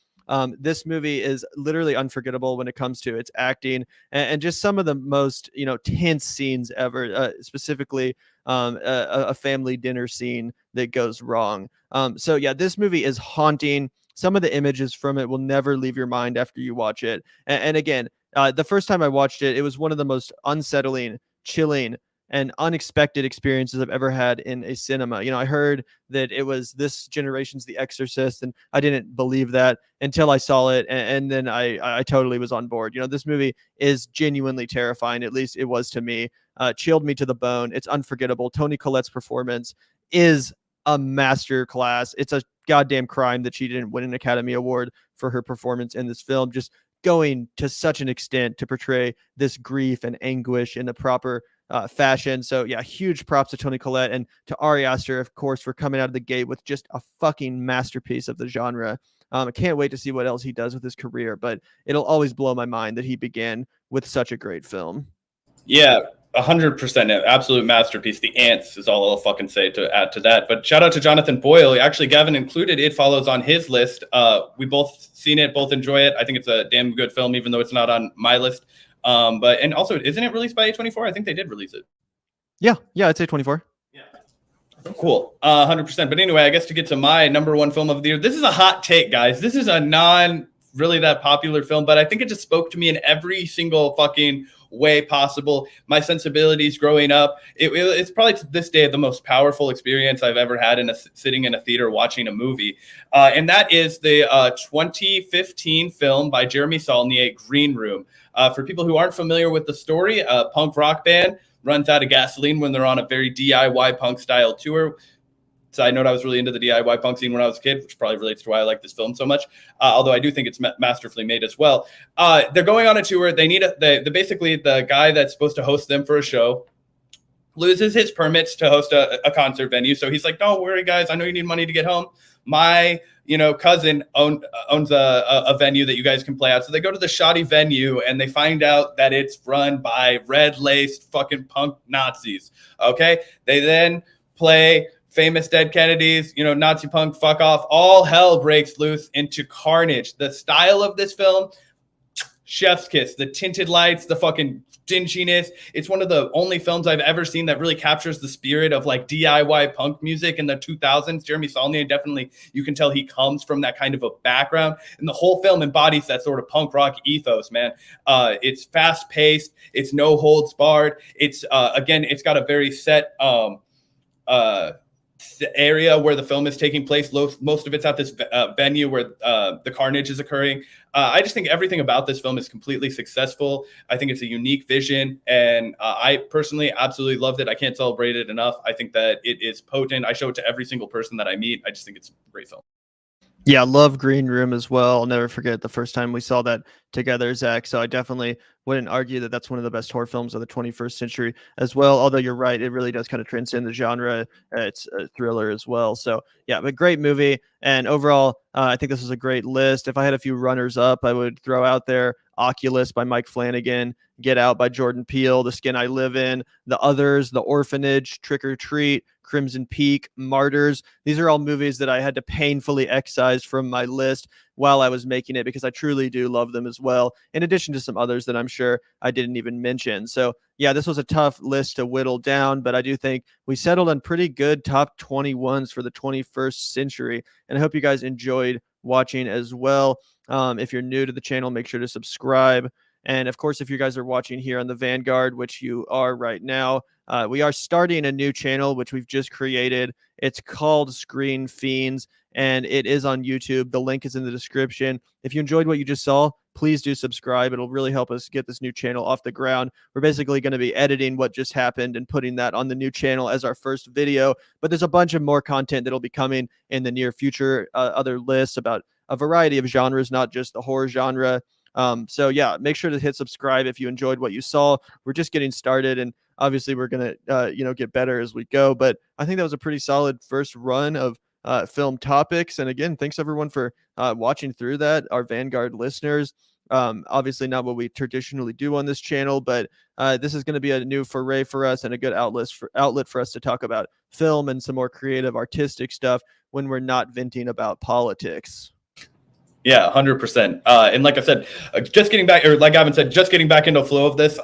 This movie is literally unforgettable when it comes to its acting and just some of the most, tense scenes ever, specifically a family dinner scene that goes wrong. So yeah, this movie is haunting. Some of the images from it will never leave your mind after you watch it. And again, the first time I watched it, it was one of the most unsettling, chilling, and unexpected experiences I've ever had in a cinema. I heard that it was this generation's The Exorcist, and I didn't believe that until I saw it, and then I totally was on board. This movie is genuinely terrifying, at least it was to me. Chilled me to the bone. It's unforgettable. Toni Collette's performance is a master class. It's a goddamn crime that she didn't win an Academy Award for her performance in this film. Just going to such an extent to portray this grief and anguish in a proper fashion. So yeah, huge props to Toni Collette and to Ari Aster, of course, for coming out of the gate with just a fucking masterpiece of the genre. I can't wait to see what else he does with his career, but it'll always blow my mind that he began with such a great film. Yeah, 100%, absolute masterpiece. The Ants is all I'll fucking say to add to that. But shout out to Jonathan Boyle. Actually, Gavin included It Follows on his list. We both seen it, both enjoy it. I think it's a damn good film, even though it's not on my list. And also, isn't it released by A24? I think they did release it. Yeah, I'd say 24. Cool. 100%. But anyway, I guess to get to my number one film of the year, this is a hot take, guys. This is a non really that popular film, but I think it just spoke to me in every single fucking way possible. My sensibilities growing up, it's probably to this day the most powerful experience I've ever had sitting in a theater watching a movie. And that is the 2015 film by Jeremy Saulnier, Green Room. For people who aren't familiar with the story, a punk rock band runs out of gasoline when they're on a very DIY punk style tour. Side note, I was really into the DIY punk scene when I was a kid, which probably relates to why I like this film so much. Although I do think it's masterfully made as well. They're going on a tour. They need basically the guy that's supposed to host them for a show loses his permits to host a concert venue. So he's like, "Don't worry, guys. I know you need money to get home. My cousin owns a venue that you guys can play at." So they go to the shoddy venue and they find out that it's run by red-laced fucking punk Nazis. Okay, they then play Famous Dead Kennedys, Nazi punk, fuck off. All hell breaks loose into carnage. The style of this film, chef's kiss. The tinted lights, the fucking dinginess. It's one of the only films I've ever seen that really captures the spirit of like DIY punk music in the 2000s. Jeremy Saulnier, definitely, you can tell he comes from that kind of a background. And the whole film embodies that sort of punk rock ethos, man. It's fast paced. It's no holds barred. It's, again, it's got a very set, the area where the film is taking place. Most of it's at this venue where the carnage is occurring. I just think everything about this film is completely successful. I think it's a unique vision, and I personally absolutely loved it. I can't celebrate it enough. I think that it is potent. I show it to every single person that I meet. I just think it's a great film. Yeah, love Green Room as well. I'll never forget the first time we saw that together, Zach. So I definitely wouldn't argue that that's one of the best horror films of the 21st century as well. Although you're right, it really does kind of transcend the genre. It's a thriller as well. So yeah, but great movie. And overall, I think this was a great list. If I had a few runners up, I would throw out there Oculus by Mike Flanagan, Get Out by Jordan Peele, The Skin I Live In, The Others, The Orphanage, Trick or Treat, Crimson Peak, Martyrs. These are all movies that I had to painfully excise from my list while I was making it because I truly do love them as well, in addition to some others that I'm sure I didn't even mention. So yeah, this was a tough list to whittle down, but I do think we settled on pretty good top 21s for the 21st century, and I hope you guys enjoyed watching as well. If you're new to the channel, make sure to subscribe. And of course, if you guys are watching here on the Vanguard, which you are right now, we are starting a new channel, which we've just created. It's called Screen Fiends, and it is on YouTube. The link is in the description. If you enjoyed what you just saw, please do subscribe. It'll really help us get this new channel off the ground. We're basically going to be editing what just happened and putting that on the new channel as our first video. But there's a bunch of more content that'll be coming in the near future, other lists about a variety of genres, not just the horror genre. So yeah, make sure to hit subscribe if you enjoyed what you saw. We're just getting started, and obviously we're going to, get better as we go. But I think that was a pretty solid first run of film topics. And again, thanks everyone for watching through that, our Vanguard listeners. Obviously not what we traditionally do on this channel, but this is going to be a new foray for us and a good outlet for us to talk about film and some more creative, artistic stuff when we're not venting about politics. Yeah, 100%. And like I said, just getting back, or like Gavin said, just getting back into the flow of this.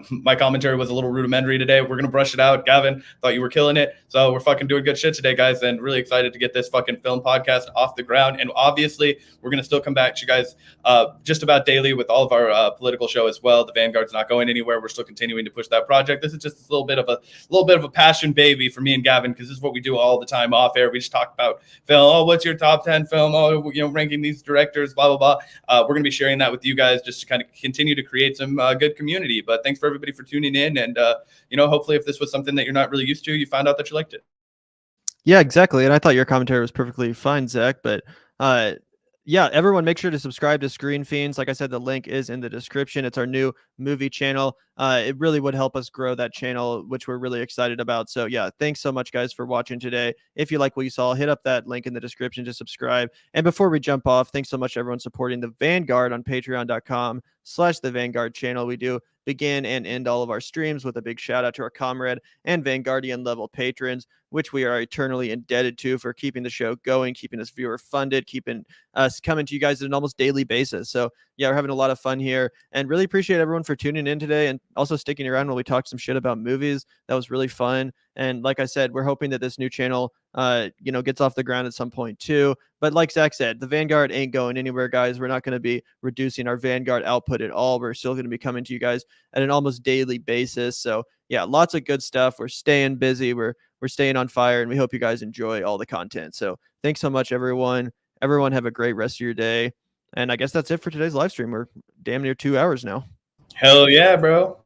My commentary was a little rudimentary today. We're going to brush it out. Gavin, thought you were killing it. So we're fucking doing good shit today, guys. And really excited to get this fucking film podcast off the ground. And obviously, we're going to still come back to you guys just about daily with all of our political show as well. The Vanguard's not going anywhere. We're still continuing to push that project. This is just a little bit of a passion baby for me and Gavin, because this is what we do all the time off air. We just talk about film. Oh, what's your top 10 film? Oh, ranking these directors, blah, blah, blah. We're going to be sharing that with you guys just to kind of continue to create some good community. But thanks for everybody for tuning in. And, hopefully if this was something that you're not really used to, you found out that you liked it. Yeah, exactly. And I thought your commentary was perfectly fine, Zach. But yeah, everyone make sure to subscribe to Screen Fiends. Like I said, the link is in the description. It's our new movie channel. It really would help us grow that channel, which we're really excited about. So yeah, thanks so much, guys, for watching today. If you like what you saw, hit up that link in the description to subscribe. And before we jump off, thanks so much everyone supporting the Vanguard on patreon.com/the Vanguard channel. We do begin and end all of our streams with a big shout out to our comrade and Vanguardian level patrons, which we are eternally indebted to for keeping the show going, keeping us viewer funded, keeping us coming to you guys on an almost daily basis. So yeah, we're having a lot of fun here, and really appreciate everyone for tuning in today and also sticking around while we talk some shit about movies. That was really fun. And like I said, we're hoping that this new channel, gets off the ground at some point too. But like Zach said, the Vanguard ain't going anywhere, guys. We're not going to be reducing our Vanguard output at all. We're still going to be coming to you guys at an almost daily basis. So yeah, lots of good stuff. We're staying busy. We're staying on fire, and we hope you guys enjoy all the content. So thanks so much, everyone. Everyone have a great rest of your day. And I guess that's it for today's live stream. We're damn near 2 hours now. Hell yeah, bro.